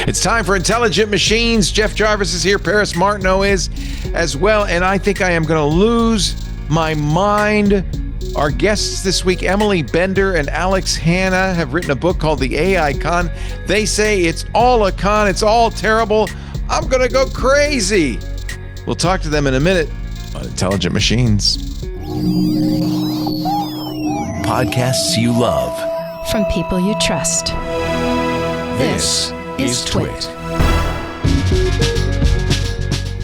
It's time for Intelligent Machines. Jeff Jarvis is here. Paris Martineau is as well. And I think I am going to lose my mind. Our guests this week, Emily Bender and Alex Hanna, have written a book called The AI Con. They say it's all a con. It's all terrible. I'm going to go crazy. We'll talk to them in a minute on Intelligent Machines. Podcasts you love. From people you trust. This is Twit.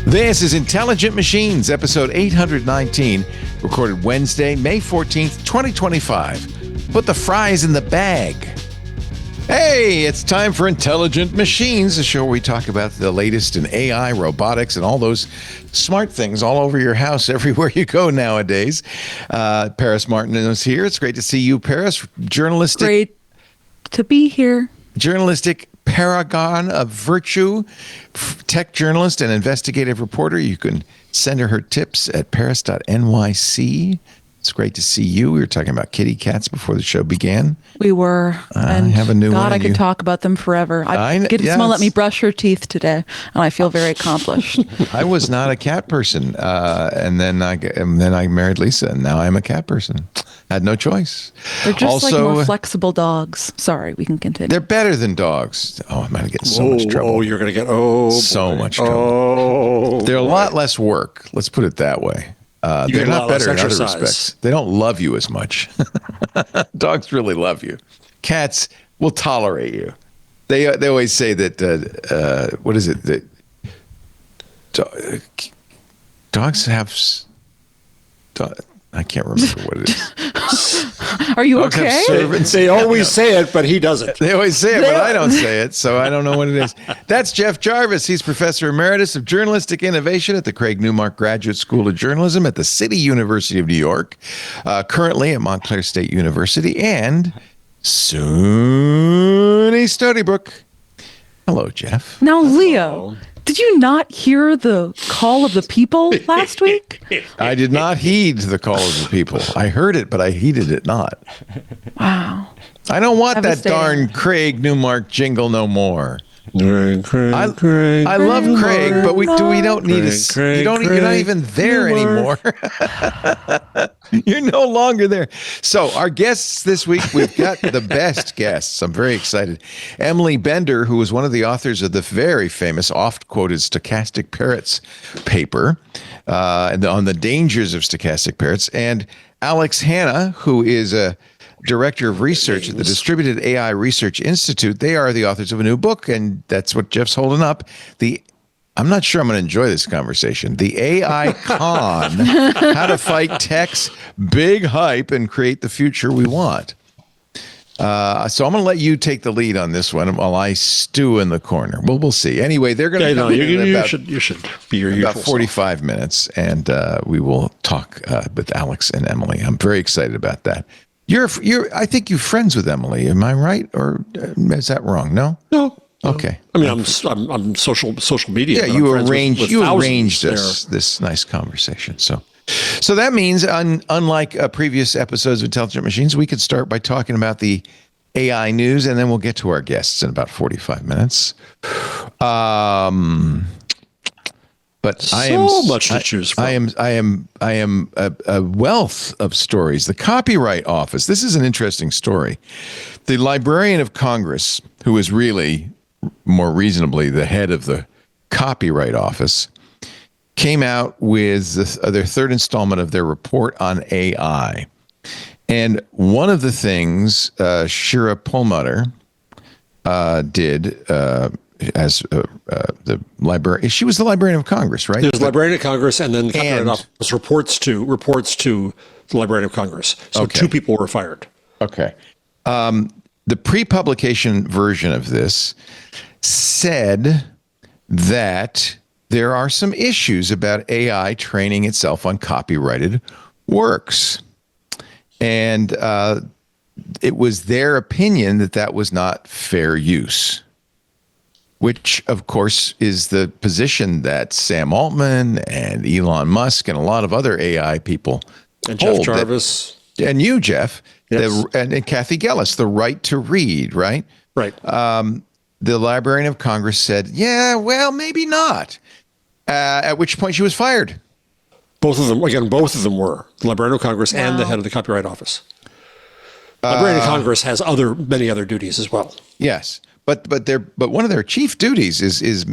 This is Intelligent Machines, episode 819, recorded Wednesday, May 14th, 2025. Put the fries in the bag. Hey, it's time for Intelligent Machines, a show where we talk about the latest in AI, robotics, and all those smart things all over your house, everywhere you go nowadays. Paris Martineau is here. It's great to see you, Paris. Great to be here. Journalistic paragon of virtue, tech journalist and investigative reporter. You can send her tips at paris.nyc. It's great to see you. We were talking about kitty cats before the show began. We were. And have a new God, one. I could talk about them forever. Someone let me brush her teeth today, and I feel very accomplished. I was not a cat person, and then I married Lisa, and now I'm a cat person. I had no choice. They're just like more flexible dogs. Sorry, we can continue. They're better than dogs. Oh, I'm going to get so much trouble. Oh, you're going to get so much trouble. They're a lot less work. Let's put it that way. They're not better in other respects. They don't love you as much. Dogs really love you. Cats will tolerate you. They always say that, what is it? That dogs have... I can't remember what it is. Are you okay? They always say it, but he doesn't. They always say it, but I don't say it, so I don't know what it is. That's Jeff Jarvis. He's Professor Emeritus of Journalistic Innovation at the Craig Newmark Graduate School of Journalism at the City University of New York, currently at Montclair State University, and SUNY Stony Brook. Hello, Jeff. Now, Leo, did you not hear the call of the people last week? I did not heed the call of the people. I heard it, but I heeded it not. Wow. I don't want that darn Craig Newmark jingle no more. I love Craig, but we don't need a. You're not even there anymore. You're no longer there. So our guests this week, we've got the best guests. I'm very excited. Emily Bender, who was one of the authors of the very famous, oft-quoted Stochastic Parrots paper on the dangers of stochastic parrots, and Alex Hanna, who is a Director of Research at the Distributed AI Research Institute. They are the authors of a new book, and that's what Jeff's holding up. I'm not sure I'm going to enjoy this conversation. The AI Con, How to Fight Tech's Big Hype and Create the Future We Want. So I'm going to let you take the lead on this one while I stew in the corner. Well, we'll see. Anyway, they're going to come in you should be your usual about 45 minutes, and we will talk with Alex and Emily. I'm very excited about that. I think you're friends with Emily. Am I right, or is that wrong? No. Okay. I mean, I'm social media. Yeah, you arranged this nice conversation. So that means, unlike previous episodes of Intelligent Machines, we could start by talking about the AI news, and then we'll get to our guests in about 45 minutes. But I am so much to choose from. I am a wealth of stories. The Copyright Office. This is an interesting story. The Librarian of Congress, who is really more reasonably the head of the Copyright Office, came out with their third installment of their report on AI. And one of the things Shira Perlmutter did as the librarian. She was the Librarian of Congress, right? There's Librarian of Congress, and then the Copyright Office reports to the Librarian of Congress. So two people were fired. Okay. The pre-publication version of this said that there are some issues about AI training itself on copyrighted works. And it was their opinion that was not fair use, which, of course, is the position that Sam Altman and Elon Musk and a lot of other AI people and Jeff Jarvis. And you, Jeff, yes. and Kathy Gellis, the right to read, right? Right. the Librarian of Congress said, yeah, well, maybe not. At which point she was fired. Both of them were the Librarian of Congress and the head of the Copyright Office. Librarian of Congress has many other duties as well. Yes, but one of their chief duties is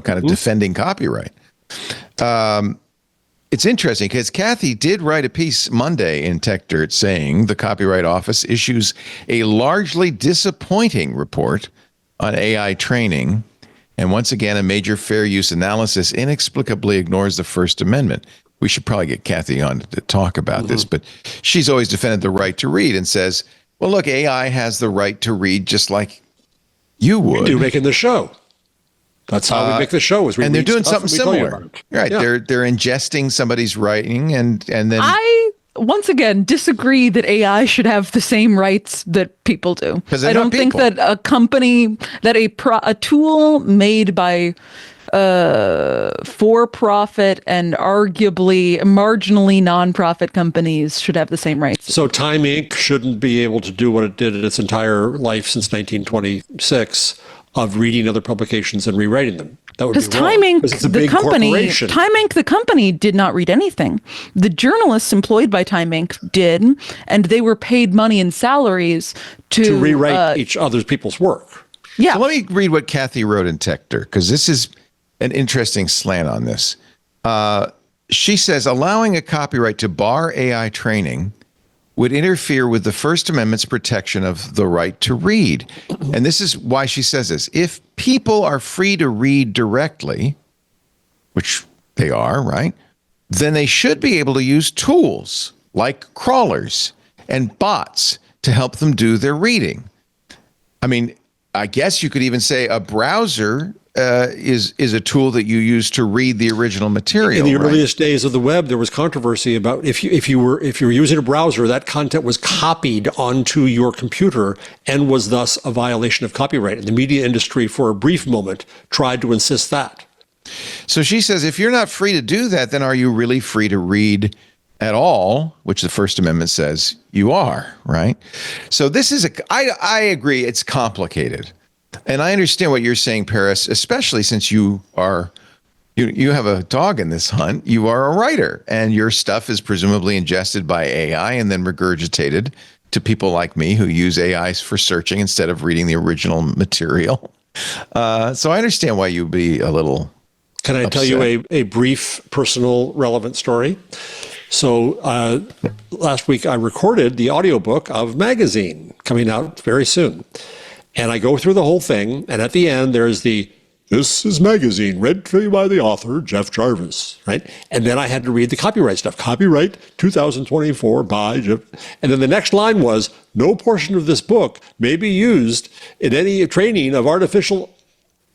kind of defending copyright. It's interesting because Kathy did write a piece Monday in Tech Dirt saying the Copyright Office issues a largely disappointing report on AI training. And once again, a major fair use analysis inexplicably ignores the First Amendment. We should probably get Kathy on to talk about this, but she's always defended the right to read and says, well, look, AI has the right to read just like you would. We do making the show. That's how we make the show. And they're doing something similar. Right. Yeah. They're ingesting somebody's writing and then I once again disagree that AI should have the same rights that people do. I don't think that a company that a tool made by for-profit and arguably marginally non-profit companies should have the same rights. So Time Inc. shouldn't be able to do what it did in its entire life since 1926 of reading other publications and rewriting them. That would be wrong. Time Inc. the company did not read anything. The journalists employed by Time Inc. did, and they were paid money and salaries to rewrite each other's people's work. Yeah. So let me read what Kathy wrote in Tector, because this is an interesting slant on this. She says, allowing a copyright to bar AI training would interfere with the First Amendment's protection of the right to read. And this is why she says this. If people are free to read directly, which they are, right, then they should be able to use tools like crawlers and bots to help them do their reading. I mean, I guess you could even say a browser is a tool that you use to read the original material. In the earliest days of the web, there was controversy about if you were using a browser, that content was copied onto your computer and was thus a violation of copyright. And the media industry, for a brief moment, tried to insist that. So she says, if you're not free to do that, then are you really free to read at all? Which the First Amendment says you are, right? So this is I agree, it's complicated. And I understand what you're saying, Paris, especially since you have a dog in this hunt. You are a writer, and your stuff is presumably ingested by AI and then regurgitated to people like me who use AIs for searching instead of reading the original material. So I understand why you'd be a little Can I tell you a brief, personal, relevant story? So last week I recorded the audiobook of Magazine coming out very soon. And I go through the whole thing, and at the end, there's this is Magazine, read to you by the author, Jeff Jarvis, right? And then I had to read the copyright stuff. Copyright 2024 by Jeff. And then the next line was, no portion of this book may be used in any training of artificial.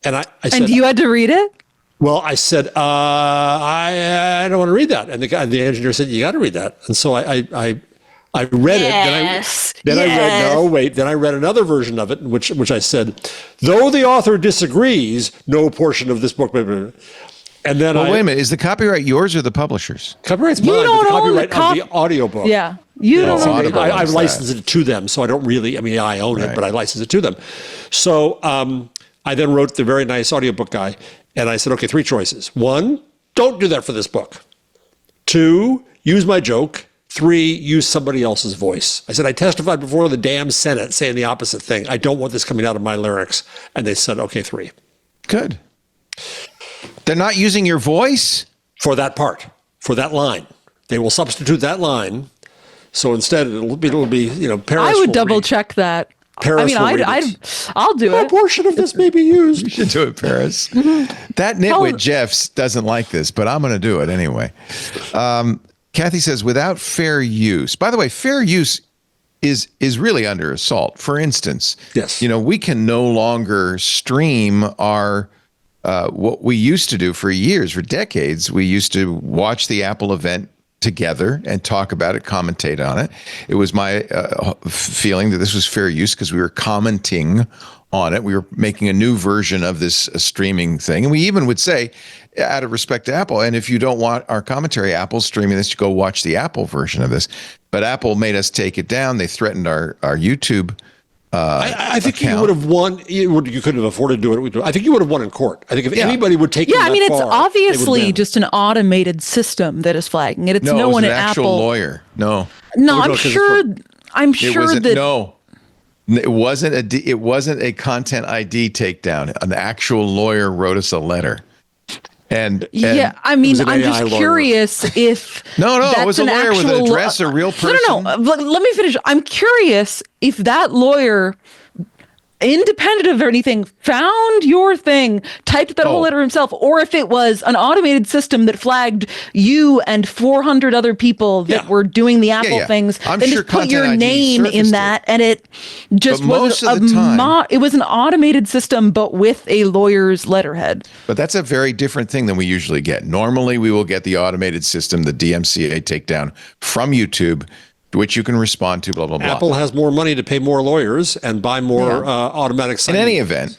And I said, and you had to read it? Well, I said, I don't want to read that. And the engineer said, you got to read that. And so I read it. Then I read another version of it, which I said, though the author disagrees, no portion of this book. And then wait a minute, is the copyright yours or the publisher's? Copyright's mine, but the copyright of the audiobook. Yeah. You don't own it. I've licensed it to them, so I don't really, I own it, but I license it to them. So I then wrote the very nice audiobook guy, and I said, okay, 3 choices. 1, don't do that for this book. 2, use my joke. 3, use somebody else's voice. I said, I testified before the damn Senate saying the opposite thing. I don't want this coming out of my lyrics. And they said, okay, 3. Good. They're not using your voice? For that part, for that line. They will substitute that line. So instead, it'll be Paris. I would double check that. Paris I'll do it. A portion of this may be used. You should do it, Paris. That nitwit Jeff doesn't like this, but I'm going to do it anyway. Kathy says, without fair use. By the way, fair use is really under assault. For instance, yes, we can no longer stream our what we used to do for years, for decades. We used to watch the Apple event together and talk about it, commentate on it. It was my feeling that this was fair use because we were commenting on it. We were making a new version of this streaming thing. And we even would say, out of respect to Apple, and if you don't want our commentary, Apple's streaming this, you go watch the Apple version of this. But Apple made us take it down. They threatened our YouTube I think account. you would have won. You couldn't have afforded to do it. I think you would have won in court. I think if anybody would take Yeah, them I mean, that it's far, obviously just an automated system that is flagging it. It's No, no it was one an at actual Apple. lawyer. No, No, Oh, I'm no, 'cause it's sure. I'm it sure wasn't. that. No, it wasn't it wasn't a content ID takedown. An actual lawyer wrote us a letter. And Yeah, I mean, an I'm AI just lawyer. curious if No, that's it was a an lawyer with an actual address, a real person. No. Let me finish. I'm curious if that lawyer, independent of anything, found your thing, typed that whole letter himself, or if it was an automated system that flagged you and 400 other people that were doing the Apple things, I'm then sure just put your Content ID name in surfaced that, and it just But was most of the time- it was an automated system, but with a lawyer's letterhead. But that's a very different thing than we usually get. Normally, we will get the automated system, the DMCA takedown from YouTube, which you can respond to, blah, blah, blah. Apple has more money to pay more lawyers and buy more automatic In signing. any event,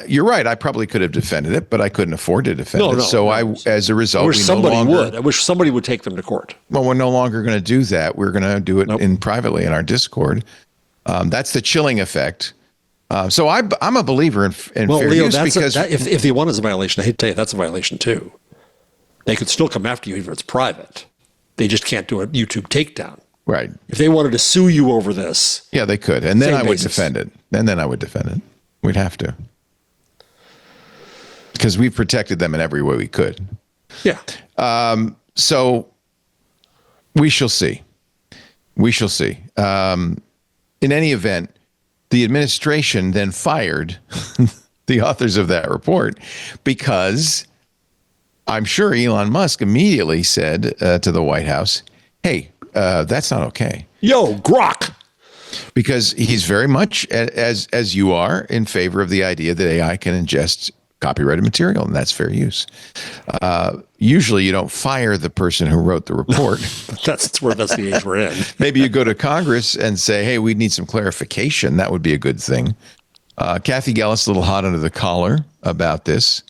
you're right. I probably could have defended it, but I couldn't afford to defend it. So as a I result, wish we somebody no longer, would. I wish somebody would take them to court. Well, we're no longer going to do that. We're going to do it in privately in our Discord. That's the chilling effect. So I'm a believer in fair Leo, use because if the one is a violation, I hate to tell you, that's a violation too. They could still come after you even if it's private. They just can't do a YouTube takedown. right. If they wanted to sue you over this, Yeah, they could. And then Same I would basis. defend it. And then I would defend it. We'd have to. Because we've protected them in every way we could. yeah. So we shall see. We shall see. In any event, the administration then fired the authors of that report because I'm sure Elon Musk immediately said to the White House, hey, that's not okay. Yo, Grok. Because he's very much, as you are, in favor of the idea that AI can ingest copyrighted material, and that's fair use. Usually you don't fire the person who wrote the report. That's the age we're in. Maybe you go to Congress and say, hey, we need some clarification. That would be a good thing. Kathy Gellis, a little hot under the collar about this.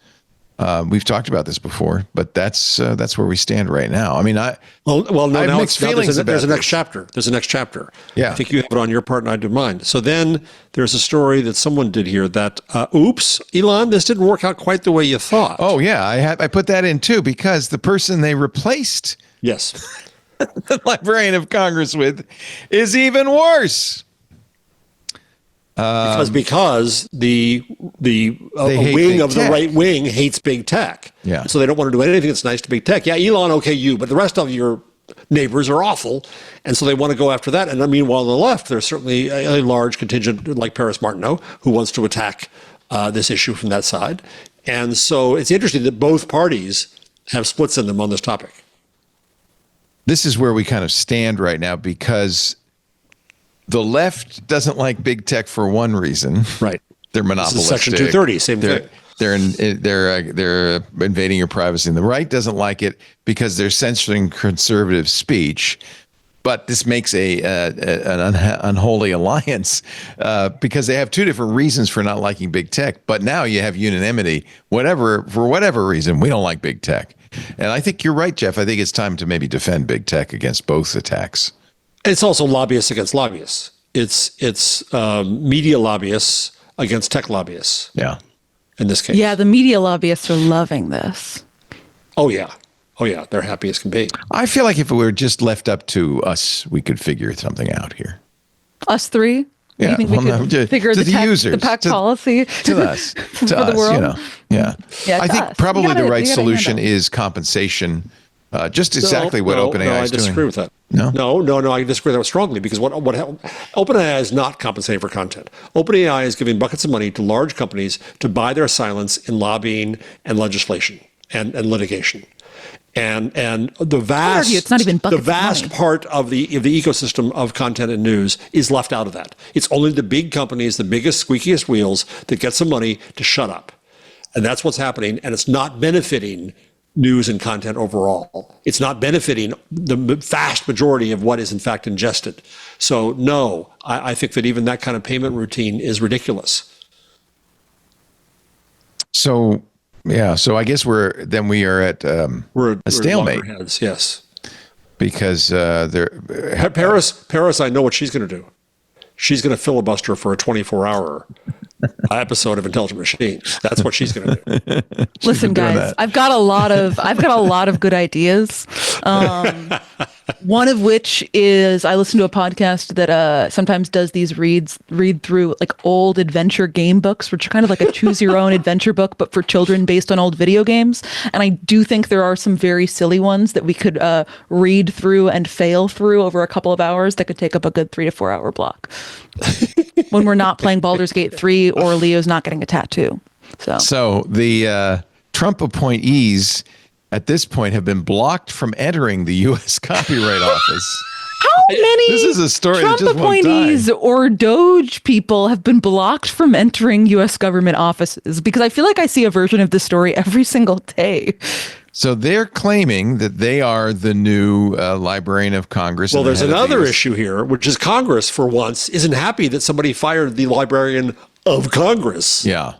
We've talked about this before, but that's where we stand right now. I mean, No, I have now mixed there's feelings a about next this. chapter. There's a next chapter. Yeah. I think you have it on your part and I do mine. So then there's a story that someone did here that, oops, Elon, this didn't work out quite the way you thought. Oh, yeah, I put that in too, because the person they replaced Yes. the Librarian of Congress with is even worse. Because the hate wing big of the tech. right wing hates big tech. Yeah. So they don't want to do anything that's nice to big tech. Yeah, Elon, okay, you, but the rest of your neighbors are awful. And so they want to go after that. And meanwhile, on the left, there's certainly a large contingent like Paris Martineau who wants to attack this issue from that side. And so it's interesting that both parties have splits in them on this topic. This is where we kind of stand right now, because the left doesn't like big tech for one reason. Right. They're This monopolistic. is Section 230, same thing. They're invading your privacy. And the right doesn't like it because they're censoring conservative speech. But this makes an unholy alliance because they have two different reasons for not liking big tech. But now you have unanimity. For whatever reason, we don't like big tech. And I think you're right, Jeff. I think it's time to maybe defend big tech against both attacks. It's also lobbyists against lobbyists. It's media lobbyists against tech lobbyists. Yeah. In this case. Yeah, the media lobbyists are loving this. Oh yeah. They're happy as can be. I feel like if it were just left up to us, we could figure something out here. Us three? Yeah, You think we well, could no, figure to the, the tech, users, the PAC to- policy To us, to for us, the world? you know. Yeah. Yeah, I to think us. probably You gotta- the right you gotta solution handle. is compensation. Just exactly what OpenAI I is doing. disagree with that. No? No, I disagree with that strongly because what OpenAI is not compensating for content. OpenAI is giving buckets of money to large companies to buy their silence in lobbying and legislation and litigation. And the vast, argue it's not even the buckets of vast money. part of the ecosystem of content and news is left out of that. It's only the big companies, the biggest, squeakiest wheels that get some money to shut up. And that's what's happening. And it's not benefiting news and content overall. It's not benefiting the vast majority of what is in fact ingested. So no, I think that even that kind of payment routine is ridiculous. So, yeah. So I guess we are at We're a stalemate loggerheads, yes. because they're Paris, I know what she's going to do. she's going to filibuster for a 24-hour episode of Intelligent Machines. That's what she's going to do. Listen, guys, I've got a lot of good ideas. One of which is I listen to a podcast that sometimes does these read through like old adventure game books, which are kind of like a choose your own adventure book, but for children based on old video games. And I do think there are some very silly ones that we could read through and fail through over a couple of hours that could take up a good 3 to 4 hour block when we're not playing Baldur's Gate 3 or Leo's not getting a tattoo. So the Trump appointees at this point have been blocked from entering the U.S. Copyright Office. How many this is a story Trump that just appointees or Doge people have been blocked from entering U.S. government offices? Because I feel like I see a version of this story every single day. So they're claiming that they are the new Librarian of Congress. Well, there's another issue here, which is Congress, for once, isn't happy that somebody fired the Librarian of Congress. Yeah.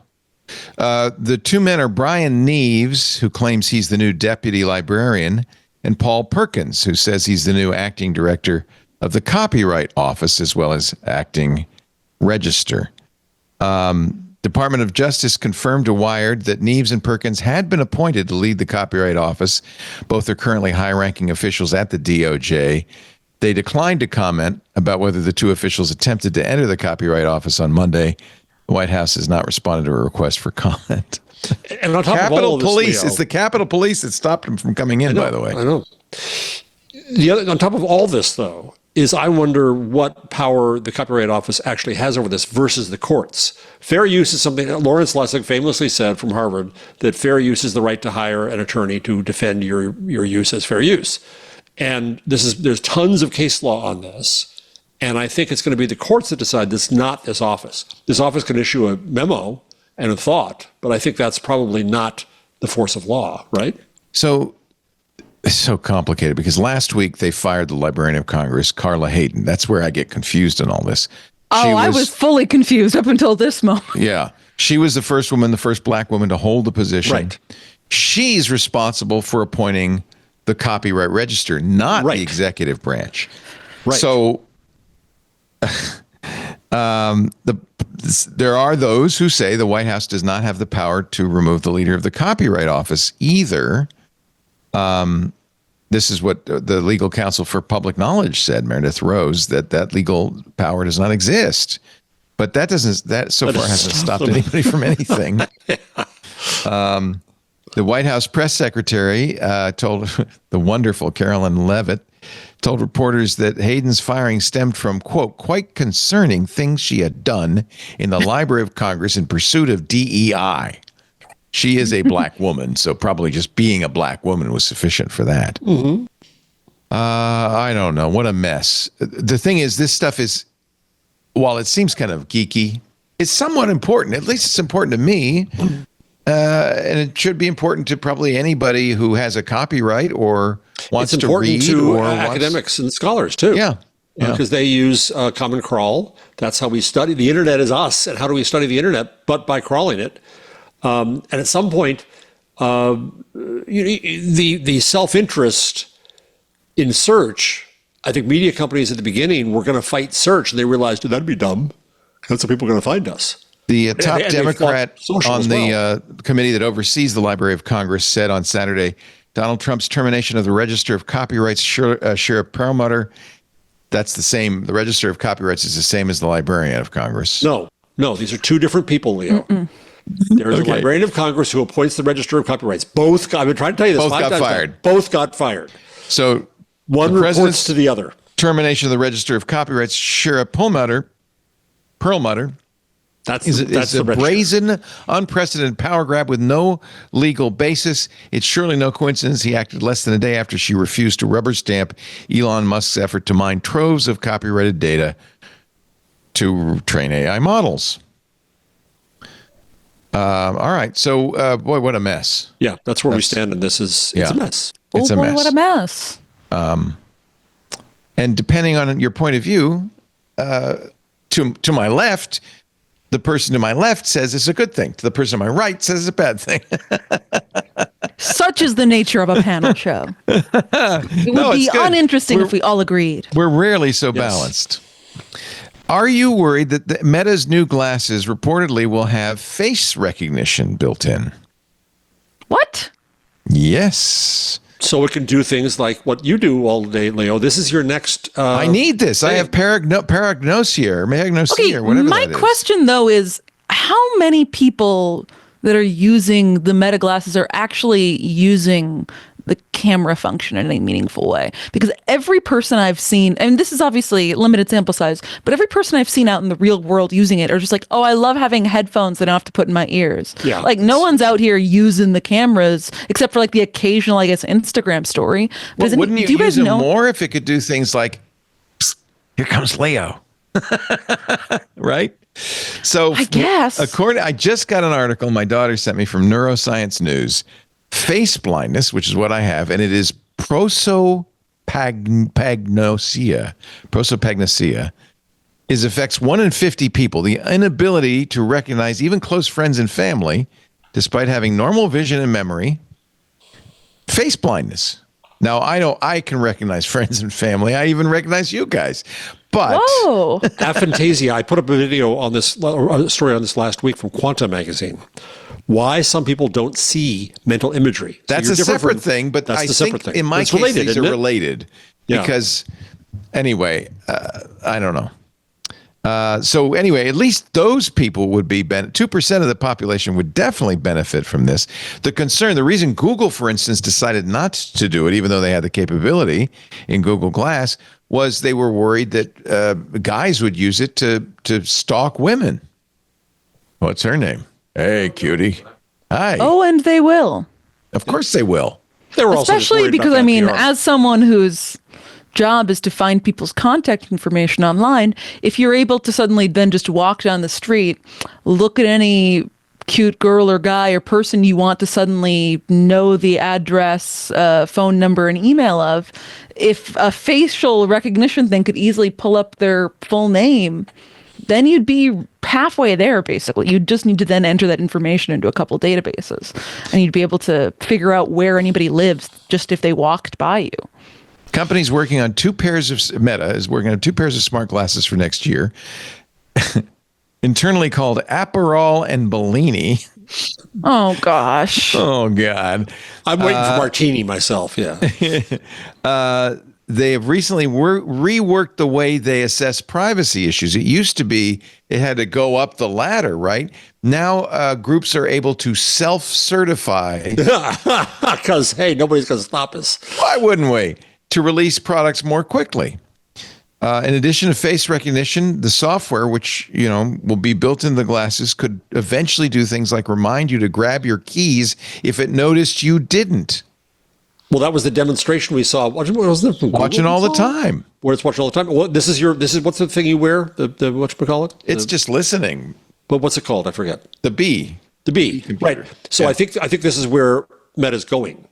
The two men are Brian Neves, who claims he's the new deputy librarian, and Paul Perkins, who says he's the new acting director of the Copyright Office, as well as acting register. Department of Justice confirmed to Wired that Neves and Perkins had been appointed to lead the Copyright Office. Both are currently high-ranking officials at the DOJ. They declined to comment about whether the two officials attempted to enter the Copyright Office on Monday. The White House has not responded to a request for comment. And on top Capitol of all of this, Police. Leo, It's the Capitol Police that stopped him from coming in, by the way. I know. On top of all this, though, is I wonder what power the Copyright Office actually has over this versus the courts. Fair use is something that Lawrence Lessig famously said from Harvard, that fair use is the right to hire an attorney to defend your use as fair use. And there's tons of case law on this. And I think it's going to be the courts that decide this, not this office. This office can issue a memo and a thought, but I think that's probably not the force of law, right? So it's so complicated because last week they fired the Librarian of Congress, Carla Hayden. That's where I get confused in all this. I was fully confused up until this moment. Yeah. She was the first black woman to hold the position. Right. She's responsible for appointing the copyright register, not the executive branch. Right. So there are those who say the White House does not have the power to remove the leader of the Copyright Office either. This is what the legal counsel for public knowledge said, Meredith Rose, that legal power does not exist. But that so far hasn't stopped anybody from anything. The White House press secretary told the wonderful Carolyn Leavitt, told reporters that Hayden's firing stemmed from, quote, quite concerning things she had done in the Library of Congress in pursuit of DEI. She is a black woman, so probably just being a black woman was sufficient for that. Mm-hmm. I don't know. What a mess. The thing is, this stuff is, while it seems kind of geeky, it's somewhat important. At least it's important to me. And it should be important to probably anybody who has a copyright or wants to read. It's important to academics and scholars, too. Yeah. Because they use Common Crawl. That's how we study. The internet is us. And how do we study the internet? But by crawling it. And at some point, the self-interest in search, I think media companies at the beginning were going to fight search, and they realized, that'd be dumb. That's how people are going to find us. The top Democrat on the committee that oversees the Library of Congress said on Saturday, Donald Trump's termination of the Register of Copyrights, Shira Perlmutter, that's the same. The Register of Copyrights is the same as the Librarian of Congress. No, these are two different people, Leo. There's a Librarian of Congress who appoints the Register of Copyrights. I've been trying to tell you this. Both got fired. So one reports to the other. Termination of the Register of Copyrights, Shira Perlmutter. That's a brazen, unprecedented power grab with no legal basis. It's surely no coincidence he acted less than a day after she refused to rubber stamp Elon Musk's effort to mine troves of copyrighted data to train AI models. All right. So, boy, what a mess. Yeah, that's where we stand. And it's a mess. It's a mess. What a mess. And depending on your point of view, to my left, the person to my left says it's a good thing. The person to my right says it's a bad thing. Such is the nature of a panel show. It would be uninteresting if we all agreed. We're rarely so balanced. Are you worried that the Meta's new glasses reportedly will have face recognition built in? What? Yes. So it can do things like what you do all day, Leo. This is your next. I need this. I have paragnosia or Okay, whatever my that is. question though is how many people that are using the Meta glasses are actually using the camera function in any meaningful way? Because every person I've seen, and this is obviously limited sample size, but every person I've seen out in the real world using it are just like, oh, I love having headphones that I don't have to put in my ears. Yeah. Like no one's out here using the cameras except for like the occasional, I guess, Instagram story. Well, wouldn't you do use guys them know more if it could do things like, "Psst, here comes Leo," right? So I guess. I just got an article my daughter sent me from Neuroscience News. Face blindness, which is what I have, and it is prosopagnosia. Prosopagnosia affects 1 in 50 people. The inability to recognize even close friends and family, despite having normal vision and memory. Face blindness. Now I can recognize friends and family. I even recognize you guys. But Whoa. Aphantasia. I put up a video on this, or a story on this last week from Quanta magazine. Why some people don't see mental imagery. That's a separate thing, but I think in my case related, these are isn't it? related. Yeah. Because anyway, I don't know. So anyway, at least those people would be 2% of the population would definitely benefit from this. The reason Google, for instance, decided not to do it, even though they had the capability in Google Glass, was they were worried that guys would use it to stalk women. What's her name? Hey, cutie. Hi. Oh, and they will. Of course they will. They were also just Especially worried because, about I mean, that PR. as someone whose job is to find people's contact information online, if you're able to suddenly then just walk down the street, look at any cute girl or guy or person you want to suddenly know the address, phone number, and email of, if a facial recognition thing could easily pull up their full name, then you'd be halfway there, basically. You'd just need to then enter that information into a couple databases, and you'd be able to figure out where anybody lives just if they walked by you. Companies working on Meta is working on 2 pairs of smart glasses for next year, internally called Aperol and Bellini. Oh, gosh. Oh, God. I'm waiting for Martini myself, yeah. They have recently reworked the way they assess privacy issues. It used to be it had to go up the ladder, right? Now groups are able to self-certify. Because, hey, nobody's going to stop us. Why wouldn't we? To release products more quickly. In addition to face recognition, the software, which will be built into the glasses, could eventually do things like remind you to grab your keys if it noticed you didn't. Well, that was the demonstration we saw. Wasn't it from Google Watching all the time. Where it's watching all the time. Well, this is what's the thing you wear? The whatchamacallit? It's just listening. But what's it called? I forget. The B. The B. Right. So Yeah. I think this is where Meta's going.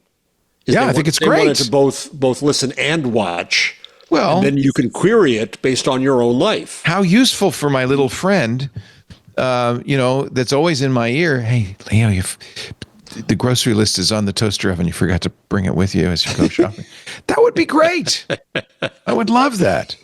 I think it's they want great. it to both listen and watch. Well, and then you can query it based on your own life. how useful for my little friend, that's always in my ear. Hey, Leo, the grocery list is on the toaster oven. You forgot to bring it with you as you go shopping. That would be great. I would love that.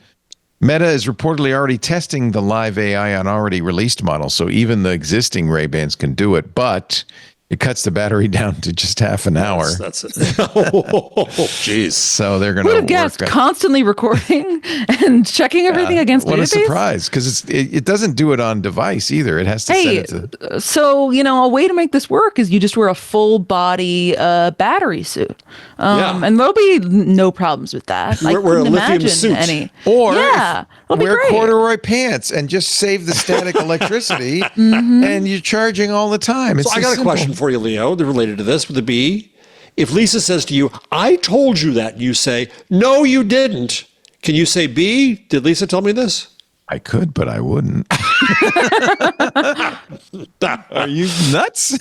Meta is reportedly already testing the live AI on already released models, so even the existing Ray-Bans can do it, but it cuts the battery down to just half an hour. That's it. Oh, jeez. So they're going Would to have guessed constantly recording and checking everything against what database. a surprise, because it doesn't do it on device either. It has to Hey, send it to... so, a way to make this work is you just wear a full body battery suit. And there'll be no problems with that. I Wear a couldn't lithium imagine suit. any. Or yeah, it'll be wear great. corduroy pants and just save the static electricity, and you're charging all the time. It's So I got a simple. question for you, Leo, that related to this with the B. If Lisa says to you, I told you that, and you say, no, you didn't. Can you say, B, did Lisa tell me this? I could, but I wouldn't. Are you nuts?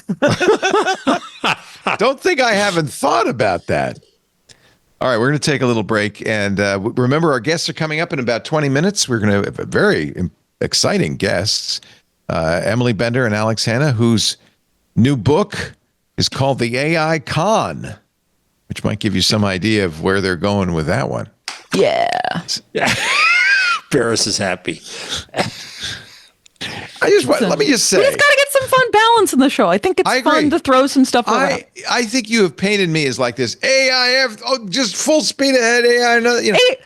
Don't think I haven't thought about that. All right, we're going to take a little break. And remember, our guests are coming up in about 20 minutes. We're going to have very exciting guests. Emily Bender and Alex Hanna, whose new book is called The AI Con, which might give you some idea of where they're going with that one. Yeah. Paris is happy. Let me just say, we just got to get some fun balance in the show. I think it's fun to throw some stuff around. I think you have painted me as like this AI, just full speed ahead AI. You know. Hey,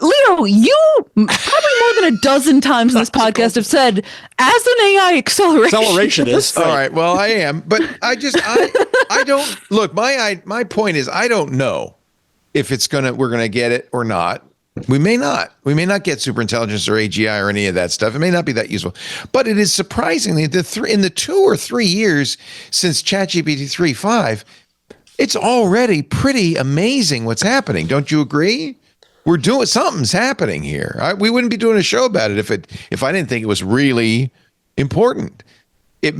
Leo, you probably more than a dozen times in this podcast have said, as an AI accelerationist. All right. Well, I am, but I don't look. My point is, I don't know if we're gonna get it or not. We may not. We may not get superintelligence or AGI or any of that stuff. It may not be that useful. But it is surprisingly, in the 2 or 3 years since ChatGPT 3.5, it's already pretty amazing what's happening. Don't you agree? Something's happening here. We wouldn't be doing a show about it if I didn't think it was really important. It's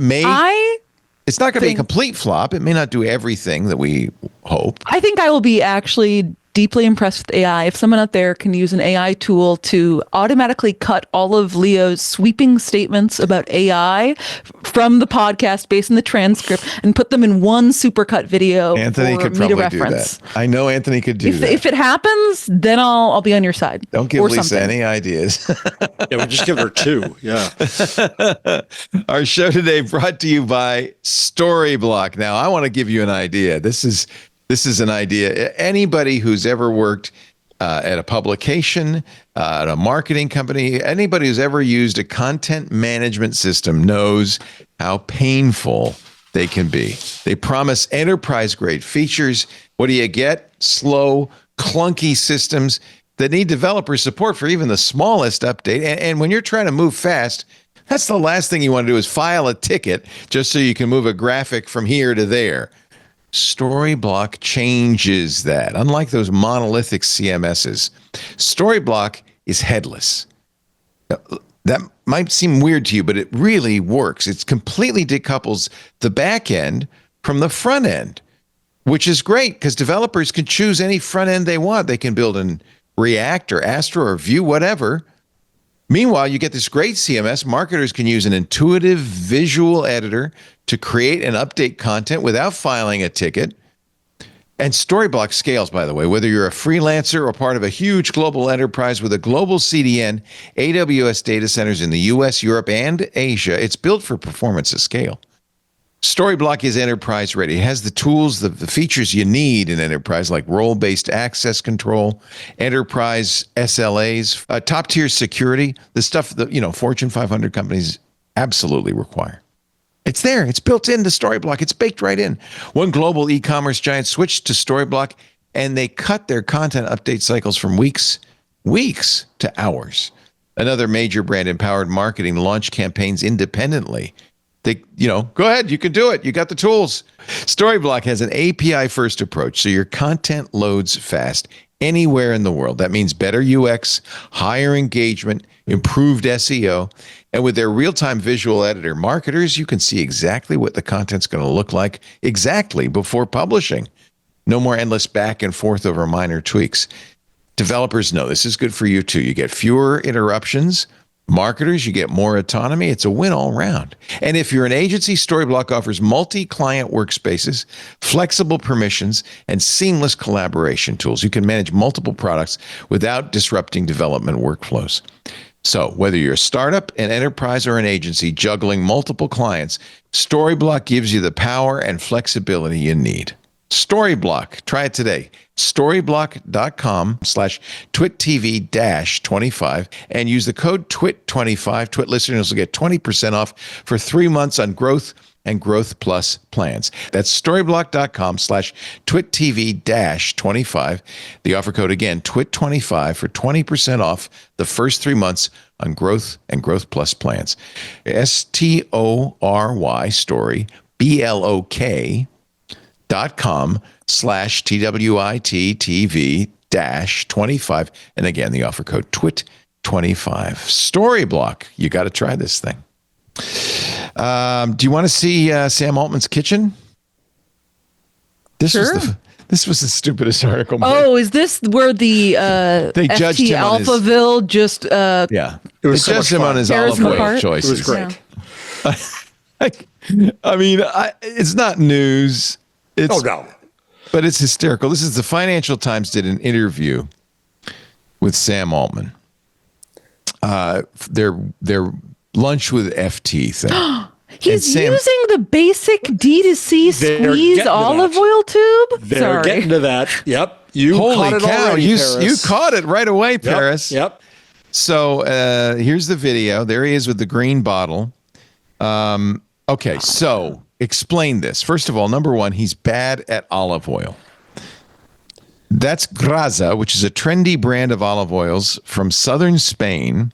not going to be a complete flop. It may not do everything that we hope. I think I will be actually deeply impressed with AI. If someone out there can use an AI tool to automatically cut all of Leo's sweeping statements about AI from the podcast based on the transcript and put them in one supercut video, Anthony could probably do that. I know Anthony could do that. If it happens, then I'll be on your side. Don't give Lisa any ideas. Yeah, we'll just give her 2. Yeah. Our show today brought to you by Storyblock. Now, I want to give you an idea. This is an idea. Anybody who's ever worked at a publication, at a marketing company, anybody who's ever used a content management system knows how painful they can be. They promise enterprise-grade features. What do you get? Slow, clunky systems that need developer support for even the smallest update. And when you're trying to move fast, that's the last thing you want to do is file a ticket just so you can move a graphic from here to there. Storyblock changes that. Unlike those monolithic CMSs, Storyblock is headless. That might seem weird to you, but it really works. It completely decouples the back end from the front end, which is great because developers can choose any front end they want. They can build in React or Astra or Vue, whatever. Meanwhile, you get this great CMS. Marketers can use an intuitive visual editor to create and update content without filing a ticket. And Storyblock scales, by the way, whether you're a freelancer or part of a huge global enterprise with a global CDN, AWS data centers in the US, Europe, and Asia. It's built for performance at scale. Storyblock is enterprise ready. It has the tools, the features you need in enterprise, like role-based access control, enterprise SLAs, top-tier security, the stuff that, Fortune 500 companies absolutely require. It's there. It's built into Storyblock. It's baked right in. One global e-commerce giant switched to Storyblock, and they cut their content update cycles from weeks to hours. Another major brand empowered marketing to launch campaigns independently. They, go ahead, you can do it. You got the tools. Storyblock has an API-first approach, so your content loads fast anywhere in the world. That means better UX, higher engagement, improved SEO, and with their real-time visual editor, marketers, you can see exactly what the content's going to look like exactly before publishing. No more endless back and forth over minor tweaks. Developers know this is good for you too. You get fewer interruptions. Marketers, you get more autonomy. It's a win all around. And if you're an agency, Storyblock offers multi-client workspaces, flexible permissions, and seamless collaboration tools. You can manage multiple products without disrupting development workflows. So whether you're a startup, an enterprise, or an agency juggling multiple clients, Storyblock gives you the power and flexibility you need. Storyblock. Try it today. Storyblock.com/TwitTV-25 and use the code TWIT25. Twit listeners will get 20% off for 3 months on growth and growth plus plans. That's storyblock.com/TwitTV-25. The offer code again, TWIT25 for 20% off the first 3 months on growth and growth plus plans. STORY story BLOK.com/TWITTV-25. And again, the offer code TWIT25. Storyblock. You got to try this thing. Do you want to see Sam Altman's kitchen? This was the stupidest article. Oh, is this where the they judged FT him Alphaville on his, it was judged him on his olive oil choices. It was great. I mean, it's not news. No. But it's hysterical. This is the Financial Times did an interview with Sam Altman. their lunch with FT thing. He's using the basic D2C squeeze olive oil tube. They're getting to that. Yep. You Holy caught it cow! already, Paris. You caught it right away, Paris. Yep. So here's the video. There he is with the green bottle. Okay, so explain this. First of all, number one, he's bad at olive oil. That's Graza, which is a trendy brand of olive oils from southern Spain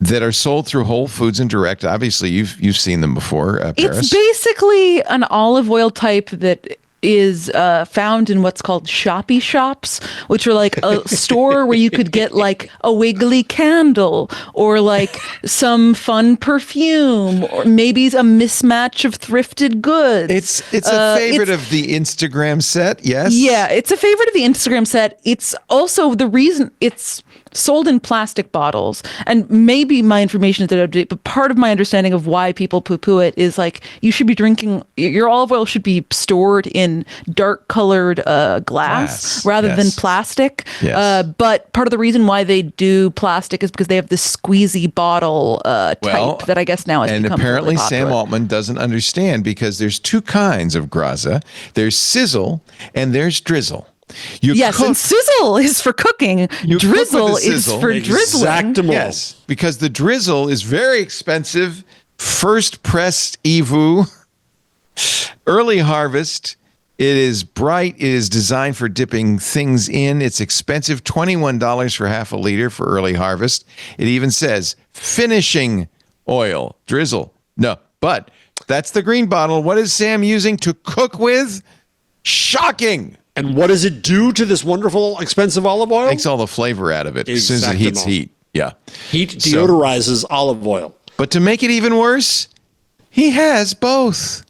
that are sold through Whole Foods and direct. Obviously, you've seen them before, Paris. It's basically an olive oil type that is found in what's called shoppy shops, which are like a store where you could get like a wiggly candle or like some fun perfume or maybe a mismatch of thrifted goods. It's a favorite of the Instagram set, yes? Yeah, it's a favorite of the Instagram set. It's also the reason it's sold in plastic bottles, and maybe my information is out of date, but part of my understanding of why people poo-poo it is like you should be drinking, your olive oil should be stored in dark colored glass rather than plastic. Yes. But part of the reason why they do plastic is because they have this squeezy bottle type that I guess now has and become apparently really popular. Sam Altman doesn't understand because there's two kinds of Graza. There's sizzle and there's drizzle. And sizzle is for cooking. Drizzle is for drizzling. Exactamo. Yes, because the drizzle is very expensive. First pressed Evu, early harvest. It is bright. It is designed for dipping things in. It's expensive, $21 for half a liter for early harvest. It even says finishing oil, drizzle. No, but that's the green bottle. What is Sam using to cook with? Shocking. And what does it do to this wonderful, expensive olive oil? Takes all the flavor out of it as soon as it heats heat. Yeah. Heat deodorizes olive oil. But to make it even worse, he has both.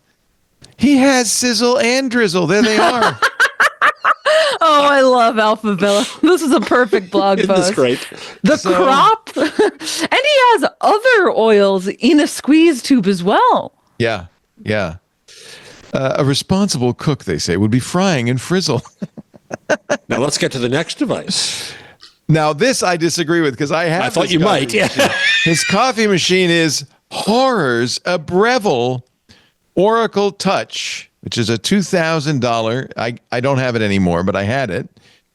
He has sizzle and drizzle. There they are. Oh, I love Alphavilla. This is a perfect blog post. Isn't this great? The crop. And he has other oils in a squeeze tube as well. Yeah. Yeah. A responsible cook, they say, would be frying in frizzle. Now let's get to the next device. Now, this I disagree with because I thought you might. Yeah. His coffee machine is horrors, a Breville Oracle Touch, which is a $2,000. I don't have it anymore, but I had it.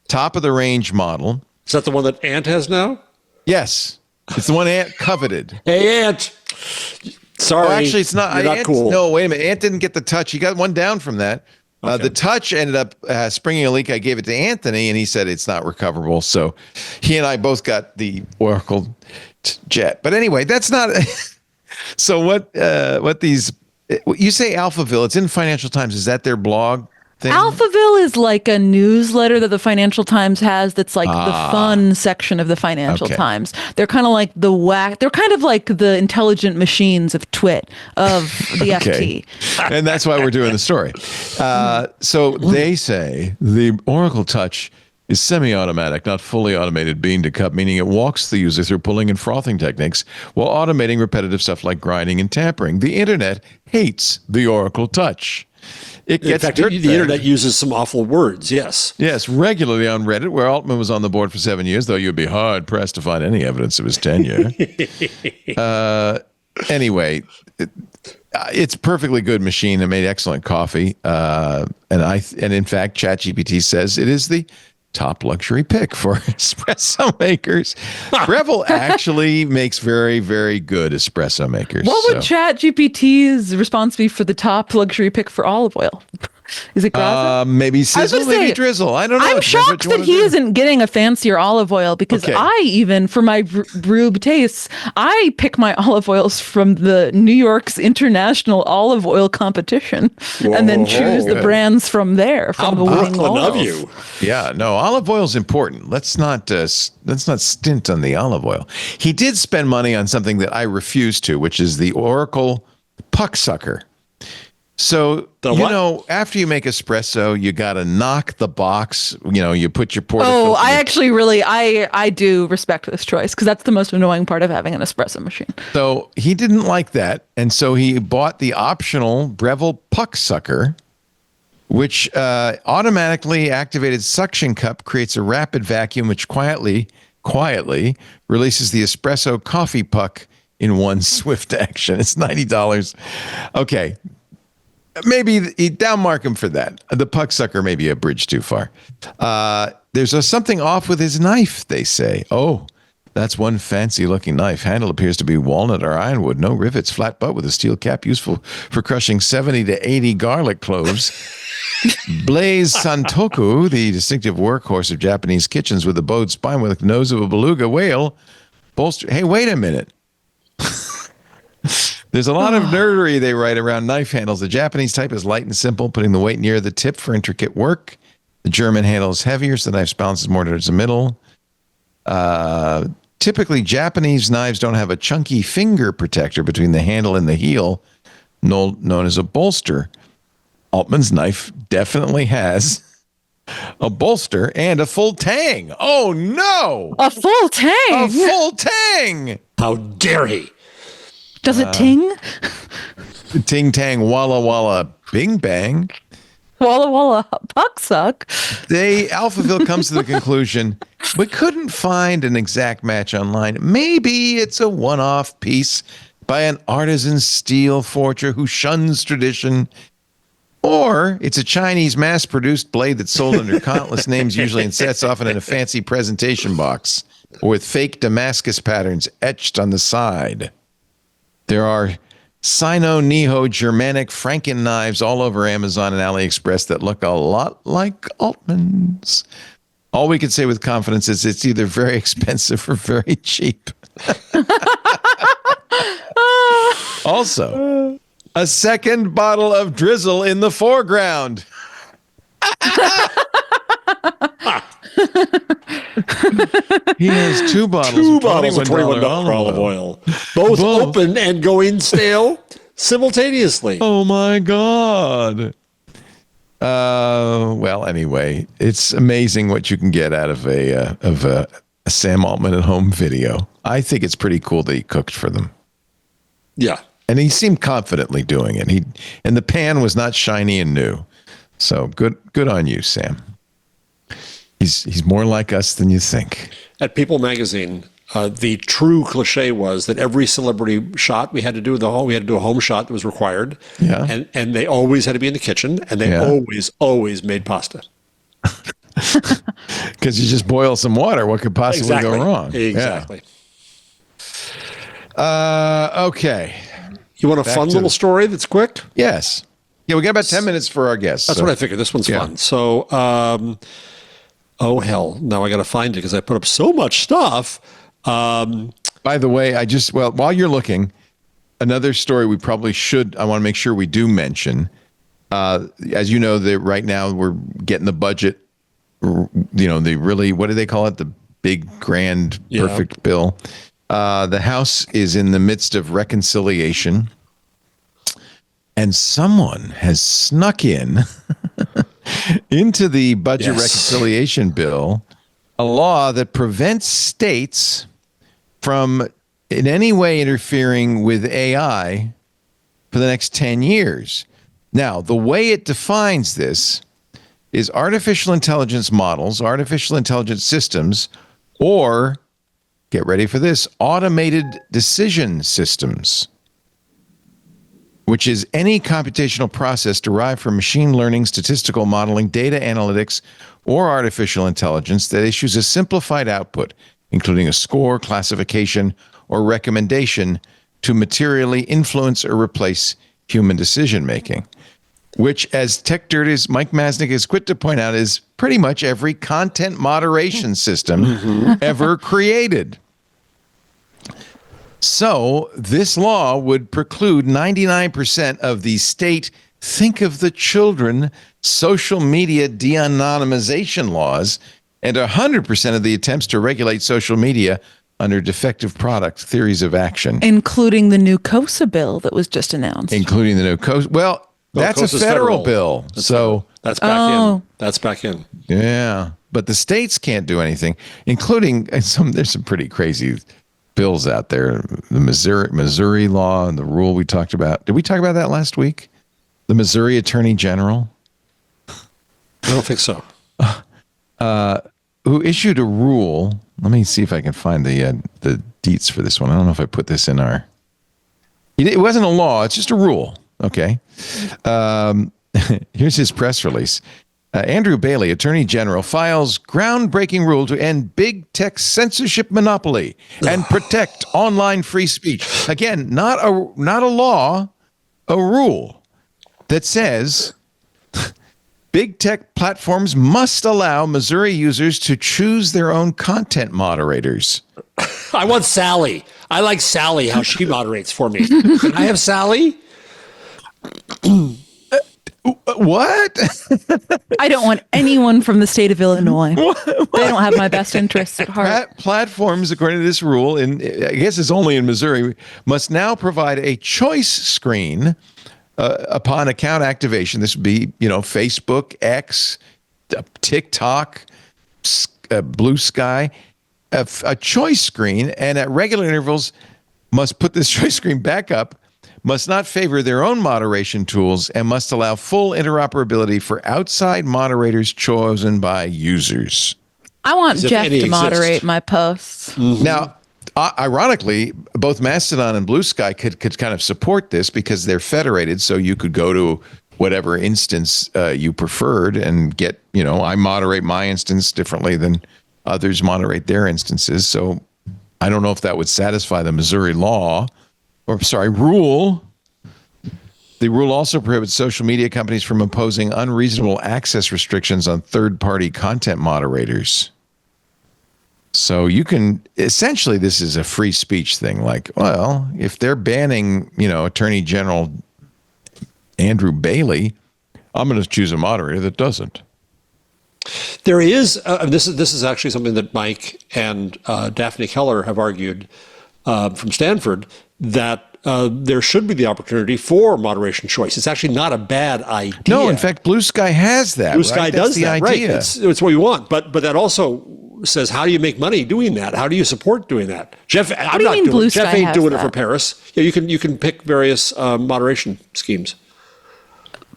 Top of the range model. Is that the one that Ant has now? Yes. It's the one Ant coveted. Hey, Ant. Sorry. Oh, actually, it's not. You're not cool. No, wait a minute. Ant didn't get the touch. He got one down from that. Okay. The touch ended up springing a leak. I gave it to Anthony, and he said it's not recoverable. So he and I both got the Oracle Jet. But anyway, that's not. So what these? You say Alphaville. It's in Financial Times. Is that their blog thing? Alphaville is like a newsletter that the Financial Times has that's like the fun section of the Financial Times. They're kind of like they're kind of like the intelligent machines of Twit, of the FT. And that's why we're doing the story. So they say the Oracle Touch is semi-automatic, not fully automated bean to cup, meaning it walks the user through pulling and frothing techniques while automating repetitive stuff like grinding and tampering. The internet hates the Oracle Touch. It gets in fact, the internet uses some awful words, yes. Yes, regularly on Reddit, where Altman was on the board for 7 years, though you'd be hard-pressed to find any evidence of his tenure. Anyway, it's a perfectly good machine. It made excellent coffee. And in fact, ChatGPT says it is the top luxury pick for espresso makers. Breville actually makes very, very good espresso makers. What would ChatGPT's response be for the top luxury pick for olive oil? Is it Graza? Maybe sizzle, maybe drizzle. I don't know. I'm shocked that he isn't getting a fancier olive oil because I even, for my rube tastes, I pick my olive oils from the New York's International Olive Oil Competition and then choose the brands from there. From the winning oils. Of you. Yeah, no, olive oil is important. Let's not stint on the olive oil. He did spend money on something that I refuse to, which is the Oracle Puck Sucker. So, after you make espresso, you got to knock the box, you put your portafilter. Oh, I actually really, I do respect this choice because that's the most annoying part of having an espresso machine. So he didn't like that. And so he bought the optional Breville Puck Sucker, which automatically activated suction cup creates a rapid vacuum, which quietly quietly releases the espresso coffee puck in one swift action. It's $90. Okay. Maybe downmark him for that. The puck sucker may be a bridge too far. There's something off with his knife, they say. Oh, that's one fancy-looking knife. Handle appears to be walnut or ironwood. No rivets, flat butt with a steel cap, useful for crushing 70 to 80 garlic cloves. Blaze santoku, the distinctive workhorse of Japanese kitchens with a bowed spine with the nose of a beluga whale. Bolster. Hey, wait a minute. There's a lot of nerdery they write around knife handles. The Japanese type is light and simple, putting the weight near the tip for intricate work. The German handle is heavier, so the knife's balance is more towards the middle. Typically, Japanese knives don't have a chunky finger protector between the handle and the heel, known as a bolster. Altman's knife definitely has a bolster and a full tang. Oh, no! A full tang? A full tang! How dare he? Does it ting? Ting tang, walla walla, bing bang. Walla walla, puck suck. Alphaville comes to the conclusion, we couldn't find an exact match online. Maybe it's a one-off piece by an artisan steel forger who shuns tradition. Or it's a Chinese mass-produced blade that's sold under countless names, usually in sets, often in a fancy presentation box, or with fake Damascus patterns etched on the side. There are Sino-Neho-Germanic Franken knives all over Amazon and AliExpress that look a lot like Altman's. All we can say with confidence is it's either very expensive or very cheap. Also, a second bottle of drizzle in the foreground. He has two bottles of $21 olive oil. Both open and going stale simultaneously. Oh my God. Well, anyway, it's amazing what you can get out of a Sam Altman at home video. I think it's pretty cool that he cooked for them. Yeah. And he seemed confidently doing it. And the pan was not shiny and new. So good on you, Sam. He's more like us than you think. At People magazine, the true cliche was that every celebrity shot we had to do a home shot that was required. Yeah. And they always had to be in the kitchen, and they always made pasta. Because you just boil some water. What could possibly go wrong? Exactly. Yeah. Okay. You want a fun little story that's quick? Yes. Yeah, we got about 10 minutes for our guests. That's what I figured. This one's fun. So, oh, hell. Now I got to find it because I put up so much stuff. By the way, while you're looking, another story we probably I want to make sure we do mention. As you know, right now we're getting the budget, what do they call it? The big, grand, perfect bill. The House is in the midst of reconciliation, and someone has snuck into the budget reconciliation bill a law that prevents states from in any way interfering with AI for the next 10 years. Now, the way it defines this is artificial intelligence models, artificial intelligence systems, or, get ready for this, automated decision systems, which is any computational process derived from machine learning, statistical modeling, data analytics, or artificial intelligence that issues a simplified output, including a score, classification, or recommendation to materially influence or replace human decision-making, which, as Tech Dirt Mike Masnick is quick to point out, is pretty much every content moderation system ever created. So this law would preclude 99% of the state think of the children social media de-anonymization laws and 100% of the attempts to regulate social media under defective product theories of action. Including the new COSA bill that was just announced. Including the new COSA. Well, that's COSA's a federal bill. That's back in. That's back in. Yeah. But the states can't do anything, including there's some pretty crazy bills out there. The Missouri law and the rule we talked about. Did we talk about that last week? The Missouri Attorney General? I don't think so. Who issued a rule Let me see if I can find the deets for this one. I don't know if I put this in our. It wasn't a law. It's just a rule. Okay. Here's his press release. Andrew Bailey, Attorney General, files groundbreaking rule to end big tech censorship monopoly and protect online free speech. Again, not a law, a rule that says big tech platforms must allow Missouri users to choose their own content moderators. I want Sally. I like Sally, how she moderates for me. Can I have Sally? What? I don't want anyone from the state of Illinois. What? They don't have my best interests at heart. Platforms, according to this rule, I guess it's only in Missouri, must now provide a choice screen upon account activation. This would be, Facebook, X, TikTok, Blue Sky, a choice screen, and at regular intervals must put this choice screen back up, must not favor their own moderation tools, and must allow full interoperability for outside moderators chosen by users. I want Jeff to moderate my posts. Mm-hmm. Now, ironically, both Mastodon and Blue Sky could kind of support this because they're federated, so you could go to whatever instance you preferred and get, I moderate my instance differently than others moderate their instances. So I don't know if that would satisfy the Missouri rule. The rule also prohibits social media companies from imposing unreasonable access restrictions on third-party content moderators. So you can, essentially, this is a free speech thing. Like, well, if they're banning, Attorney General Andrew Bailey, I'm going to choose a moderator that doesn't. There is, this is actually something that Mike and Daphne Keller have argued from Stanford, that there should be the opportunity for moderation choice. It's actually not a bad idea. No, in fact, Blue Sky has that. Blue Sky does the that, idea. Right? It's what you want, but that also says, how do you make money doing that? How do you support doing that? Jeff, I'm not doing it. Jeff ain't doing it for Paris. Yeah, you can pick various moderation schemes.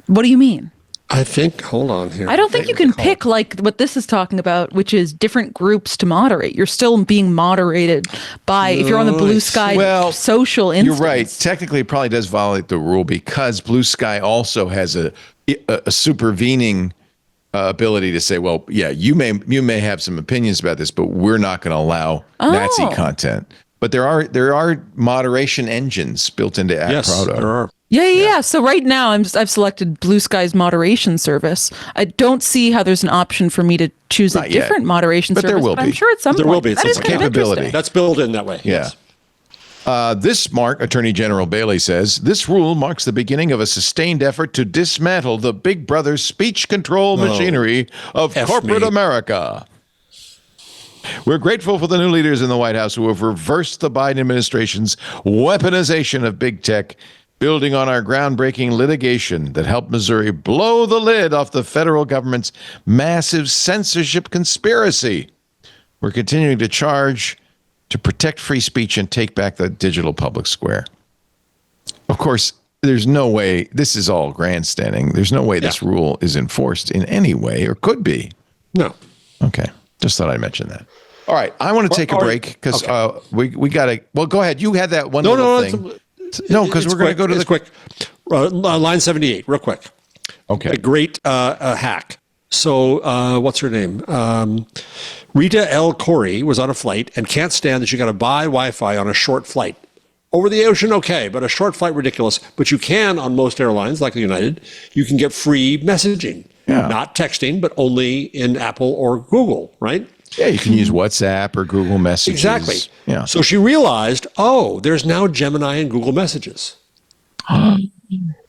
What do you mean? I think, hold on here. I don't think you can pick like what this is talking about, which is different groups to moderate. You're still being moderated by, if you're on the Blue Sky social instance. You're right. Technically, it probably does violate the rule because Blue Sky also has a supervening ability to say, well, yeah, you may have some opinions about this, but we're not going to allow Nazi content. But there are moderation engines built into App Proto. There are. Yeah. So right now I've selected Blue Sky's moderation service. I don't see how there's an option for me to choose a different moderation service. There will be. I'm sure at some point. There will be. That is kind of capability. interesting. That's built in that way. Yeah. Yes. Attorney General Bailey says, this rule marks the beginning of a sustained effort to dismantle the Big Brother speech control machinery of corporate America. We're grateful for the new leaders in the White House who have reversed the Biden administration's weaponization of big tech, building on our groundbreaking litigation that helped Missouri blow the lid off the federal government's massive censorship conspiracy. We're continuing to charge to protect free speech and take back the digital public square. Of course, there's no way, this is all grandstanding. There's no way this rule is enforced in any way or could be. No. Okay. Just thought I'd mention that. All right. I want to take a break because we got to, well, go ahead. You had that one thing. No, because we're going to go to the quick. Line 78, real quick. Okay. A great hack. So what's her name? Rita L. Corey was on a flight and can't stand that you got to buy Wi-Fi on a short flight. Over the ocean, okay, but a short flight, ridiculous. But you can, on most airlines, like the United, you can get free messaging. Yeah. Not texting, but only in Apple or Google, right? Yeah, you can use WhatsApp or Google Messages. Exactly. Yeah. So she realized, there's now Gemini and Google Messages.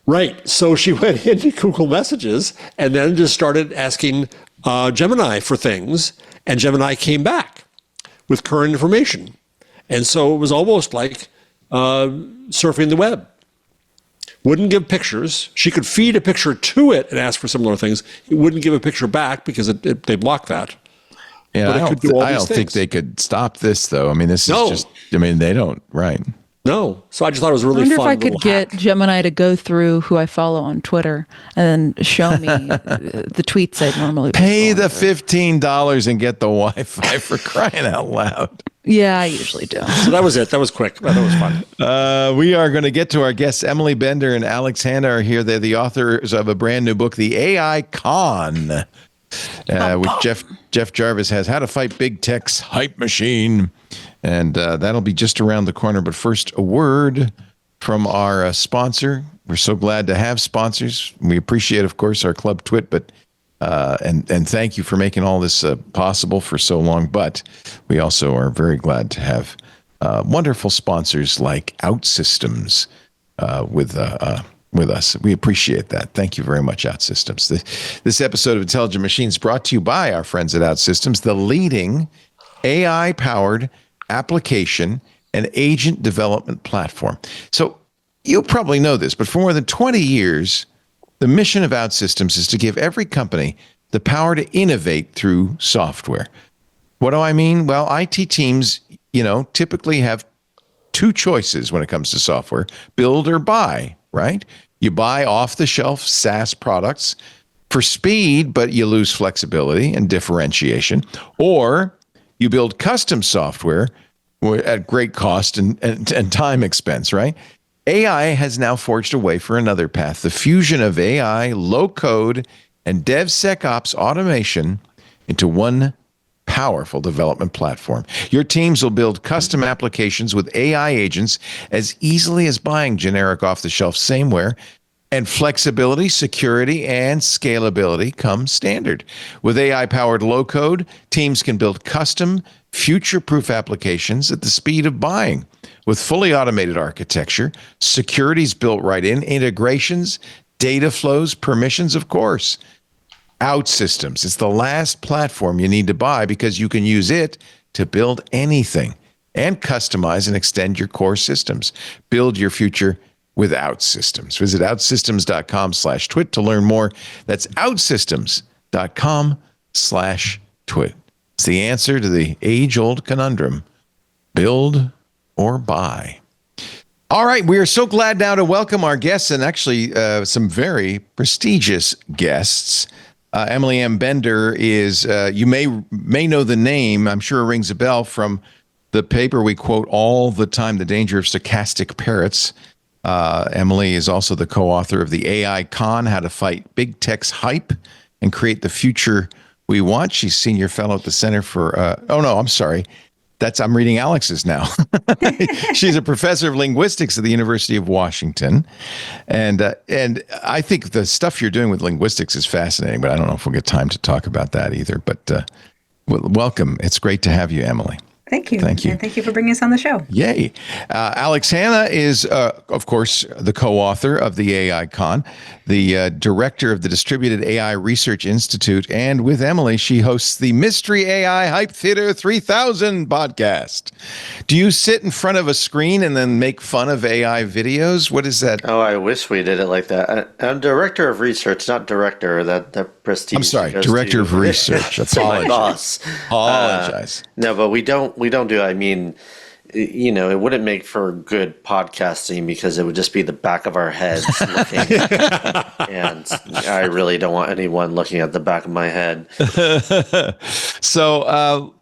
Right. So she went into Google Messages and then just started asking Gemini for things, and Gemini came back with current information. And so it was almost like surfing the web. Wouldn't give pictures. She could feed a picture to it and ask for similar things. It wouldn't give a picture back because they block that. Yeah, but I don't think they could stop this, though. I mean, this is just, they don't, right. No. So I just thought it was a I really wonder fun if I could little get hack. Gemini to go through who I follow on Twitter and then show me the tweets I normally would Pay scroll the through. $15 and get the Wi-Fi for crying out loud. Yeah, I usually do. So that was it. That was quick. That was fun. We are going to get to our guests. Emily Bender and Alex Hanna are here. They're the authors of a brand new book, The AI Con, which Jeff Jarvis has, How to Fight Big Tech's Hype Machine. And that'll be just around the corner. But first, a word from our sponsor. We're so glad to have sponsors. We appreciate, of course, our Club Twit, but and thank you for making all this possible for so long. But we also are very glad to have wonderful sponsors like OutSystems with us. We appreciate that. Thank you very much, OutSystems. This episode of Intelligent Machines brought to you by our friends at OutSystems, the leading AI-powered application and agent development platform. So you probably know this, but for more than 20 years, the mission of OutSystems is to give every company the power to innovate through software. What do I mean? Well, IT teams, typically have two choices when it comes to software: build or buy, right? You buy off-the-shelf SaaS products for speed, but you lose flexibility and differentiation. Or you build custom software at great cost and time expense, right? AI has now forged a way for another path: the fusion of AI, low-code, and DevSecOps automation into one powerful development platform. Your teams will build custom applications with AI agents as easily as buying generic off-the-shelf sameware, and flexibility, security, and scalability come standard. With AI-powered low-code, teams can build custom, future-proof applications at the speed of buying. With fully automated architecture, security's built right in, integrations, data flows, permissions, of course. OutSystems. It's the last platform you need to buy because you can use it to build anything and customize and extend your core systems. Build your future with OutSystems. Visit outsystems.com/twit to learn more. That's outsystems.com/twit. It's the answer to the age-old conundrum: build or buy. All right, we are so glad now to welcome our guests, and actually some very prestigious guests. Emily M. Bender is, you may know the name, I'm sure it rings a bell, from the paper we quote all the time, The Danger of Stochastic Parrots. Emily is also the co-author of the AI Con, How to Fight Big Tech's Hype and Create the Future We Want. She's senior fellow at the Center for, I'm reading Alex's now. She's a professor of linguistics at the University of Washington. And I think the stuff you're doing with linguistics is fascinating, but I don't know if we'll get time to talk about that either. But welcome. It's great to have you, Emily. Thank you. Thank you. And thank you for bringing us on the show. Yay. Alex Hanna is, of course, the co-author of the AI Con, the director of the Distributed AI Research Institute, and with Emily, she hosts the Mystery AI Hype Theater 3000 podcast. Do you sit in front of a screen and then make fun of AI videos? What is that? Oh, I wish we did it like that. I'm director of research, not director. That prestige. I'm sorry, director of research. My boss. Apologize. No, but we don't do. I mean, it wouldn't make for good podcasting because it would just be the back of our heads looking. And I really don't want anyone looking at the back of my head. So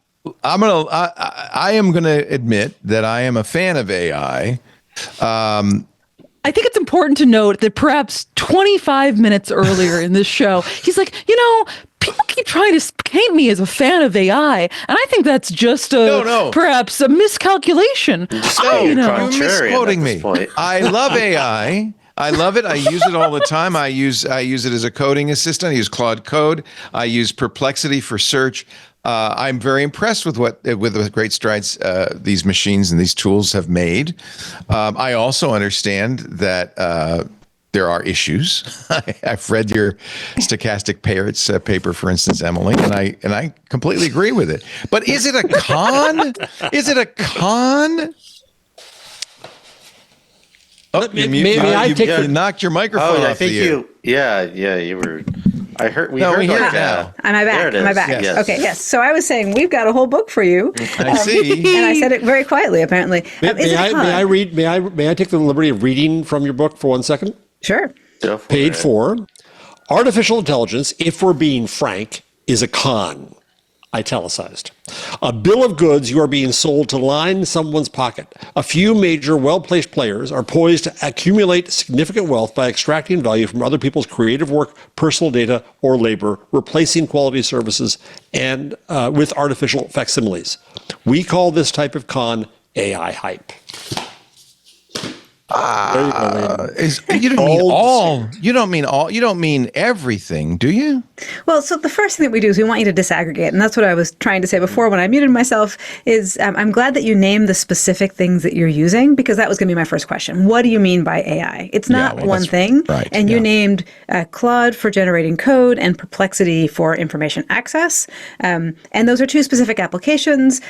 I am gonna admit that I am a fan of AI. I think it's important to note that perhaps 25 minutes earlier in this show, he's like, people keep trying to paint me as a fan of AI, and I think that's just perhaps a miscalculation. You're misquoting me. I love AI. I love it. I use it all the time. I use it as a coding assistant. I use Claude Code. I use Perplexity for search. I'm very impressed with the great strides these machines and these tools have made. I also understand that there are issues. I've read your Stochastic Parrots paper, for instance, Emily, and I completely agree with it. But is it a con? Is it a con? Oh, Maybe I take you knocked your microphone off the air. Yeah, you were. I heard. We No, heard we hear like it now. Am I back? There it Am I is. back? Yes. Okay, yes. So I was saying we've got a whole book for you. I see. And I said it very quietly, apparently. May I read? May I take the liberty of reading from your book for 1 second? Sure. Go for Page it. 4. Artificial intelligence, if we're being frank, is a con. Italicized. A bill of goods you are being sold to line someone's pocket. A few major well-placed players are poised to accumulate significant wealth by extracting value from other people's creative work, personal data, or labor, replacing quality services and with artificial facsimiles. We call this type of con AI hype. You don't mean everything, do you? Well, so the first thing that we do is we want you to disaggregate. And that's what I was trying to say before when I muted myself is I'm glad that you named the specific things that you're using, because that was going to be my first question. What do you mean by AI? It's not one thing. Right, and you named Claude for generating code and Perplexity for information access. And those are two specific applications.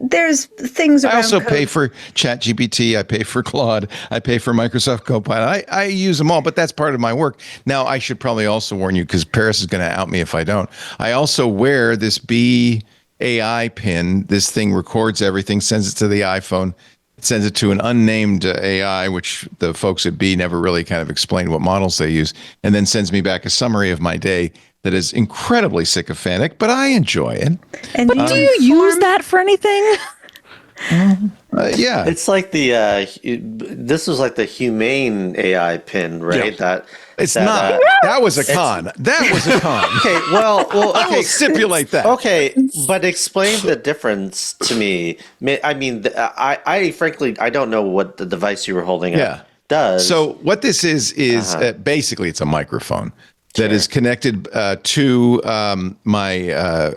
There's things around I also code. pay for ChatGPT. I pay for Claude. I pay for Microsoft Copilot. I use them all, but that's part of my work. Now, I should probably also warn you, because Paris is going to out me if I don't. I also wear this B AI pin. This thing records everything, sends it to the iPhone, sends it to an unnamed AI, which the folks at B never really kind of explained what models they use, and then sends me back a summary of my day that is incredibly sycophantic, but I enjoy it. And But do you use that for anything? Yeah. It's like this was like the humane AI pin, right? Yeah. It's not. That was a con. That was a con. Okay, well, I okay. will stipulate that. Okay, but explain the difference to me. I mean, I frankly, I don't know what the device you were holding up does. So what this is basically it's a microphone that is connected to my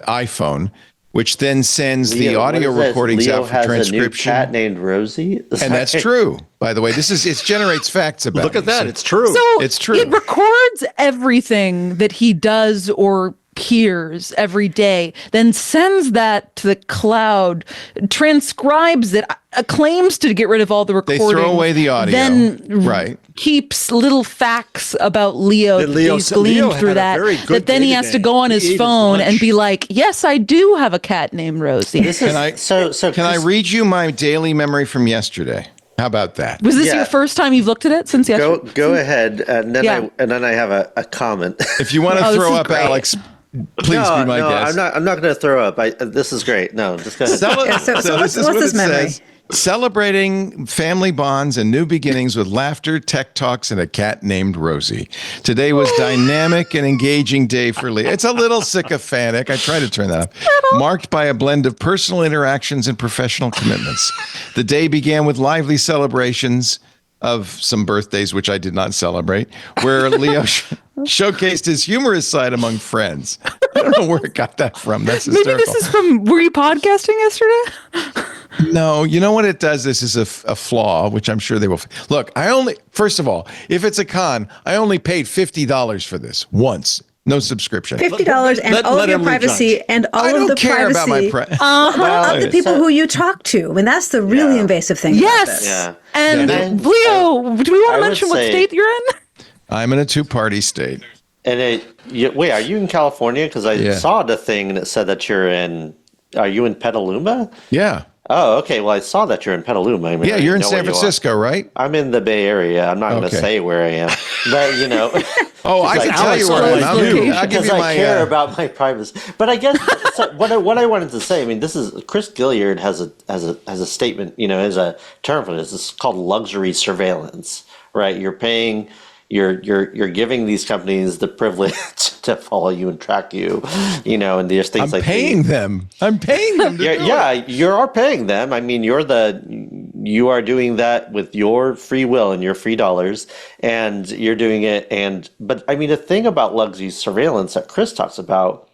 iPhone, which then sends the audio recordings out for transcription. Leo has a new cat named Rosie, and that's true. By the way, it generates facts about. Look at that. It's true. So it's true. It records everything that he does or hears every day, then sends that to the cloud, transcribes it, claims to get rid of all the recording. They throw away the audio. Then keeps little facts about Leo that he's gleaned through that then he has to go on his phone and be like, yes, I do have a cat named Rosie. Can I read you my daily memory from yesterday? How about that? Was this your first time you've looked at it since yesterday? Go ahead, and then I have a comment. If you want to throw up, great. Alex, please be my guest. I'm not going to throw up. This is great. No, just go ahead. So what's this memory? Says. Celebrating family bonds and new beginnings with laughter, tech talks, and a cat named Rosie. Today was dynamic and engaging day for Lee. It's a little sycophantic. I try to turn that up. Marked by a blend of personal interactions and professional commitments. The day began with lively celebrations of some birthdays, which I did not celebrate, where Leo showcased his humorous side among friends. I don't know where it got that from. That's hysterical. Maybe this is from, were you podcasting yesterday? No, you know what it does? This is a flaw, which I'm sure they will. Look, first of all, if it's a con, I only paid $50 for this once. No subscription. $50 and all of your privacy and all of the privacy about my of the people who you talk to. I mean, that's the really invasive thing. Yes. About this. Yeah. And Leo, do we want to mention what state you're in? I'm in a two-party state. And wait, are you in California? Because I saw the thing that said that you're in. Are you in Petaluma? Yeah. Oh, okay. Well, I saw that you're in Petaluma. I mean, yeah, you're in San Francisco, right? I'm in the Bay Area. I'm not going to say where I am, but Oh, I can tell you where I am. I'll give you my. I care about my privacy. But I guess what I wanted to say. I mean, this is Chris Gilliard has a statement. Has a term for this. It's called luxury surveillance. Right? You're paying. You're giving these companies the privilege to follow you and track you, and there's things I'm paying them. I'm paying them. You are paying them. I mean, you are doing that with your free will and your free dollars, and you're doing it. But I mean, the thing about luxury surveillance that Chris talks about,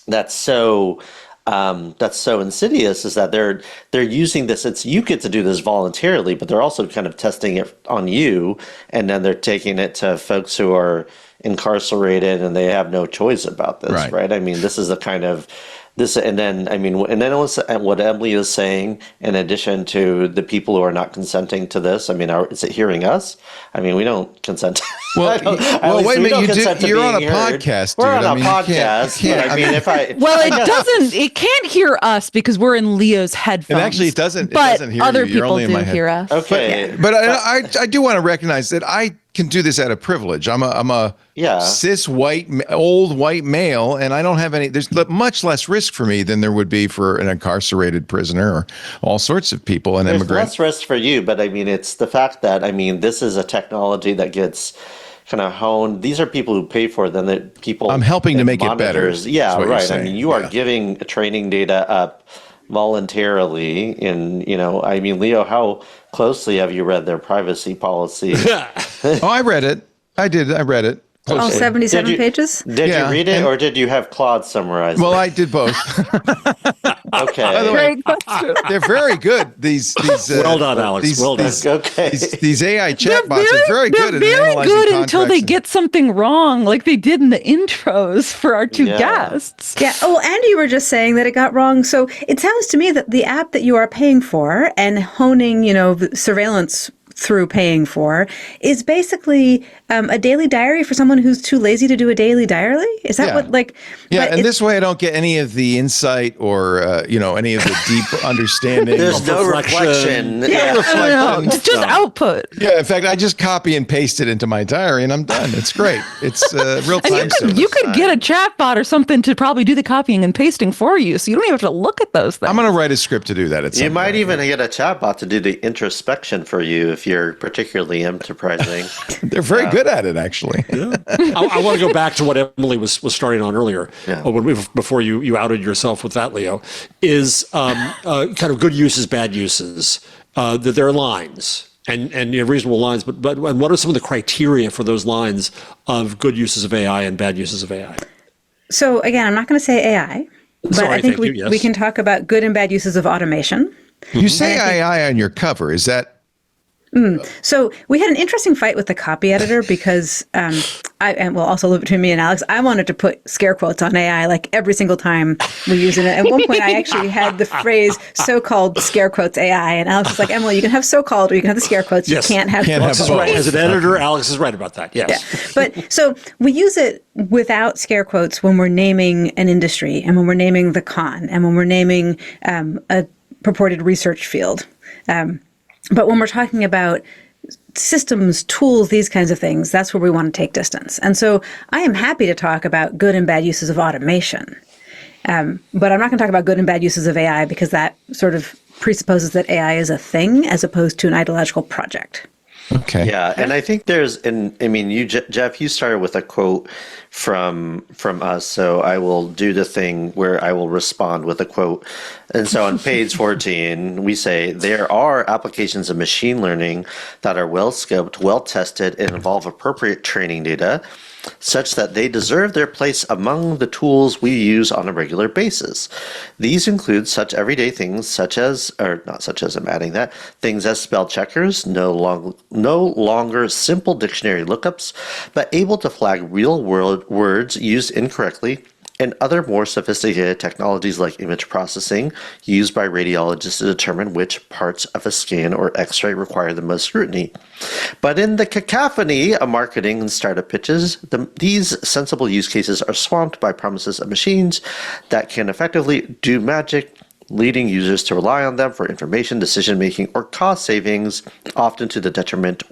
that's so insidious, is that they're using this. You get to do this voluntarily, but they're also kind of testing it on you, and then they're taking it to folks who are, incarcerated and they have no choice about this, right? I mean, this is the kind of this, and then what Emily is saying, in addition to the people who are not consenting to this. I mean, is it hearing us? I mean, we don't consent. Well, wait a minute. You're on a podcast, dude. We're on a podcast. But I mean, it can't hear us because we're in Leo's headphones. And actually, it doesn't hear other you. You're people only in do my head. hear us. Okay. But I do want to recognize that I can do this out of privilege. I'm a cis old white male, and I don't have any. There's much less risk for me than there would be for an incarcerated prisoner or all sorts of people. And there's less risk for you, but I mean, it's the fact that this is a technology that gets kind of honed. These are people who pay for it. Then the people I'm helping to make it better. Yeah, right. I mean, you are giving training data up voluntarily. Leo, how closely have you read their privacy policy? I read it. I read it. All 77 pages? Did you read it, or did you have Claude summarize it? Well, I did both. Okay. By the way, they're very good. These well done, Alex. Well done. These AI chatbots are very good at They're very analyzing good until they contracts. get something wrong, like they did in the intros for our two guests. Yeah. Oh, and you were just saying that it got wrong. So it sounds to me that the app that you are paying for and honing, the surveillance through paying for is basically a daily diary for someone who's too lazy to do a daily diary? Is that what and this way I don't get any of the insight or any of the deep understanding. There's no reflection. It's just output. Yeah, in fact, I just copy and paste it into my diary and I'm done. It's great. It's real time service. You could get a chatbot or something to probably do the copying and pasting for you, so you don't even have to look at those things. I'm going to write a script to do that. You might even get a chatbot to do the introspection for you if you're particularly enterprising. They're very good at it, actually. Yeah. I want to go back to what Emily was starting on earlier, before you outed yourself with that, Leo, is kind of good uses, bad uses. That there are lines and reasonable lines, but what are some of the criteria for those lines of good uses of AI and bad uses of AI? So again, I'm not going to say AI, but I think we can talk about good and bad uses of automation. You say AI on your cover. Is that? So we had an interesting fight with the copy editor because also live between me and Alex, I wanted to put scare quotes on AI like every single time we use it. At one point, I actually had the phrase so-called scare quotes AI, and Alex was like, Emily, you can have so-called or you can have the scare quotes. Yes. You can't have both. Right. As an editor, Alex is right about that. Yes. Yeah. But so we use it without scare quotes when we're naming an industry and when we're naming the con and when we're naming a purported research field. But when we're talking about systems, tools, these kinds of things, that's where we want to take distance. And so I am happy to talk about good and bad uses of automation. But I'm not going to talk about good and bad uses of AI because that sort of presupposes that AI is a thing as opposed to an ideological project. Okay. Yeah, and I think Jeff, you started with a quote from us, so I will do the thing where I will respond with a quote. And so on page 14, we say, there are applications of machine learning that are well scoped, well tested, and involve appropriate training data, such that they deserve their place among the tools we use on a regular basis. These include such everyday things things as spell checkers, no longer simple dictionary lookups, but able to flag real-world words used incorrectly, and other more sophisticated technologies like image processing used by radiologists to determine which parts of a scan or x-ray require the most scrutiny. But in the cacophony of marketing and startup pitches, these sensible use cases are swamped by promises of machines that can effectively do magic, leading users to rely on them for information, decision-making, or cost savings, often to the detriment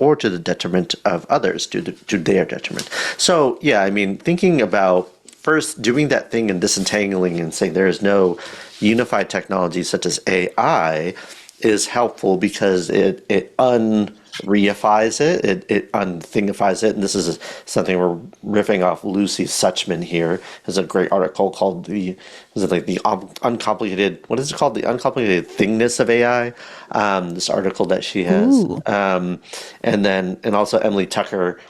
of others, to their detriment. So, thinking about first doing that thing and disentangling and saying there is no unified technology such as AI is helpful because it unreifies it, it unthingifies it. And this is something we're riffing off Lucy Suchman here. There's a great article called the uncomplicated, what is it called? The uncomplicated thingness of AI. This article that she has. And also Emily Tucker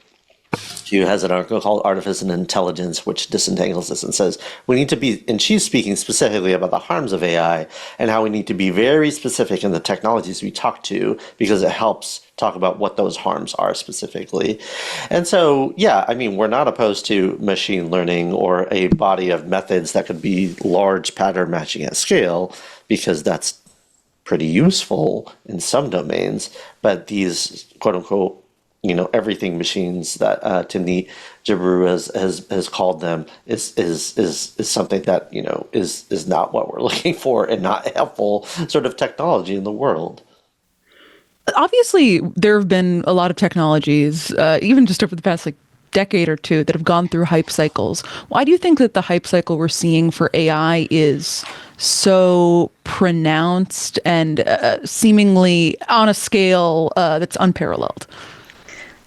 who has an article called Artificial Intelligence, which disentangles this and says we need to be, and she's speaking specifically about the harms of AI and how we need to be very specific in the technologies we talk to, because it helps talk about what those harms are specifically. And so, yeah, I mean, we're not opposed to machine learning or a body of methods that could be large pattern matching at scale, because that's pretty useful in some domains. But these quote unquote, everything machines that Timney Jabru has called them is something that is not what we're looking for, and not helpful sort of technology in the world. Obviously, there have been a lot of technologies, even just over the past decade or two, that have gone through hype cycles. Why do you think that the hype cycle we're seeing for AI is so pronounced and seemingly on a scale that's unparalleled?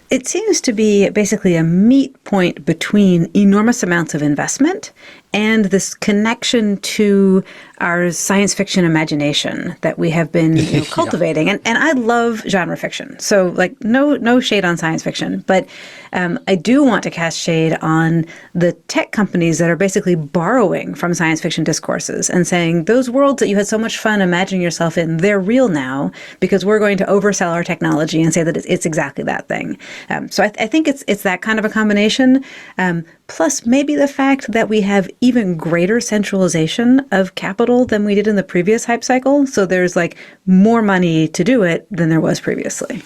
It seems to be basically a meet point between enormous amounts of investment and this connection to our science fiction imagination that we have been cultivating. And I love genre fiction. So no shade on science fiction, but I do want to cast shade on the tech companies that are basically borrowing from science fiction discourses and saying those worlds that you had so much fun imagining yourself in, they're real now because we're going to oversell our technology and say that it's exactly that thing. So I think it's that kind of a combination. Plus maybe the fact that we have even greater centralization of capital than we did in the previous hype cycle. So there's more money to do it than there was previously.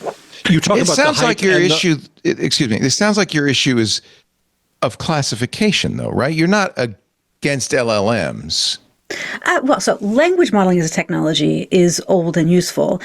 You talk It about sounds the like hype your and issue. Excuse me. It sounds like your issue is of classification, though, right? You're not against LLMs. So language modeling as a technology is old and useful.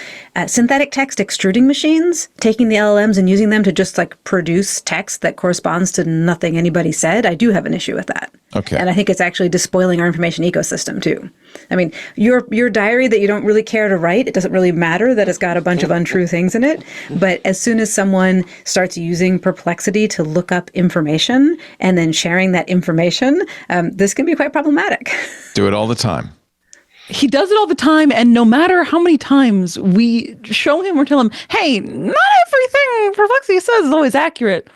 Synthetic text extruding machines, taking the LLMs and using them to just produce text that corresponds to nothing anybody said, I do have an issue with that. Okay. And I think it's actually despoiling our information ecosystem too. I mean, your diary that you don't really care to write, it doesn't really matter that it's got a bunch of untrue things in it. But as soon as someone starts using Perplexity to look up information and then sharing that information, this can be quite problematic. Do it all the time. He does it all the time, and no matter how many times we show him or tell him, hey, not everything Perplexity says is always accurate,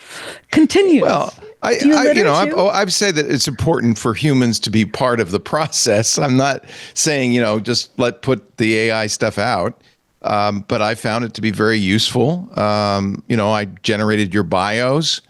continues. Well, I've said that it's important for humans to be part of the process. I'm not saying, just put the AI stuff out. But I found it to be very useful. I generated your bios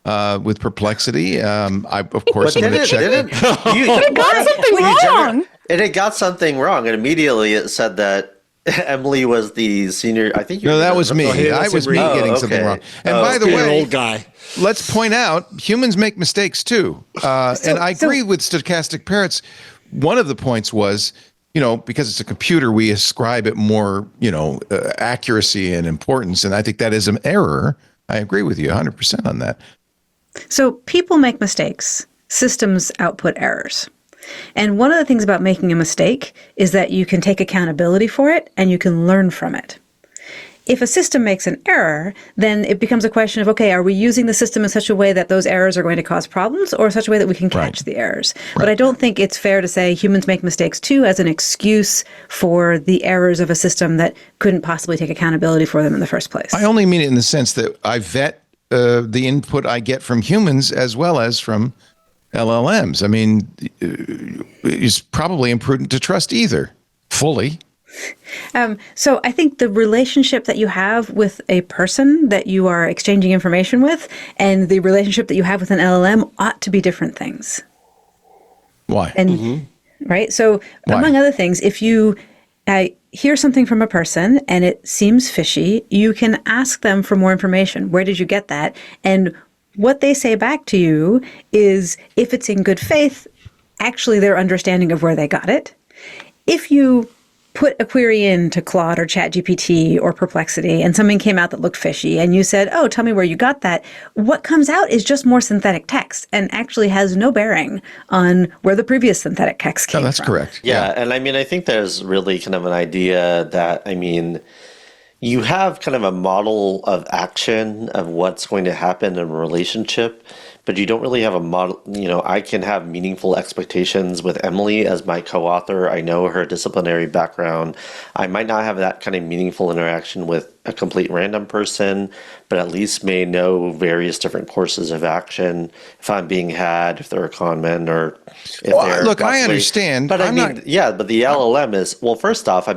with Perplexity. I, of course, I'm going to check it. It got something wrong. And it got something wrong. And immediately it said that Emily was the senior. I think that was me. I was me getting something wrong. And by the way, old guy. Let's point out humans make mistakes too. And I agree with Stochastic Parrots. One of the points was, because it's a computer, we ascribe it more, accuracy and importance. And I think that is an error. I agree with you 100% on that. So people make mistakes. Systems output errors. And one of the things about making a mistake is that you can take accountability for it and you can learn from it. If a system makes an error, then it becomes a question of, okay, are we using the system in such a way that those errors are going to cause problems, or such a way that we can catch the errors? Right. But I don't think it's fair to say humans make mistakes too as an excuse for the errors of a system that couldn't possibly take accountability for them in the first place. I only mean it in the sense that I vet the input I get from humans as well as from LLMs. I mean, it's probably imprudent to trust either fully. So I think the relationship that you have with a person that you are exchanging information with and the relationship that you have with an LLM ought to be different things. Why? And right? So among other things, if you hear something from a person and it seems fishy, you can ask them for more information. Where did you get that? And what they say back to you is, if it's in good faith, actually their understanding of where they got it. If you put a query into Claude or ChatGPT or Perplexity and something came out that looked fishy and you said, oh, tell me where you got that, what comes out is just more synthetic text and actually has no bearing on where the previous synthetic text came from. That's correct. Yeah, and I mean, I think there's really kind of an idea that, you have kind of a model of action of what's going to happen in a relationship but you don't really have a model. I can have meaningful expectations with Emily as my co-author. I know her disciplinary background. I might not have that kind of meaningful interaction with a complete random person, but at least may know various different courses of action if I'm being had, if they're a con man, or if they're look, I possibly, understand. but but the LLM is, well, first off,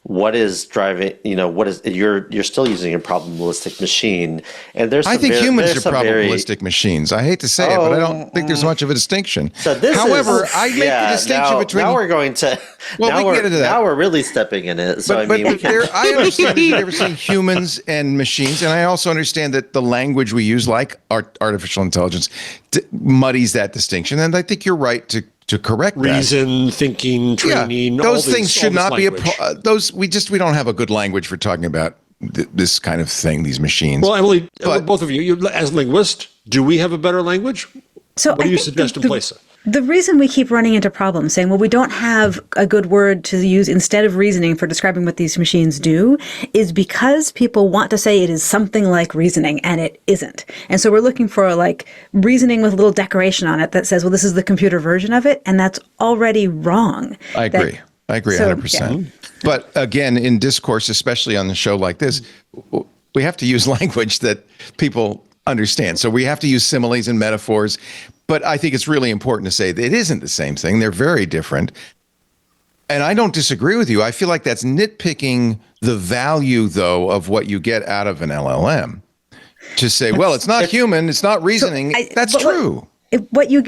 what is driving, you're still using a probabilistic machine, and I think humans are probabilistic machines. I hate to say it, but I don't think there's much of a distinction. So However, I make the distinction between. Now we're going to. Well, we can get into that. Now we're really stepping in it. So I understand there's a difference between humans and machines, and I also understand that the language we use, like artificial intelligence, muddies that distinction. And I think you're right to correct reason, thinking, training. Those things should not be we don't have a good language for talking about this kind of thing, these machines. Well, Emily, both of you as linguists, do we have a better language? So what do you suggest in place? The reason we keep running into problems saying, well, we don't have a good word to use instead of reasoning for describing what these machines do is because people want to say it is something like reasoning, and it isn't. And so we're looking for like reasoning with a little decoration on it that says, well, this is the computer version of it, and that's already wrong. I agree 100%. Yeah. But again, in discourse, especially on the show like this, we have to use language that people understand. So we have to use similes and metaphors. But I think it's really important to say that it isn't the same thing. They're very different. And I don't disagree with you. I feel like that's nitpicking the value, though, of what you get out of an LLM. To say, well, it's not human, it's not reasoning. That's true.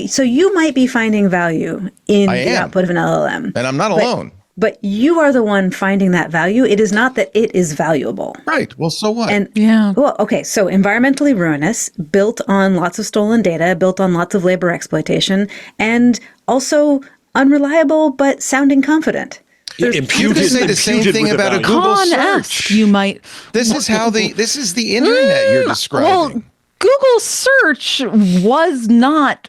So you might be finding value in the output of an LLM. And I'm not alone. But you are the one finding that value. It is not that it is valuable. Right. Well, so what? And well, okay. So environmentally ruinous, built on lots of stolen data, built on lots of labor exploitation, and also unreliable but sounding confident. You could say the same thing about a Google search. You might. This is the internet you're describing. Well, Google search was not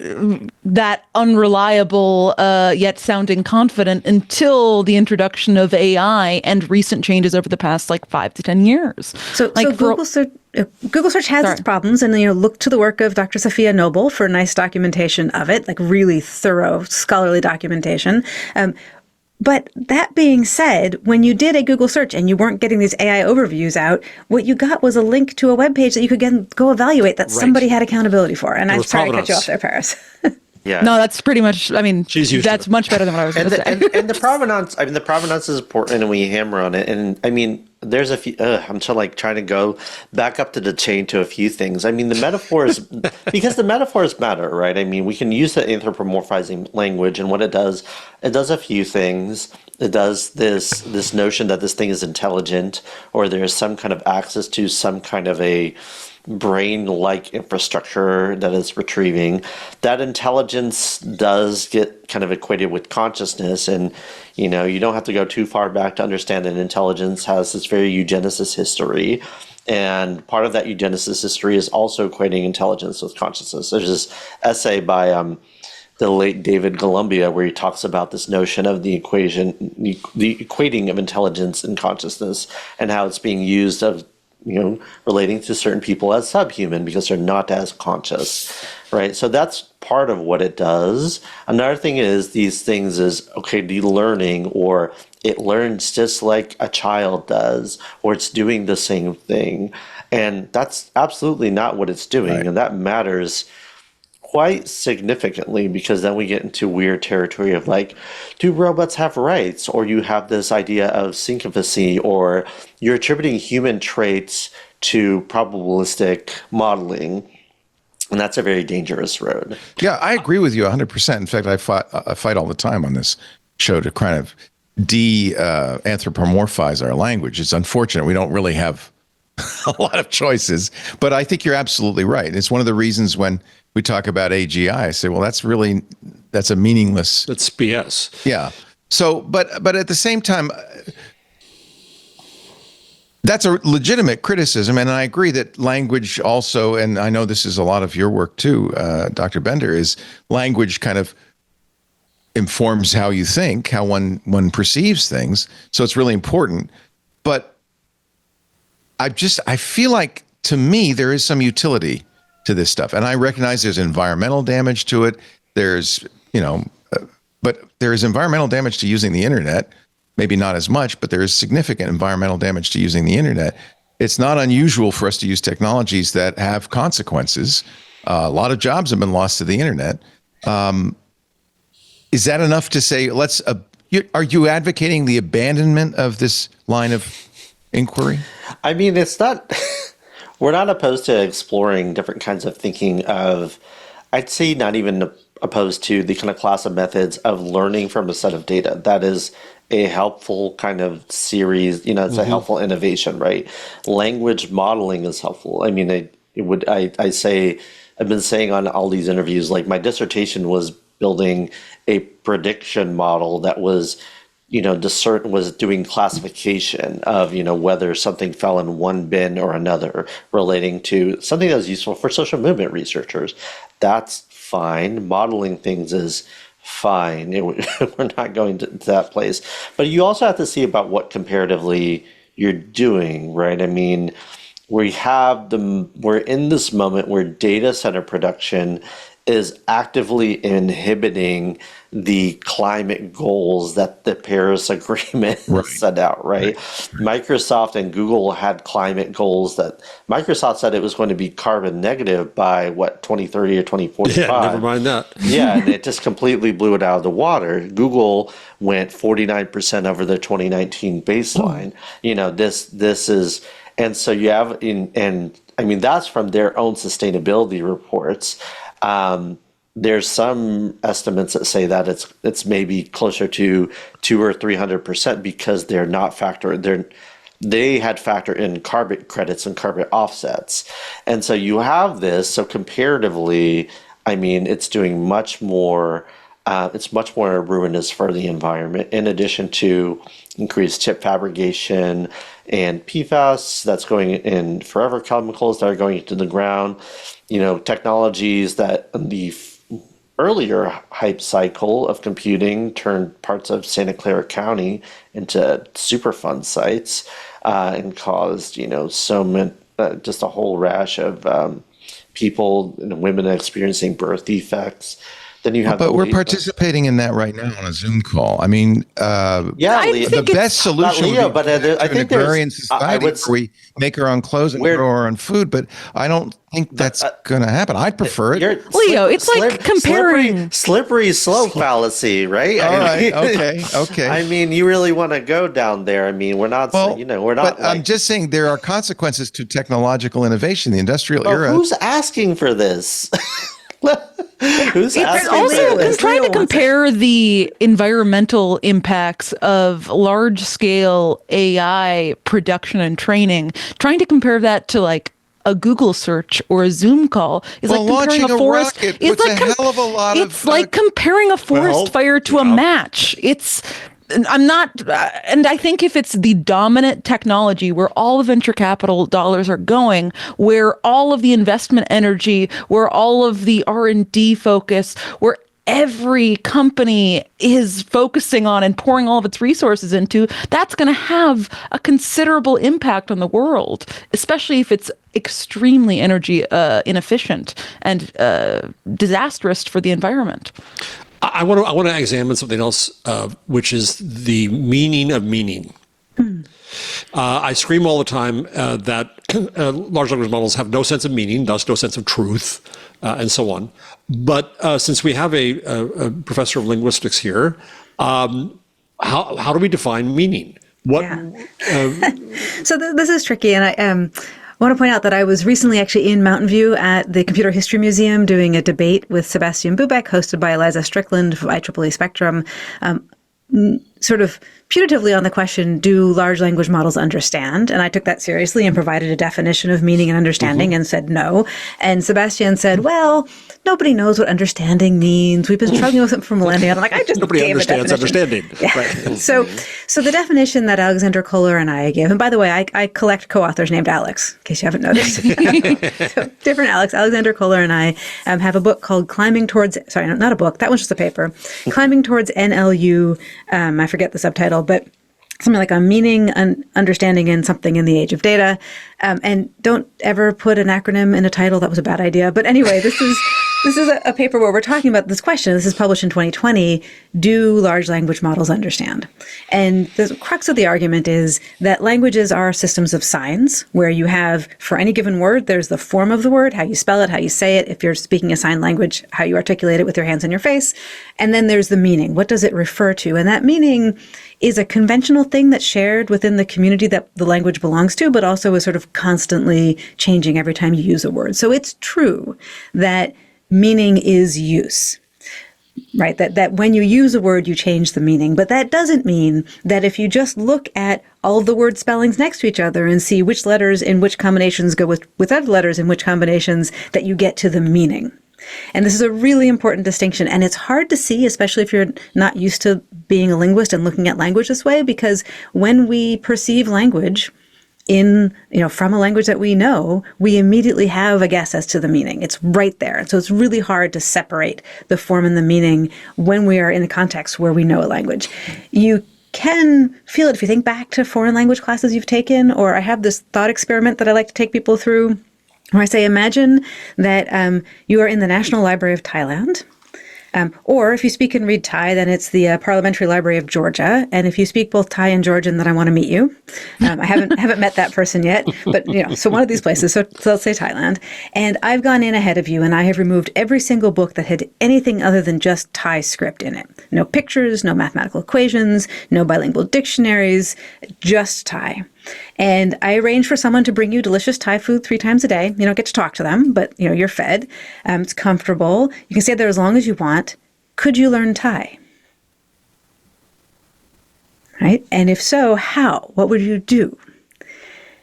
that unreliable yet sounding confident until the introduction of AI and recent changes over the past 5 to 10 years. So Google search has its problems, and look to the work of Dr. Safiya Noble for nice documentation of it, like really thorough scholarly documentation. But that being said, when you did a Google search and you weren't getting these AI overviews out, what you got was a link to a web page that you could go evaluate that somebody had accountability for. And I'm sorry to cut you off there, Paris. Yeah. No, that's pretty much, that's much better than what I was going to say. And the provenance, the provenance is important, and we hammer on it. And there's a few, I'm trying to go back up to the chain to a few things. The metaphors, because the metaphors matter, right? We can use the anthropomorphizing language, and what it does a few things. It does this notion that this thing is intelligent, or there's some kind of access to some kind of a brain-like infrastructure that is retrieving. That intelligence does get kind of equated with consciousness, and you don't have to go too far back to understand that intelligence has this very eugenesis history, and part of that eugenesis history is also equating intelligence with consciousness. There's this essay by the late David Columbia where he talks about this notion of the equating of intelligence and consciousness, and how it's being used of relating to certain people as subhuman because they're not as conscious, right? So that's part of what it does. Another thing is these things is, the learning, or it learns just like a child does, or it's doing the same thing. And that's absolutely not what it's doing. Right. And that matters quite significantly, because then we get into weird territory of do robots have rights? Or you have this idea of syncophacy, or you're attributing human traits to probabilistic modeling. And that's a very dangerous road. Yeah, I agree with you 100%. In fact, I fight all the time on this show to kind of anthropomorphize our language. It's unfortunate. We don't really have a lot of choices, but I think you're absolutely right. It's one of the reasons when we talk about AGI, I say, well, that's a meaningless. That's BS. Yeah. So, but at the same time, that's a legitimate criticism. And I agree that language also, and I know this is a lot of your work too, Dr. Bender, is language kind of informs how you think, how one perceives things. So it's really important. But I feel like, to me, there is some utility to this stuff. And I recognize there's environmental damage to it. There's, but there is environmental damage to using the internet. Maybe not as much, but there is significant environmental damage to using the internet. It's not unusual for us to use technologies that have consequences. A lot of jobs have been lost to the internet. Is that enough to say, are you advocating the abandonment of this line of inquiry? I mean, it's not, we're not opposed to exploring different kinds of thinking of, I'd say not even opposed to the kind of class of methods of learning from a set of data. That is a helpful kind of series, it's a helpful innovation, right? Language modeling is helpful. I mean, I say, I've been saying on all these interviews, like my dissertation was building a prediction model that was, was doing classification of, whether something fell in one bin or another, relating to something that was useful for social movement researchers. That's fine. Modeling things is fine. We're not going to that place. But you also have to see about what comparatively you're doing, right? I mean, we're in this moment where data center production is actively inhibiting the climate goals that the Paris Agreement set out, right? Microsoft and Google had climate goals that Microsoft said it was going to be carbon negative by 2030 or 2045. Yeah, never mind that. Yeah, and it just completely blew it out of the water. Google went 49% over their 2019 baseline. This is, and so you have and I mean that's from their own sustainability reports. There's some estimates that say that it's maybe closer to 200 or 300% because they had factored in carbon credits and carbon offsets, and so you have this. So comparatively, I mean, it's doing much more. It's much more ruinous for the environment. In addition to increased chip fabrication and PFAS that's going in, forever chemicals that are going into the ground. Technologies that the earlier hype cycle of computing turned parts of Santa Clara County into Superfund sites and caused, just a whole rash of people and women experiencing birth defects. Then you have, but we're participating in that right now on a Zoom call. I mean, the best solution would be I think an agrarian society where we make our own clothes and grow our own food. But I don't think that's going to happen. I'd prefer it. Leo, it's like comparing slippery slope fallacy, right? All right. Okay. I mean, you really want to go down there. I mean, we're not. We're not. But I'm just saying there are consequences to technological innovation. The industrial era. Who's asking for this? Who's asking also, this? I'm trying to compare the environmental impacts of large-scale AI production and training. Trying to compare that to like a Google search or a Zoom call is like comparing a forest. It's like a hell of a lot of. It's like comparing a forest fire to a match. I'm not, and I think if it's the dominant technology where all the venture capital dollars are going, where all of the investment energy, where all of the R&D focus, where every company is focusing on and pouring all of its resources into, that's going to have a considerable impact on the world, especially if it's extremely energy inefficient and disastrous for the environment. I want to examine something else, which is the meaning of meaning. I scream all the time that large language models have no sense of meaning, thus no sense of truth, and so on. But since we have a professor of linguistics here, how do we define meaning? So this is tricky, and I want to point out that I was recently actually in Mountain View at the Computer History Museum doing a debate with Sebastian Bubeck, hosted by Eliza Strickland of IEEE Spectrum, sort of putatively on the question, do large language models understand? And I took that seriously and provided a definition of meaning and understanding and said no. And Sebastian said, well, nobody knows what understanding means. We've been struggling with it for millennia. I'm like, I just nobody gave understands a definition. Understanding. Right. So the definition that Alexander Kohler and I gave, and by the way, I collect co-authors named Alex, in case you haven't noticed. So different Alex. Alexander Kohler and I have a book called Climbing Towards, sorry, not a book, that one's just a paper, Climbing Towards NLU, I forget the subtitle, but something like a meaning and understanding in something in the age of data. And don't ever put an acronym in a title. That was a bad idea. But anyway, this is a paper where we're talking about this question. This is published in 2020. Do large language models understand? And the crux of the argument is that languages are systems of signs where you have, for any given word, there's the form of the word, how you spell it, how you say it. If you're speaking a sign language, how you articulate it with your hands on your face. And then there's the meaning. What does it refer to? And that meaning is a conventional thing that's shared within the community that the language belongs to, but also is sort of constantly changing every time you use a word. So it's true that meaning is use, right? That when you use a word, you change the meaning. But that doesn't mean that if you just look at all of the word spellings next to each other and see which letters in which combinations go with other letters in which combinations, that you get to the meaning. And this is a really important distinction. And it's hard to see, especially if you're not used to being a linguist and looking at language this way, because when we perceive language from a language that we know, we immediately have a guess as to the meaning. It's right there. And so it's really hard to separate the form and the meaning when we are in a context where we know a language. You can feel it if you think back to foreign language classes you've taken, or I have this thought experiment that I like to take people through, where I say, imagine that you are in the National Library of Thailand. Or if you speak and read Thai, then it's the Parliamentary Library of Georgia. And if you speak both Thai and Georgian, then I want to meet you. I haven't met that person yet, but so one of these places. So let's say Thailand. And I've gone in ahead of you, and I have removed every single book that had anything other than just Thai script in it. No pictures, no mathematical equations, no bilingual dictionaries, just Thai. And I arrange for someone to bring you delicious Thai food 3 times a day. You don't get to talk to them, but you're fed. It's comfortable. You can stay there as long as you want. Could you learn Thai? Right? And if so, how? What would you do?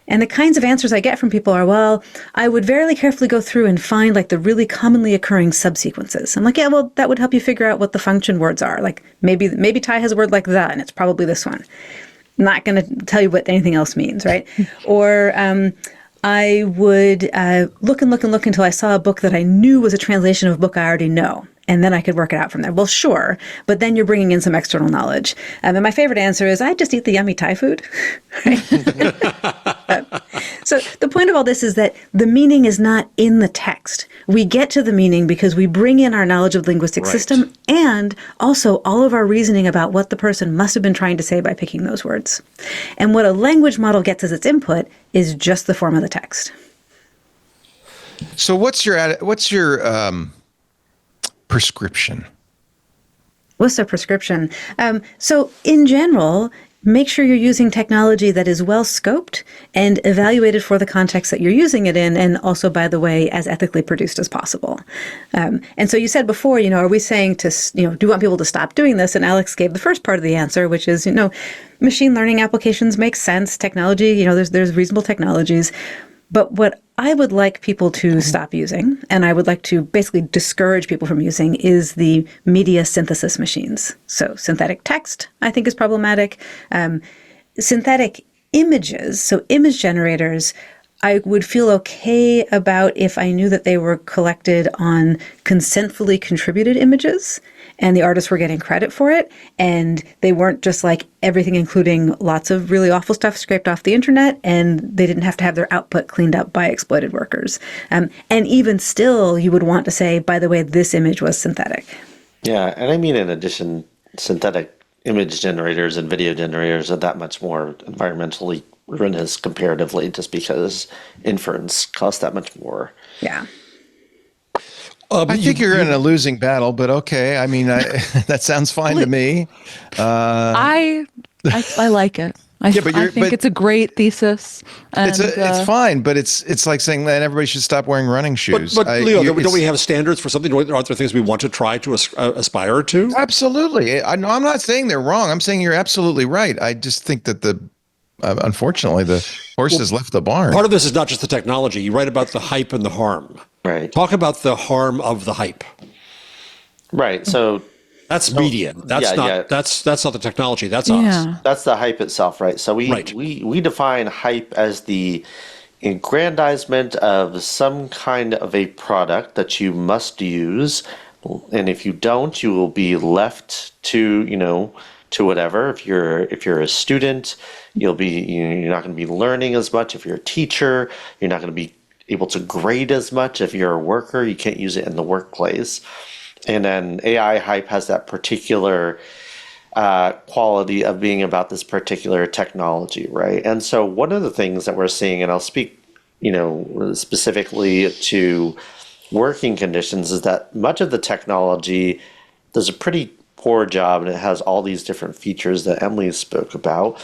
And the kinds of answers I get from people are, well, I would very carefully go through and find the really commonly occurring subsequences. I'm like, yeah, well, that would help you figure out what the function words are. Like maybe Thai has a word like the, and it's probably this one. Not going to tell you what anything else means, right? Or I would look until I saw a book that I knew was a translation of a book I already know. And then I could work it out from there. Well, sure, but then you're bringing in some external knowledge. And my favorite answer is, I just eat the yummy Thai food. So the point of all this is that the meaning is not in the text. We get to the meaning because we bring in our knowledge of the linguistic system and also all of our reasoning about what the person must have been trying to say by picking those words. And what a language model gets as its input is just the form of the text. So what's your prescription? What's a prescription? So in general, make sure you're using technology that is well scoped and evaluated for the context that you're using it in, and also, by the way, as ethically produced as possible. And so you said before, are we saying to, do you want people to stop doing this? And Alex gave the first part of the answer, which is, machine learning applications make sense. Technology, there's reasonable technologies. But what I would like people to stop using, and I would like to basically discourage people from using, is the media synthesis machines. So synthetic text, I think, is problematic. Synthetic images, so image generators, I would feel okay about if I knew that they were collected on consentfully contributed images and the artists were getting credit for it, and they weren't just everything, including lots of really awful stuff scraped off the internet, and they didn't have to have their output cleaned up by exploited workers. And even still, you would want to say, by the way, this image was synthetic. Yeah, and I mean, in addition, synthetic image generators and video generators are that much more environmentally ruinous comparatively, just because inference costs that much more. Yeah. I think you're in a losing battle, but okay. I mean, that sounds fine to me. I like it. I think it's a great thesis. And, it's fine, but it's like saying that everybody should stop wearing running shoes. But Leo, don't we have standards for something? Aren't there things we want to try to aspire to? Absolutely. I'm not saying they're wrong. I'm saying you're absolutely right. I just think that unfortunately, the horse has left the barn. Part of this is not just the technology. You write about the hype and the harm. Right. Talk about the harm of the hype. Right. So that's media. That's not the technology. That's us. That's the hype itself, right? So we define hype as the aggrandizement of some kind of a product that you must use, and if you don't, you will be left to to whatever. If you're a student, you're not going to be learning as much. If you're a teacher, you're not going to be able to grade as much. If you're a worker, you can't use it in the workplace. And then AI hype has that particular quality of being about this particular technology, right? And so one of the things that we're seeing, and I'll speak, specifically to working conditions, is that much of the technology does a pretty poor job, and it has all these different features that Emily spoke about,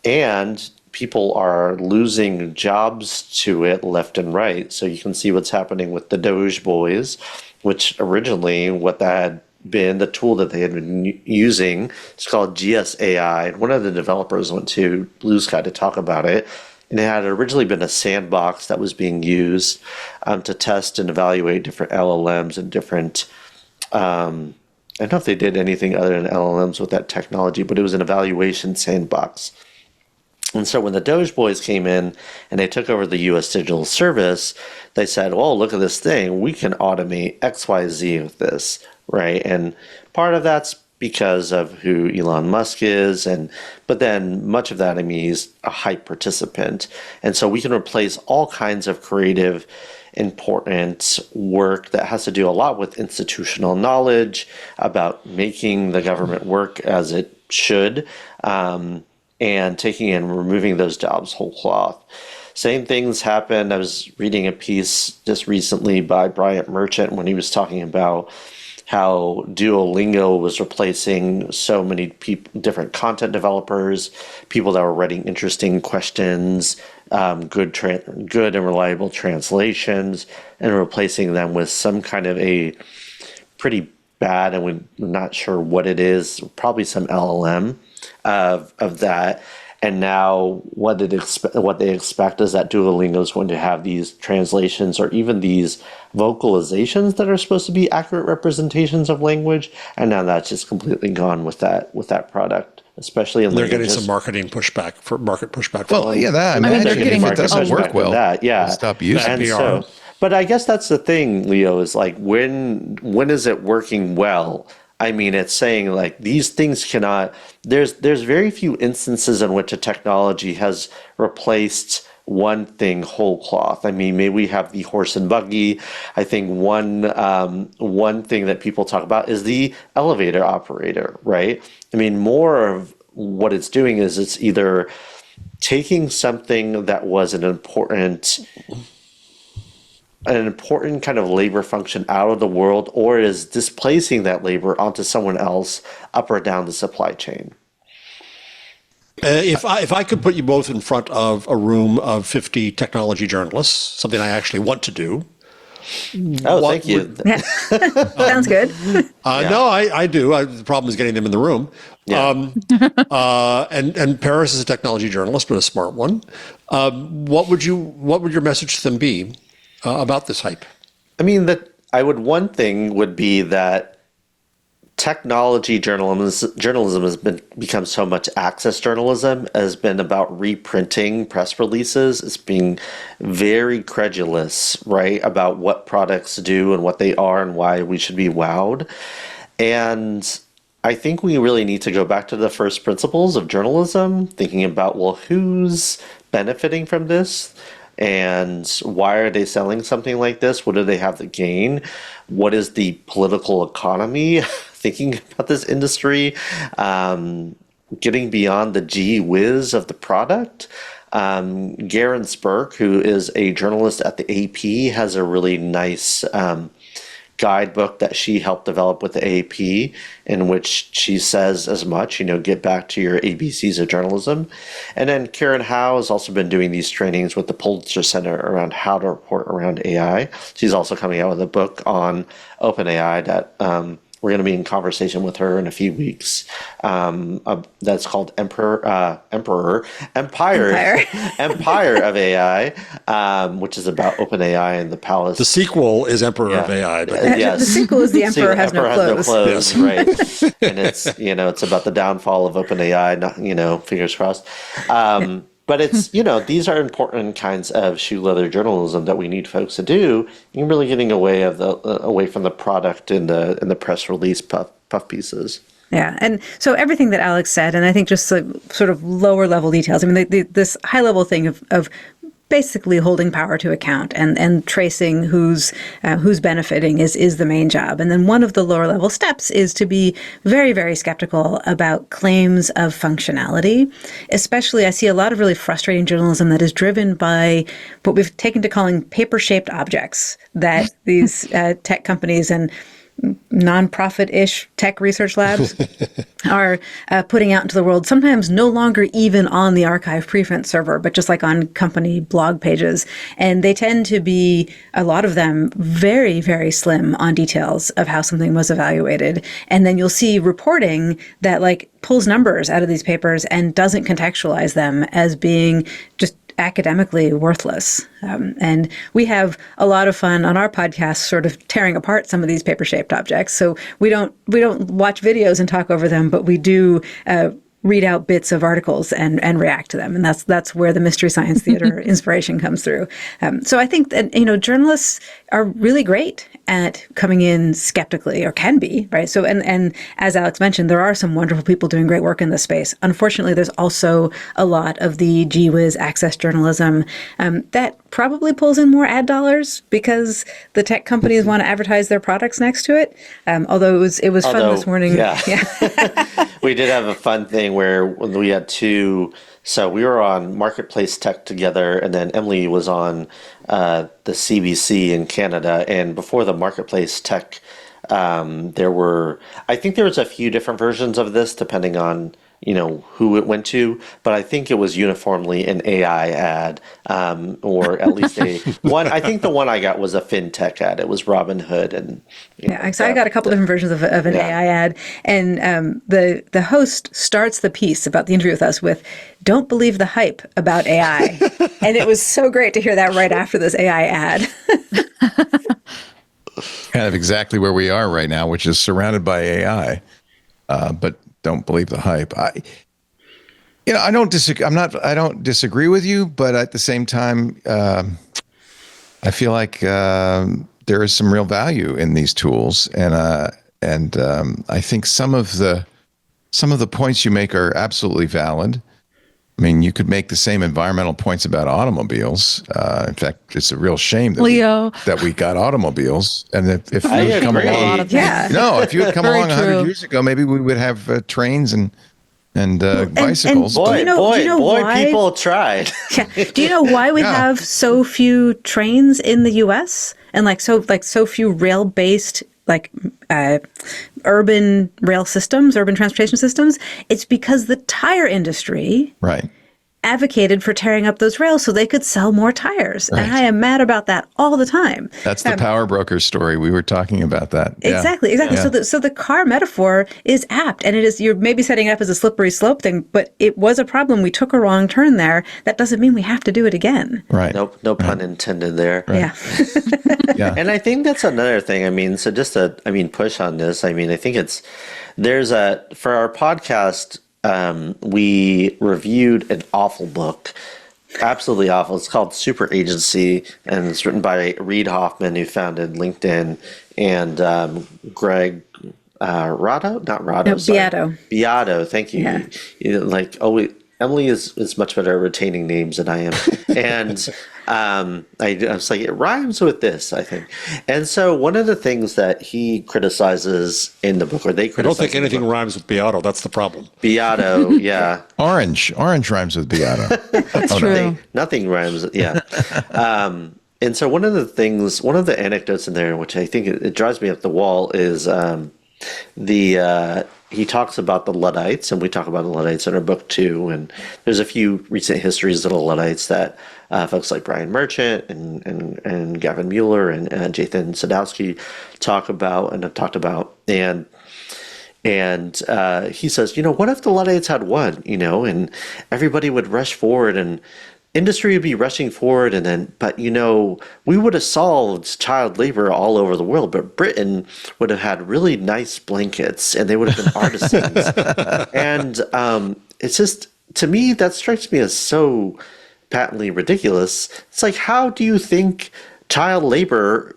and people are losing jobs to it left and right. So you can see what's happening with the Doge boys, which originally what that had been, the tool that they had been using, it's called GSAI. And one of the developers went to Blue Sky to talk about it. And it had originally been a sandbox that was being used to test and evaluate different LLMs and different I don't know if they did anything other than LLMs with that technology, but it was an evaluation sandbox. And so when the Doge boys came in and they took over the U.S. Digital Service, they said, well, look at this thing. We can automate XYZ with this, right? And part of that's because of who Elon Musk is. But then much of that, he's a hype participant. And so we can replace all kinds of creative, important work that has to do a lot with institutional knowledge about making the government work as it should, and taking and removing those jobs whole cloth. Same things happened. I was reading a piece just recently by Bryant Merchant when he was talking about how Duolingo was replacing so many different content developers, people that were writing interesting questions, good and reliable translations, and replacing them with some kind of a pretty bad, and we're not sure what it is, probably some LLM of that. And now what they expect is that Duolingo is going to have these translations or even these vocalizations that are supposed to be accurate representations of language. And now that's just completely gone with that product, especially in they're getting some market pushback. Well, yeah, that. they're getting if it doesn't work well, that, yeah, stop using it. So, but I guess that's the thing, Leo, is like when is it working well? It's saying like these things cannot. There's very few instances in which a technology has replaced one thing whole cloth. Maybe we have the horse and buggy. I think one thing that people talk about is the elevator operator, right? More of what it's doing is it's either taking something that was an important kind of labor function out of the world, or is displacing that labor onto someone else up or down the supply chain. If I could put you both in front of a room of 50 technology journalists, something I actually want to do. Thank you. Sounds good. No, I do. The problem is getting them in the room. Yeah. And Paris is a technology journalist, but a smart one. What would your message to them be about this hype? One thing would be that technology journalism has become so much access journalism, has been about reprinting press releases. It's being very credulous, right, about what products do and what they are and why we should be wowed. And I think we really need to go back to the first principles of journalism, thinking about, well, who's benefiting from this? And why are they selling something like this? What do they have to gain? What is the political economy thinking about this industry? Getting beyond the gee whiz of the product. Garen Spurk, who is a journalist at the AP, has a really nice guidebook that she helped develop with the AP, in which she says as much, get back to your ABCs of journalism. And then Karen Howe has also been doing these trainings with the Pulitzer Center around how to report around AI. She's also coming out with a book on OpenAI that we're going to be in conversation with her in a few weeks. That's called Empire of AI, which is about OpenAI and the palace. The sequel is Emperor of AI. But yes. The sequel is The Emperor Has No Clothes. Yes. Right. And it's about the downfall of OpenAI. Fingers crossed. But it's, these are important kinds of shoe leather journalism that we need folks to do. You're really getting away from the product in the press release puff pieces. Yeah. And so everything that Alex said, and I think just sort of lower level details, I mean, this high level thing of basically holding power to account and tracing who's benefiting is the main job. And then one of the lower level steps is to be very, very skeptical about claims of functionality. Especially, I see a lot of really frustrating journalism that is driven by what we've taken to calling paper-shaped objects that these tech companies and nonprofit-ish tech research labs are putting out into the world, sometimes no longer even on the archive preprint server, but just like on company blog pages. And they tend to be, a lot of them, very, very slim on details of how something was evaluated. And then you'll see reporting that like pulls numbers out of these papers and doesn't contextualize them as being just academically worthless. And we have a lot of fun on our podcast sort of tearing apart some of these paper-shaped objects. So we don't watch videos and talk over them, but we do read out bits of articles and react to them. And that's where the Mystery Science Theater inspiration comes through. So I think that, journalists are really great at coming in skeptically, or can be, right? So, and as Alex mentioned, there are some wonderful people doing great work in this space. Unfortunately, there's also a lot of the gee whiz access journalism that probably pulls in more ad dollars because the tech companies want to advertise their products next to it. Although it was fun this morning. Yeah. We did have a fun thing where we had so we were on Marketplace Tech together, and then Emily was on the CBC in Canada. And before the Marketplace Tech, I think there was a few different versions of this depending on who it went to, but I think it was uniformly an AI ad, or at least one. I think the one I got was a fintech ad. It was Robinhood, and so I got a couple different versions of an AI ad, and the host starts the piece about the interview with us with, "Don't believe the hype about AI," and it was so great to hear that right after this AI ad. Kind of exactly where we are right now, which is surrounded by AI, but don't believe the hype. I don't disagree. I don't disagree with you, but at the same time, I feel like there is some real value in these tools, and I think some of the points you make are absolutely valid. I mean, you could make the same environmental points about automobiles. In fact, it's a real shame that that we got automobiles. And if you had come along, if you had come along 100 years ago, maybe we would have trains and bicycles. Boy, people tried. Do you know why we have so few trains in the U.S. and so few rail-based urban rail systems, urban transportation systems? It's because the tire industry advocated for tearing up those rails so they could sell more tires. Right. And I am mad about that all the time. That's the power broker story. We were talking about that. Exactly. Yeah. So the car metaphor is apt, and you're maybe setting it up as a slippery slope thing, but it was a problem. We took a wrong turn there. That doesn't mean we have to do it again. Right. No pun intended there. Right. Yeah. And I think that's another thing. I mean, so just push on this. I mean, I think for our podcast, we reviewed an awful book, absolutely awful. It's called Super Agency, and it's written by Reid Hoffman, who founded LinkedIn, and Greg Beato. Thank you. Yeah. Emily is much better at retaining names than I am, and I was like, it rhymes with this, I think. And so one of the things that he criticizes in the book, or they criticize, I don't think anything rhymes with Beato. That's the problem. Beato, yeah. Orange rhymes with Beato. That's true. Nothing rhymes. Yeah. And so one of the anecdotes in there, which I think it drives me up the wall, is he talks about the Luddites, and we talk about the Luddites in our book too. And there's a few recent histories of the Luddites that folks like Brian Merchant and Gavin Mueller and Jathan Sadowski talk about and have talked about. And he says, what if the Luddites had won, and everybody would rush forward and industry would be rushing forward, but we would have solved child labor all over the world, but Britain would have had really nice blankets and they would have been artisans. And it's just, to me, that strikes me as so patently ridiculous. It's like, how do you think child labor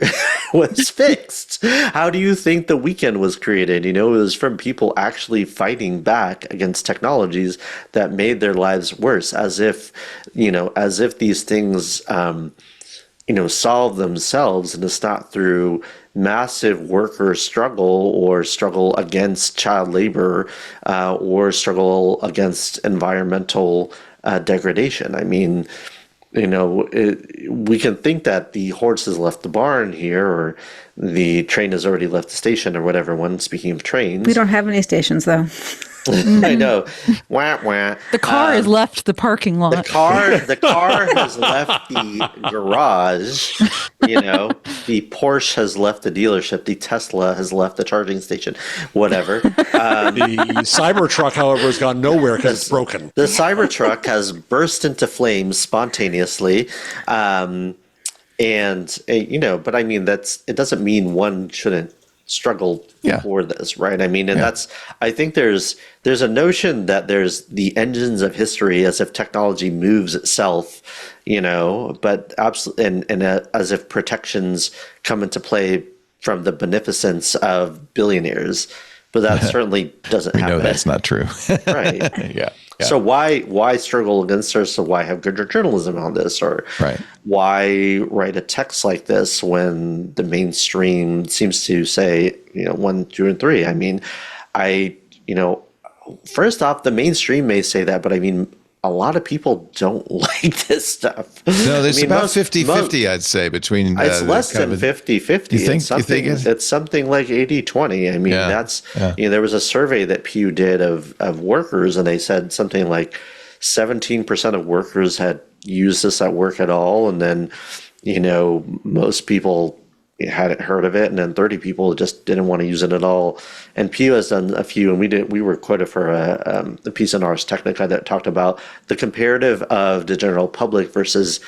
was fixed? How do you think the weekend was created? You know, it was from people actually fighting back against technologies that made their lives worse, as if these things, solve themselves, and it's not through massive worker struggle or struggle against child labor or struggle against environmental degradation. I mean, we can think that the horse has left the barn here, or the train has already left the station, or whatever. When speaking of trains, We don't have any stations, though. I know. Wah, wah. The car has left the parking lot. The car has left the garage. The Porsche has left the dealership. The Tesla has left the charging station. Whatever. The Cybertruck, however, has gone nowhere because it's broken. The Cybertruck has burst into flames spontaneously. But I mean, it doesn't mean one shouldn't struggle for this, right? I mean, and I think there's a notion that there's the engines of history, as if technology moves itself, but absolutely, and as if protections come into play from the beneficence of billionaires, but that certainly doesn't happen. We know that's not true. Right. Yeah. So why struggle against this? So why have good journalism on this? Or why write a text like this when the mainstream seems to say, 1, 2, and 3? I mean, first off, the mainstream may say that, but I mean, a lot of people don't like this stuff. No, there's about 50-50, I'd say, between... it's less than 50-50. You think it's something like 80-20. I mean, that's... there was a survey that Pew did of workers, and they said something like 17% of workers had used this at work at all, and then, most people hadn't heard of it, and then 30 people just didn't want to use it at all. And Pew has done a few, and we were quoted for a piece in Ars Technica that talked about the comparative of the general public versus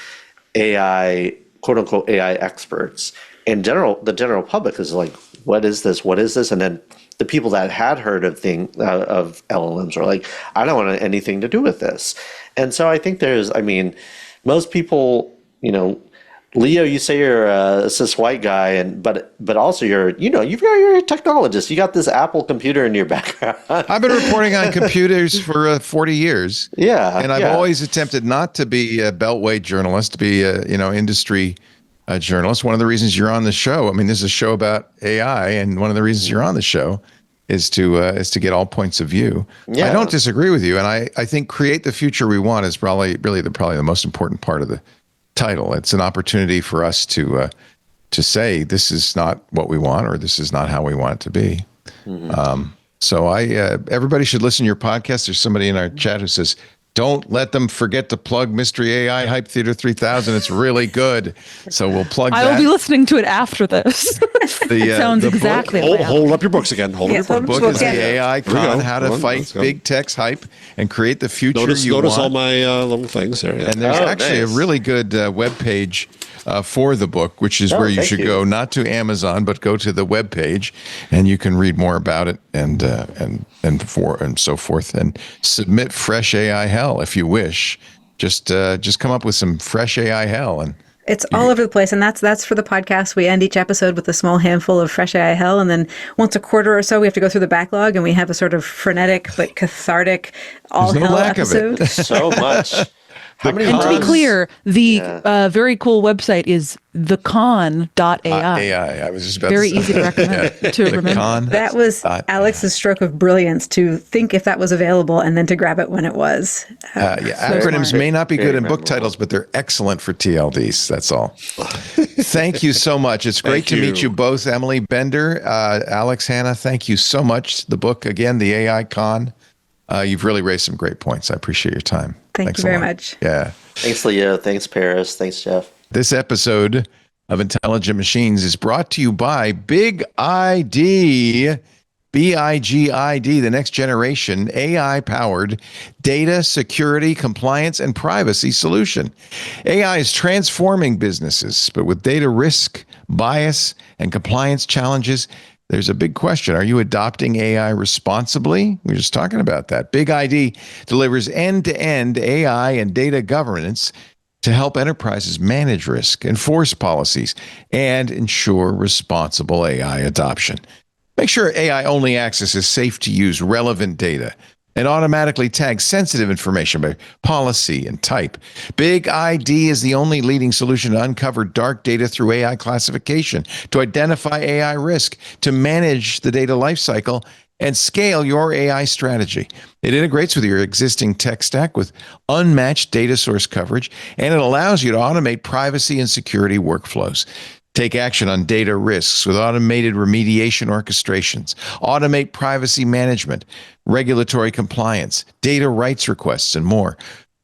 AI, quote unquote AI experts. In general, the general public is like, what is this? What is this? And then the people that had heard of of LLMs are like, I don't want anything to do with this. And so I think most people, Leo, you say you're a cis white guy, but also you're a technologist. You got this Apple computer in your background. I've been reporting on computers for 40 years. Yeah, and I've always attempted not to be a beltway journalist, to be a industry journalist. One of the reasons you're on the show, I mean, this is a show about AI, and one of the reasons you're on the show is to get all points of view. Yeah. I don't disagree with you, and I think create the future we want is probably the most important part of the title. It's an opportunity for us to say this is not what we want, or this is not how we want it to be. Mm-hmm. So everybody should listen to your podcast. There's somebody in our chat who says, don't let them forget to plug Mystery AI Hype Theater 3000. It's really good. So we'll plug that. I will be listening to it after this. It sounds exactly like hold up your books again. Hold up your books. The book is the AI Con, How to Fight Big Tech's Hype and Create the Future You Want. Notice all my little things there. Yeah. And there's actually a really good web page for the book, which is where you should go, not to Amazon, but go to the web page, and you can read more about it and so forth, and submit fresh AI hell if you wish. Just come up with some fresh AI hell, and it's all over the place. And that's for the podcast. We end each episode with a small handful of fresh AI hell, and then once a quarter or so we have to go through the backlog, and we have a sort of frenetic but cathartic all hell episode. So much. And to be clear, the very cool website is thecon.ai. AI. I was just about very to say. Easy to recommend to remember. That was Alex's stroke of brilliance to think if that was available and then to grab it when it was. Acronyms may not be good in book titles, but they're excellent for TLDs. That's all. Thank you so much. It's great to meet you both, Emily Bender, Alex, Hanna. Thank you so much. The book again, the AI Con. You've really raised some great points. I appreciate your time. Thanks you very much. Yeah. Thanks, Leo. Thanks, Paris. Thanks, Jeff. This episode of Intelligent Machines is brought to you by Big ID, BIGID, the next generation AI-powered data security, compliance, and privacy solution. AI is transforming businesses, but with data risk, bias, and compliance challenges, there's a big question. Are you adopting AI responsibly? We were just talking about that. Big ID delivers end-to-end AI and data governance to help enterprises manage risk, enforce policies, and ensure responsible AI adoption. Make sure AI only accesses safe to use relevant data and automatically tags sensitive information by policy and type. Big ID is the only leading solution to uncover dark data through AI classification, to identify AI risk, to manage the data lifecycle, and scale your AI strategy. It integrates with your existing tech stack with unmatched data source coverage, and it allows you to automate privacy and security workflows. Take action on data risks with automated remediation orchestrations, automate privacy management, regulatory compliance, data rights requests, and more.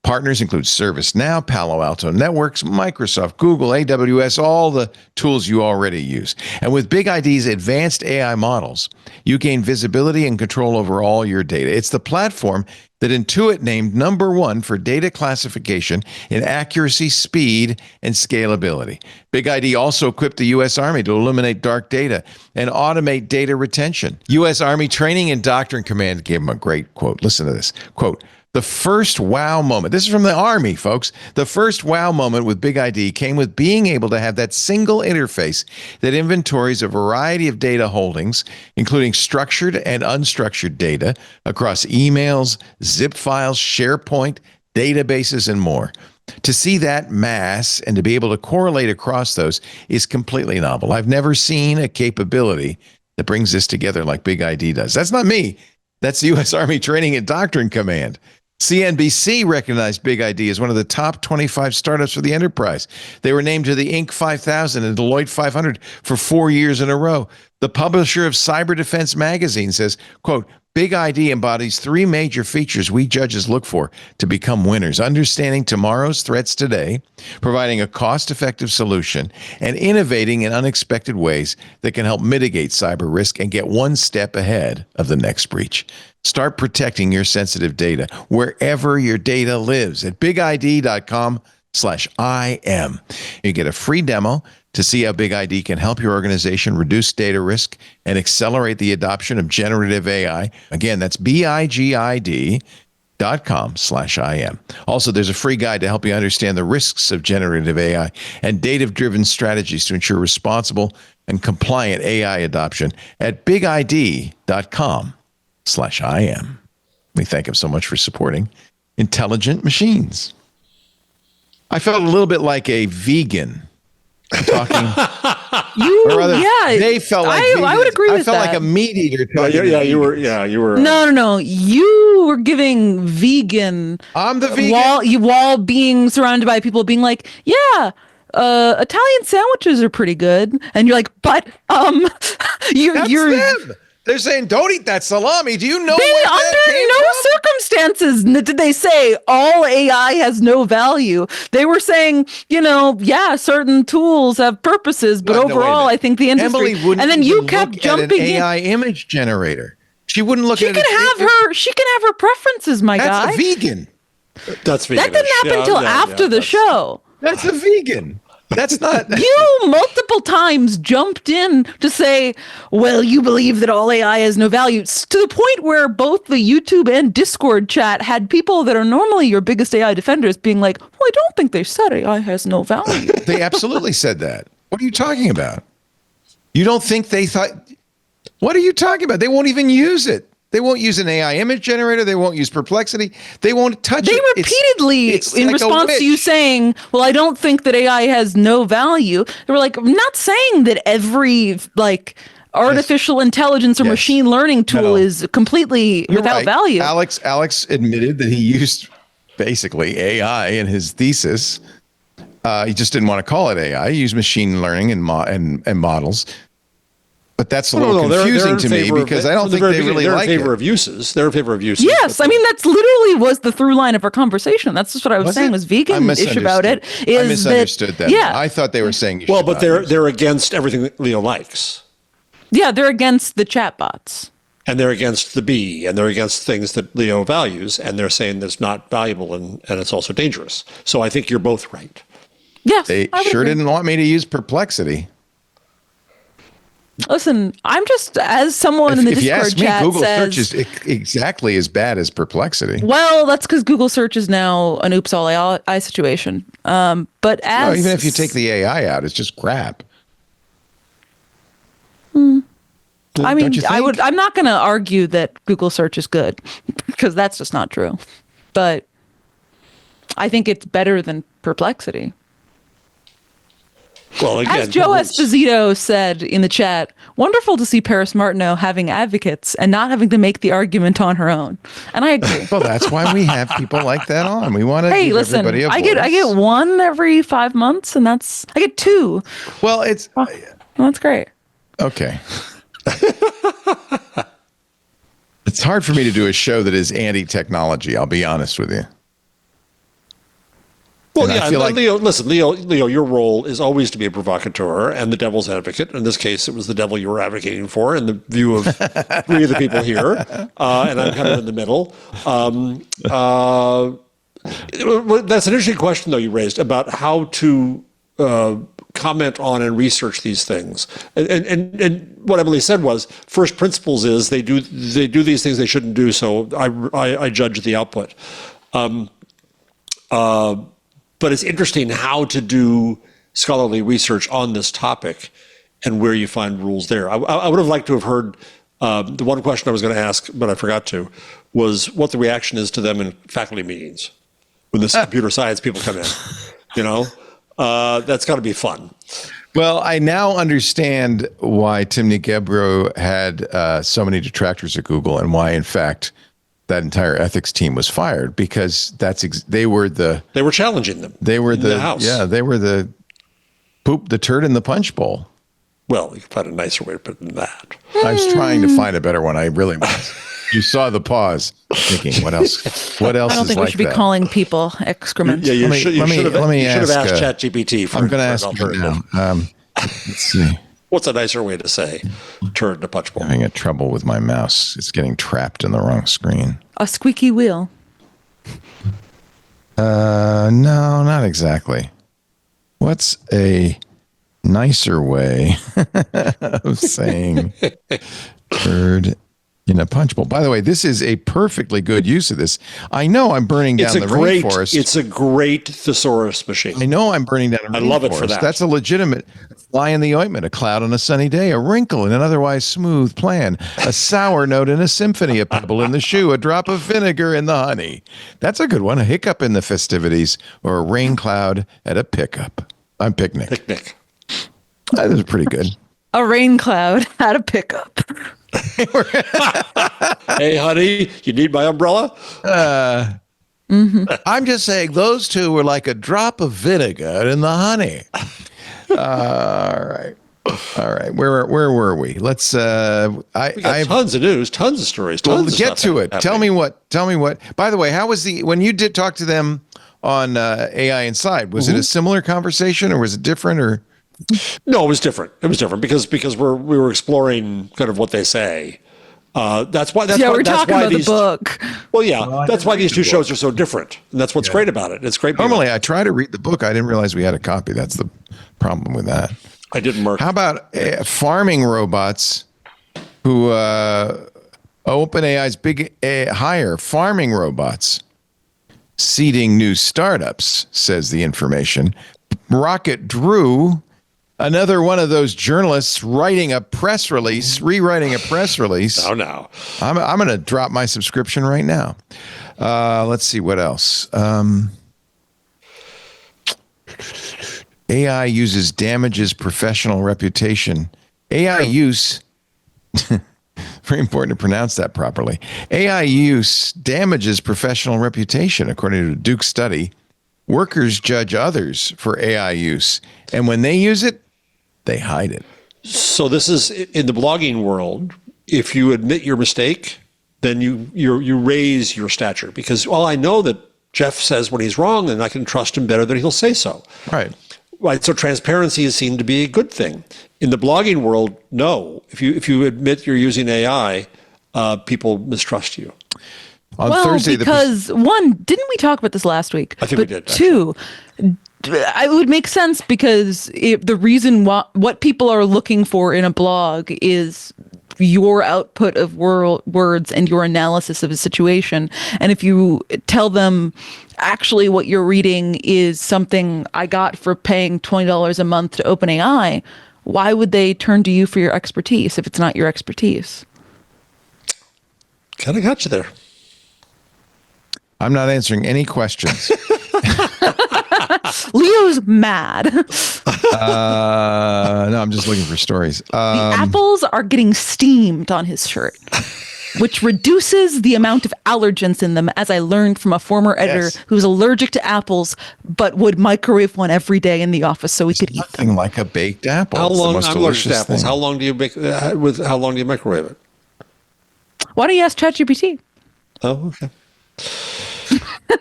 Partners include ServiceNow, Palo Alto Networks, Microsoft, Google, AWS, all the tools you already use. And with Big ID's advanced AI models, you gain visibility and control over all your data. It's the platform that Intuit named #1 for data classification in accuracy, speed, and scalability. Big ID also equipped the U.S. Army to eliminate dark data and automate data retention. U.S. Army Training and Doctrine Command gave him a great quote. Listen to this. Quote, "The first wow moment," this is from the Army, folks, "the first wow moment with Big ID came with being able to have that single interface that inventories a variety of data holdings, including structured and unstructured data across emails, zip files, SharePoint, databases, and more. To see that mass and to be able to correlate across those is completely novel. I've never seen a capability that brings this together like Big ID does." That's not me. That's the U.S. Army Training and Doctrine Command. CNBC recognized Big ID as one of the top 25 startups for the enterprise. They were named to the Inc. 5000 and Deloitte 500 for 4 years in a row. The publisher of Cyber Defense magazine says, quote, "Big ID embodies 3 major features we judges look for to become winners: understanding tomorrow's threats today, providing a cost-effective solution, and innovating in unexpected ways that can help mitigate cyber risk and get one step ahead of the next breach." Start protecting your sensitive data wherever your data lives at bigid.com/IM. You get a free demo to see how Big ID can help your organization reduce data risk and accelerate the adoption of generative AI. Again, that's bigid.com/IM. Also, there's a free guide to help you understand the risks of generative AI and data-driven strategies to ensure responsible and compliant AI adoption at bigid.com/IM. We thank him so much for supporting intelligent machines. I felt a little bit like a vegan talking. They felt like I would agree with that. I felt like a meat eater talking. You were. No. You were giving vegan. I'm the vegan. While being surrounded by people being like, yeah, Italian sandwiches are pretty good, and you're like, but you're them. They're saying, don't eat that salami. Do you know under no circumstances did they say all AI has no value. They were saying, certain tools have purposes, but overall, I think the industry. Emily wouldn't and then you kept jumping at an AI image generator. She wouldn't look at it. She can have her preferences, my guy. That's a vegan. That's vegan. That didn't happen until after the show. That's a vegan. That's not. You multiple times jumped in to say, well, you believe that all AI has no value, to the point where both the YouTube and Discord chat had people that are normally your biggest AI defenders being like, well, I don't think they said AI has no value. They absolutely said that. What are you talking about? You don't think they thought? What are you talking about? They won't even use it. They won't use an AI image generator. They won't use Perplexity. They won't touch it. They repeatedly, in response to you saying, well, I don't think that AI has no value, they were like, I'm not saying that every artificial intelligence or machine learning tool is completely without value. Alex admitted that he used basically AI in his thesis. He just didn't want to call it AI. He used machine learning and models. But that's a little confusing to me because I don't think they really like it. They're in favor of uses. They're in favor of uses. Yes, I mean that's literally was the through line of our conversation. That's just what I was saying. Was vegan-ish about it. I misunderstood that. Yeah, I thought they were saying. Well, but they're against everything that Leo likes. Yeah, they're against the chatbots. And they're against the bee, and they're against things that Leo values, and they're saying that's not valuable and it's also dangerous. So I think you're both right. Yes, they sure didn't want me to use Perplexity. Listen, I'm just, as someone in the If you Discord ask me, chat Google says, search is exactly as bad as Perplexity. well, that's because Google search is now an oops all AI situation. But as No, even if you take the AI out, it's just crap. I mean, Don't you think? I'm not going to argue that Google search is good because that's just not true. But I think it's better than Perplexity. Well, again, As Joe Esposito said in the chat, wonderful to see Paris Martineau having advocates and not having to make the argument on her own. And I agree. Well, that's why we have people like that on. We want to Hey, give listen, everybody a I voice. get one every 5 months, and I get two. Well, it's Well, that's great. okay. It's hard for me to do a show that is anti-technology. I'll be honest with you. Well, And I yeah, feel like- Leo, your role is always to be a provocateur and the devil's advocate. In this case, it was the devil you were advocating for, in the view of three of the people here, and I'm kind of in the middle. That's an interesting question, though, you raised about how to comment on and research these things. And what Emily said was, first principles is they do these things they shouldn't do, so I judge the output. But it's interesting how to do scholarly research on this topic and where you find rules there. I would have liked to have heard the one question I was going to ask, but I forgot to, was what the reaction is to them in faculty meetings when the computer science people come in. You know, that's got to be fun. Well, I now understand why Timney Gebro had so many detractors at Google and why, in fact, that entire ethics team was fired, because they were challenging them. They were the house. Yeah, they were the turd in the punch bowl. Well, you could find a nicer way to put it than that. I was trying to find a better one. I really was. You saw the pause, thinking, what else? What else? I don't think we should be calling people excrement. Yeah, you should have asked ask, ChatGPT for I'm going to an ask you alternative. now. Let's see. What's a nicer way to say turd in a punch bowl? Having a trouble with my mouse. It's getting trapped in the wrong screen. A squeaky wheel. No, not exactly. What's a nicer way of saying turd in a punch bowl? By the way, this is a perfectly good use of this. I know I'm burning down the rainforest. It's a great thesaurus machine. I know I'm burning down a rainforest. I love it for that. That's a legitimate fly in the ointment, a cloud on a sunny day, a wrinkle in an otherwise smooth plan, a sour note in a symphony, a pebble in the shoe, a drop of vinegar in the honey. That's a good one. A hiccup in the festivities, or a rain cloud at a pickup. I'm picnic. Picnic. That is pretty good. A rain cloud at a pickup. Hey, honey, you need my umbrella? I'm just saying those two were like a drop of vinegar in the honey. All right. Where were we? Let's. We got tons of news, tons of stories. Tons of get stuff to it. happening. Tell me what. By the way, how was when you did talk to them on AI Inside? Was it a similar conversation, or was it different? Or No, it was different. It was different because we were exploring kind of what they say. That's why. We're talking about the book. Well, yeah, that's why these two shows are so different, and that's what's great about it. It's great. Normally, I try to read the book. I didn't realize we had a copy. That's the problem with that. I didn't mark. How about farming robots who OpenAI's big hire farming robots seeding new startups, says the information. Rocket Drew, another one of those journalists rewriting a press release. No. I'm going to drop my subscription right now. Let's see what else. AI uses damages professional reputation. AI use, very important to pronounce that properly. AI use damages professional reputation, according to a Duke study. Workers judge others for AI use, and when they use it, they hide it. So this is in the blogging world. If you admit your mistake, then you raise your stature, because I know that Jeff says when he's wrong, and I can trust him better that he'll say so. Right. So transparency is seen to be a good thing. In the blogging world, no. If you admit you're using AI, people mistrust you. On Thursday, because one, didn't we talk about this last week? I think we did. Two, it would make sense because the reason what people are looking for in a blog is your output of words and your analysis of a situation. And if you tell them actually what you're reading is something I got for paying $20 a month to OpenAI, why would they turn to you for your expertise if it's not your expertise? Kind of got you there. I'm not answering any questions. Leo's mad. No, I'm just looking for stories. The apples are getting steamed on his shirt, which reduces the amount of allergens in them, as I learned from a former editor who was allergic to apples, but would microwave one every day in the office so he could eat them. Nothing like a baked apple. How It's the long? most I'm allergic to delicious apples. thing. How long do you make? How long do you microwave it? Why don't you ask ChatGPT? Oh, okay.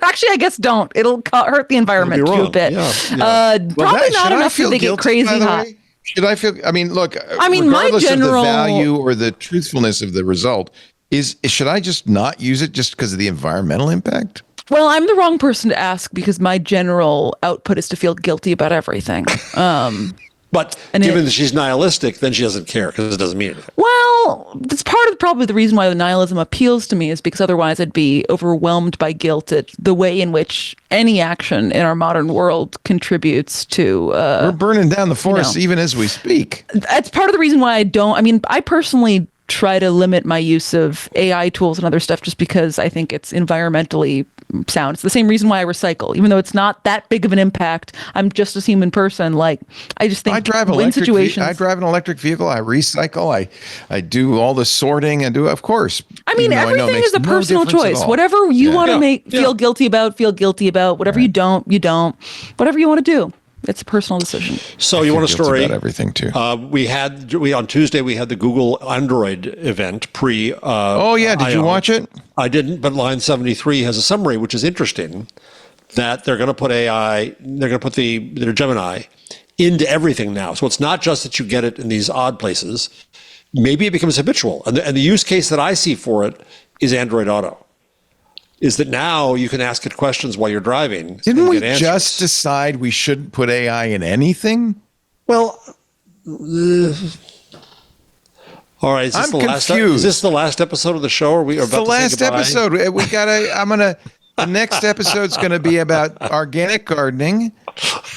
Actually, I guess don't. It'll hurt the environment It'll be too a wrong. bit. Yeah. Probably not enough that they get crazy by the hot. way? Should I feel? I mean, look. I mean, my regardless general- of the value or the truthfulness of the result, should I just not use it just because of the environmental impact? Well, I'm the wrong person to ask because my general output is to feel guilty about everything. But And given that she's nihilistic, then she doesn't care because it doesn't mean anything. Well, that's part of probably the reason why the nihilism appeals to me is because otherwise I'd be overwhelmed by guilt at the way in which any action in our modern world contributes to. We're burning down the forest even as we speak. That's part of the reason why I don't. I mean, I personally try to limit my use of AI tools and other stuff just because I think it's environmentally sound. It's the same reason why I recycle, even though it's not that big of an impact. I'm just a human person. Like, I just think I drive an electric vehicle. I recycle. I do all the sorting and I mean, even though everything it makes is a no personal difference at choice. all. Whatever you want to Yeah. feel guilty about, feel guilty about. Whatever you don't. Whatever you want to do. It's a personal decision. So you want a Guilty story? about everything too. We on Tuesday we had the Google Android event pre. Oh yeah, did you watch it? I didn't, but line 73 has a summary which is interesting. That they're going to put AI, they're going to put their Gemini into everything now. So it's not just that you get it in these odd places. Maybe it becomes habitual, and the use case that I see for it is Android Auto. Is that now you can ask it questions while you're driving? Didn't we get answers. just decide we shouldn't put AI in anything? Well, all right. Is this I'm the confused. Is this the last episode of the show? Or we are It's the about to say last goodbye? episode. The next episode's gonna be about organic gardening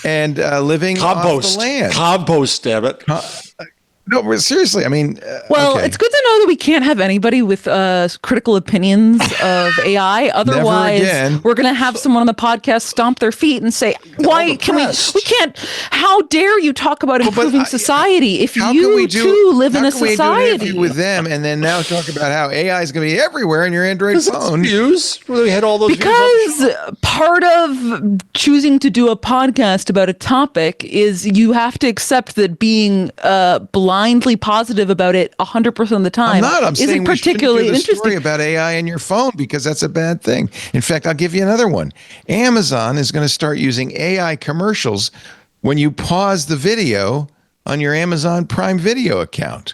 and living Compost. off the land. Compost, damn it. No, but seriously, I mean, Well, okay. it's good to know that we can't have anybody with critical opinions of AI. Otherwise, again. we're going to have someone on the podcast stomp their feet and say, "Why can we? We can't. How dare you talk about improving society if you too live in a How can we do an society?" interview with them and then now talk about how AI is going to be everywhere in your Android phone? Views? Well, we had all those views on the Because show. part of choosing to do a podcast about a topic is you have to accept that being blindly positive about it 100% of the time I'm not. I'm isn't saying we shouldn't particularly do the story interesting. about AI in your phone because that's a bad thing. In fact, I'll give you another one. Amazon is going to start using AI commercials when you pause the video on your Amazon Prime Video account.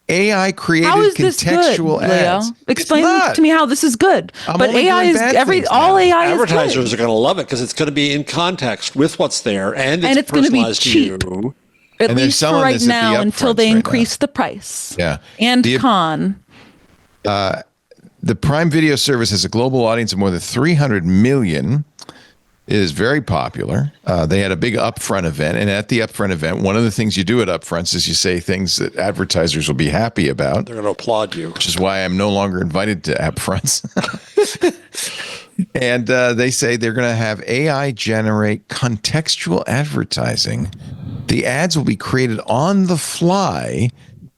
AI created How is this good, contextual Leo? ads. Explain It's not. to me how this is good. I'm But only AI doing is bad things all now. AI is Advertisers good. are going to love it because it's going to be in context with what's there and And it's gonna be personalized cheap. to you. At And they're least for selling right this at the now until upfronts they right increase the price. Yeah. And The- con. The Prime Video service has a global audience of more than 300 million. It is very popular. They had a big upfront event, and at the upfront event, one of the things you do at upfronts is you say things that advertisers will be happy about, They're going to applaud you. which is why I'm no longer invited to upfronts. And they say they're going to have AI generate contextual advertising. The ads will be created on the fly,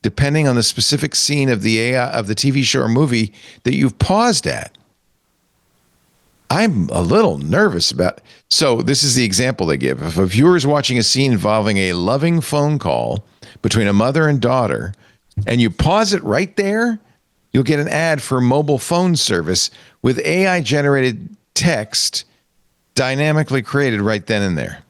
depending on the specific scene of the AI of the TV show or movie that you've paused at. I'm a little nervous about. So this is the example they give. If a viewer is watching a scene involving a loving phone call between a mother and daughter, and you pause it right there, you'll get an ad for mobile phone service with AI generated text dynamically created right then and there.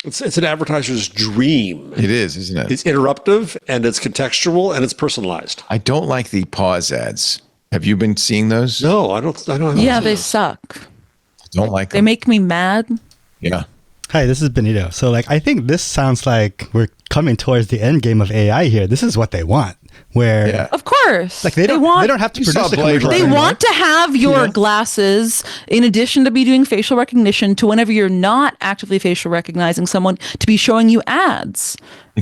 It's an advertiser's dream. It is, isn't it? It's interruptive and it's contextual and it's personalized. I don't like the pause ads. Have you been seeing those? No, I don't. Yeah, they suck. Don't like They them. make me mad. Yeah. Hi, this is Benito. So, I think this sounds like we're coming towards the end game of AI here. This is what they want. Where, of course, they don't have to produce the commercial. They want to have your glasses, in addition to be doing facial recognition, to whenever you're not actively facial recognizing someone, to be showing you ads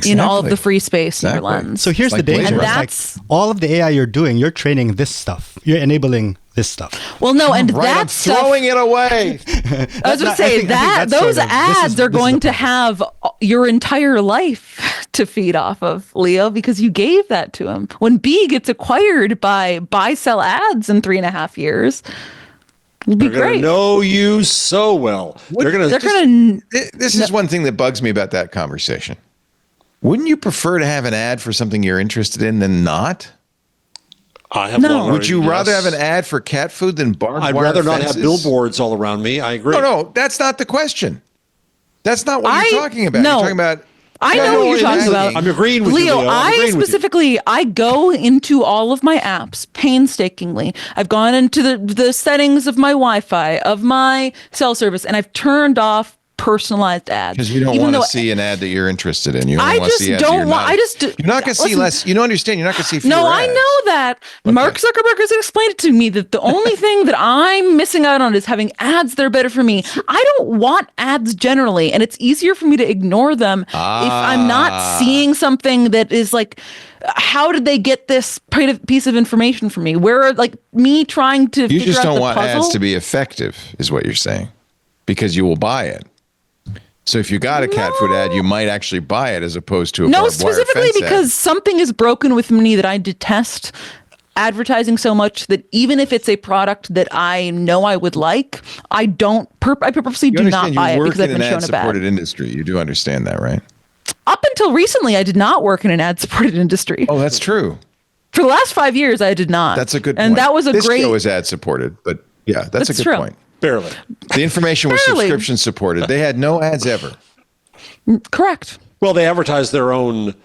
in all of the free space in your lens. So here's the danger. It's all of the AI you're doing, you're training this stuff. You're enabling this stuff. Well, no, and I'm throwing it away. I was going to say those ads are going to have your entire life to feed off of, Leo, because you gave that to him. When B gets acquired by buy-sell ads in 3.5 years, it'll be They're going to know you so well. This is one thing that bugs me about that conversation. Wouldn't you prefer to have an ad for something you're interested in than not? I have Would you rather have an ad for cat food than barbed wire I'd rather not fences? have billboards all around me. I agree. No, that's not the question. That's not what you're talking about. No. You're talking about. I know what you're talking about. I'm agreeing with Leo, you, Leo. I go into all of my apps painstakingly. I've gone into the settings of my Wi-Fi, of my cell service, and I've turned off personalized ads. Because you don't want to see an ad that you're interested in. You only want to see ads don't you're want. not. You're not going to see less. You don't understand. You're not going to see fewer No, ads. I know that. Okay. Mark Zuckerberg has explained it to me that the only thing that I'm missing out on is having ads that are better for me. I don't want ads generally, and it's easier for me to ignore them if I'm not seeing something that is like, how did they get this piece of information from me? Where me trying to You figure just out don't the want puzzle? ads to be effective, is what you're saying, because you will buy it. So if you got a cat food ad, you might actually buy it as opposed to a barbed wire specifically fence because ad. something is broken with me that I detest advertising so much that even if it's a product that I know I would like, I purposely do not buy it because I've been shown a bad. You work in an ad-supported industry. You do understand that, right? Up until recently, I did not work in an ad-supported industry. Oh, that's true. For the last 5 years, I did not. That's a good point. And that was this show is ad-supported, but yeah, that's a good point. Barely. The information was subscription supported. They had no ads ever. Correct. Well, they advertised their own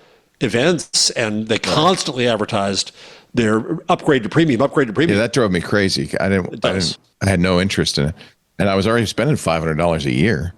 events, and they constantly advertised their upgrade to premium. Yeah, that drove me crazy. I had no interest in it, and I was already spending $500 a year.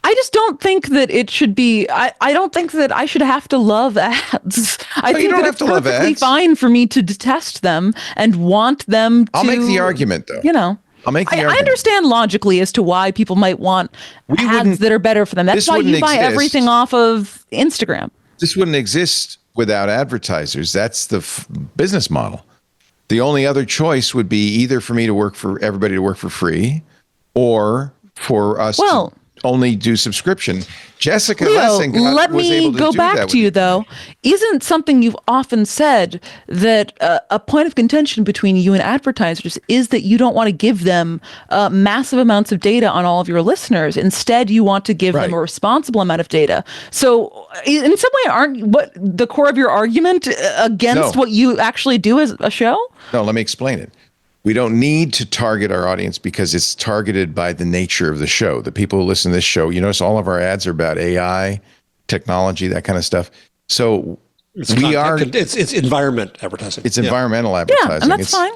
I just don't think that it should be. I don't think that I should have to love ads. I think that it's perfectly fine for me to detest them and want them to. I'll make the argument, though. I'll make the argument. I understand logically as to why people might want ads that are better for them. That's why you buy everything off of Instagram. This wouldn't exist without advertisers. That's the business model. The only other choice would be either for me to work for everybody to work for free, or for us to only do subscription. Jessica Lessing let me go back to you though. Isn't something you've often said that a point of contention between you and advertisers is that you don't want to give them massive amounts of data on all of your listeners. Instead, you want to give them a responsible amount of data. So in some way, aren't what the core of your argument against what you actually do as a show? No, let me explain it. We don't need to target our audience because it's targeted by the nature of the show. The people who listen to this show, you notice all of our ads are about AI, technology, that kind of stuff. So it's environment advertising. It's environmental advertising. Yeah, and that's fine.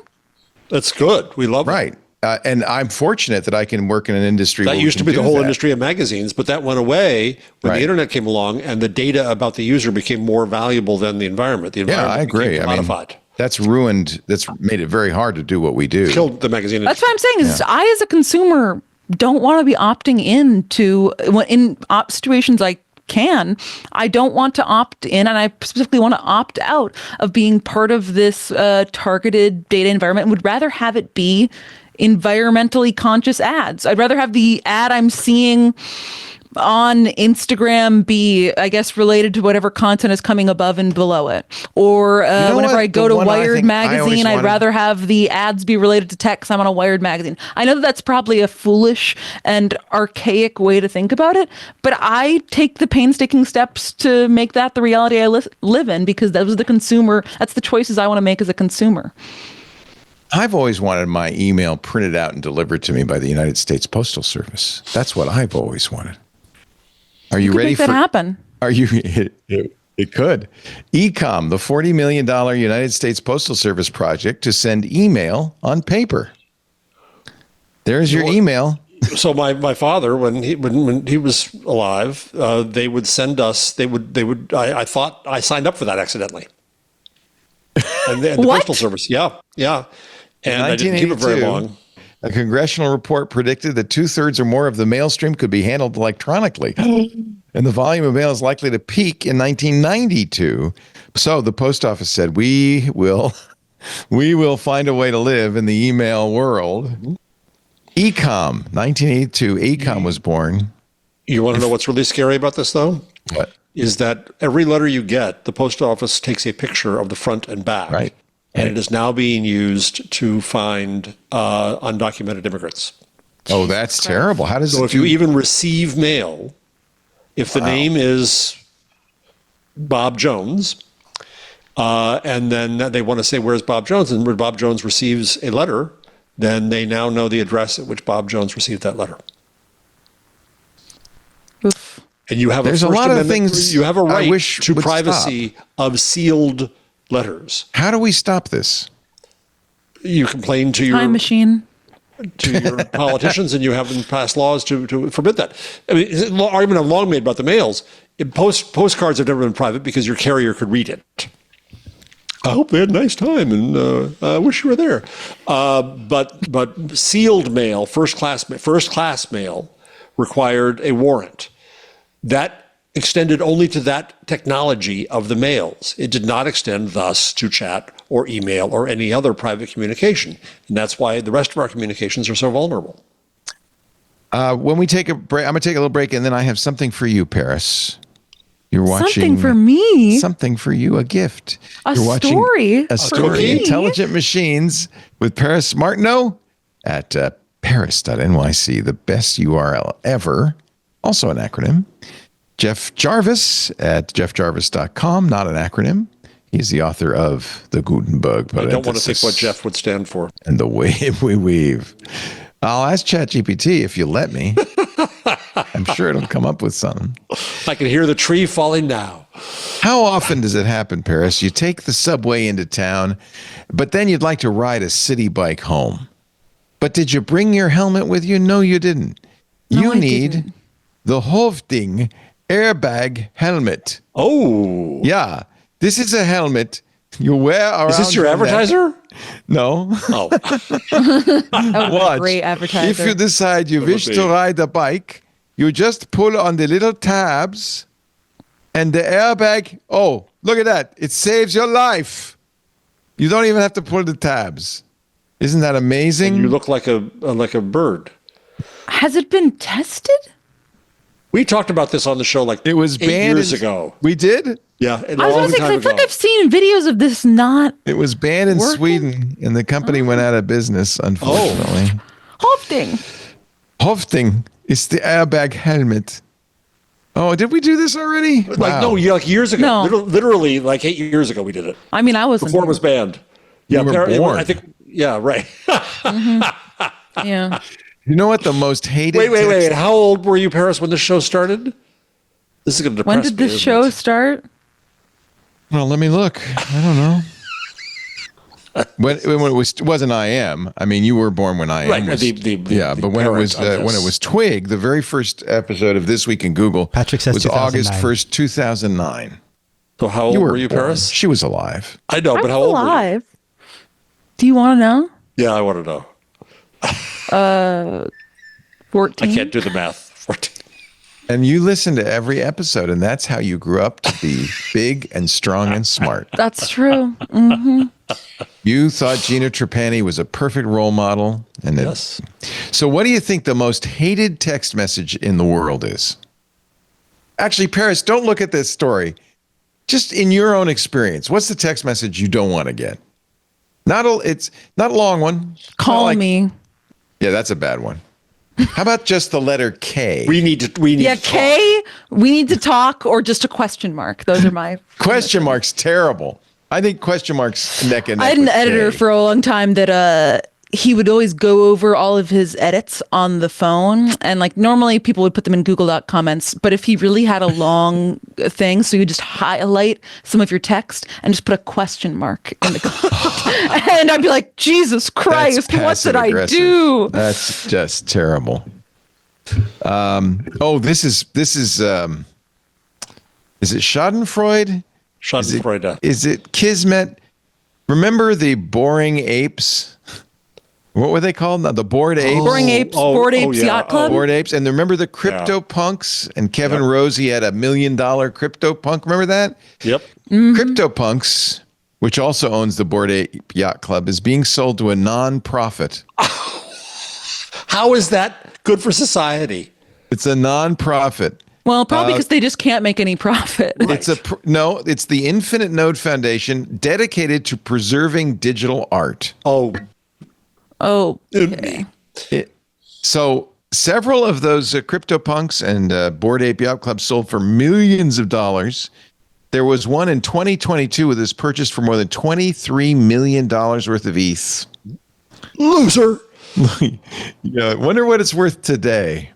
That's good. We love it. And I'm fortunate that I can work in an industry that used to be the whole industry of magazines, but that went away when the internet came along and the data about the user became more valuable than the environment. The environment I agree. commodified. That's made it very hard to do what we do. Killed the magazine. That's what I'm saying is I, as a consumer, don't want to be opting in to, in situations I don't want to opt in, and I specifically want to opt out of being part of this targeted data environment and would rather have it be environmentally conscious ads. I'd rather have the ad I'm seeing on Instagram be, I guess, related to whatever content is coming above and below it. Or whenever I go to Wired magazine, I'd rather have the ads be related to tech because I'm on a Wired magazine. I know that's probably a foolish and archaic way to think about it, but I take the painstaking steps to make that the reality I live in because that's the choices I want to make as a consumer. I've always wanted my email printed out and delivered to me by the United States Postal Service. That's what I've always wanted. Are you ready for that happen? Are you? It could. Ecom, the $40 million United States Postal Service project to send email on paper. There's your email. So my father, when he was alive, they would send us. I thought I signed up for that accidentally. And the Postal Service, yeah. And I didn't keep it very long. A congressional report predicted that 2/3 or more of the mail stream could be handled electronically. And the volume of mail is likely to peak in 1992. So the post office said, we will find a way to live in the email world. Ecom, 1982, Ecom was born. You want to know what's really scary about this, though? What? Is that every letter you get, the post office takes a picture of the front and back. Right. And it is now being used to find undocumented immigrants. Oh, that's terrible. How does So if you even receive mail, if the name is Bob Jones, and then they want to say, where's Bob Jones? And where Bob Jones receives a letter, then they now know the address at which Bob Jones received that letter. Oof. And you have There's a a First lot of Amendment, things you have a I right wish to would privacy of sealed letters. How do we stop this? You complain to your Time machine. to your politicians, and you have them pass laws to forbid that. I mean, it's an argument I've long made about the mails. Postcards have never been private because your carrier could read it. I hope they had a nice time, and I wish you were there. But sealed mail, first class mail, required a warrant. That extended only to that technology of the mails. It did not extend thus to chat or email or any other private communication. And that's why the rest of our communications are so vulnerable. When we take a break, I'm going to take a little break, and then I have something for you, Paris. You're watching Something for me. Something for you, a gift. A You're watching story. A story. For me. Intelligent Machines with Paris Martineau at paris.nyc, the best URL ever. Also an acronym. Jeff Jarvis at jeffjarvis.com, not an acronym. He's the author of the Gutenberg. I don't want to think what Jeff would stand for. And the wave we weave. I'll ask ChatGPT if you let me. I'm sure it'll come up with something. I can hear the tree falling now. How often does it happen, Paris? You take the subway into town, but then you'd like to ride a city bike home. But did you bring your helmet with you? No, you didn't. You need the Hovding airbag helmet. Oh. Yeah. This is a helmet you wear around. Is this your advertiser? Neck. No. Oh. Watch. Great advertiser. If you decide you wish to ride a bike, you just pull on the little tabs and the airbag. Oh, look at that. It saves your life. You don't even have to pull the tabs. Isn't that amazing? And you look like a bird. Has it been tested? We talked about this on the show it was 8 banned years ago. We did? Yeah, I was going to say, 'cause I feel like I've seen videos of this not It was banned in working? Sweden, and the company went out of business, unfortunately. Hofting. Hofting is the airbag helmet. Oh, did we do this already? No, like years ago. No. Literally, like 8 years ago, we did it. I mean, I wasn't. Before it was banned. Yeah, were born. I think. Yeah, right. Yeah. You know what the most hated Wait. How old were you, Paris, when the show started? This is going to depress When did me, the isn't show it? start? Well, let me look. I don't know. When it wasn't IM. I mean, you were born when IM Right, was. the But when it was parent of when it this. was Twig, the very first episode of This Week in Google Patrick says was 2009. August 1st, 2009. So how old were you, born. Paris? She was alive. I know, but I'm how old were you? alive. Do you want to know? Yeah, I want to know. 14. I can't do the math. 14. And you listened to every episode, and that's how you grew up to be big and strong and smart. That's true. You thought Gina Trapani was a perfect role model. And Yes. So what do you think the most hated text message in the world is? Actually, Paris, don't look at this story. Just in your own experience, what's the text message you don't want to get? It's not a long one. Call me. Yeah, that's a bad one. How about just the letter K? We need to Yeah, talk. K, we need to talk, or just a question mark. Those are my. Question mark's terrible. I think question mark's neck and neck. I had an with editor K. for a long time that he would always go over all of his edits on the phone. And like normally people would put them in Google Doc comments, but if he really had a long thing, so you just highlight some of your text and just put a question mark in the comment. And I'd be like, Jesus Christ, what did I passive-aggressive. do? That's just terrible. This is it Schadenfreude? Schadenfreude. Is it Kismet? Remember the boring apes? What were they called? The Bored Apes? Boring Apes, Bored Apes Yacht Club? Bored Apes. And remember the CryptoPunks? And Kevin Rossi had $1 million CryptoPunk. Remember that? Yep. Mm-hmm. CryptoPunks, which also owns the Bored Ape Yacht Club, is being sold to a non-profit. How is that good for society? It's a non-profit. Well, probably because they just can't make any profit. It's it's the Infinite Node Foundation dedicated to preserving digital art. Oh, okay. So several of those CryptoPunks and Bored Ape Yacht Club sold for millions of dollars. There was one in 2022 with this purchase for more than $23 million worth of ETH. Loser. Yeah, I wonder what it's worth today.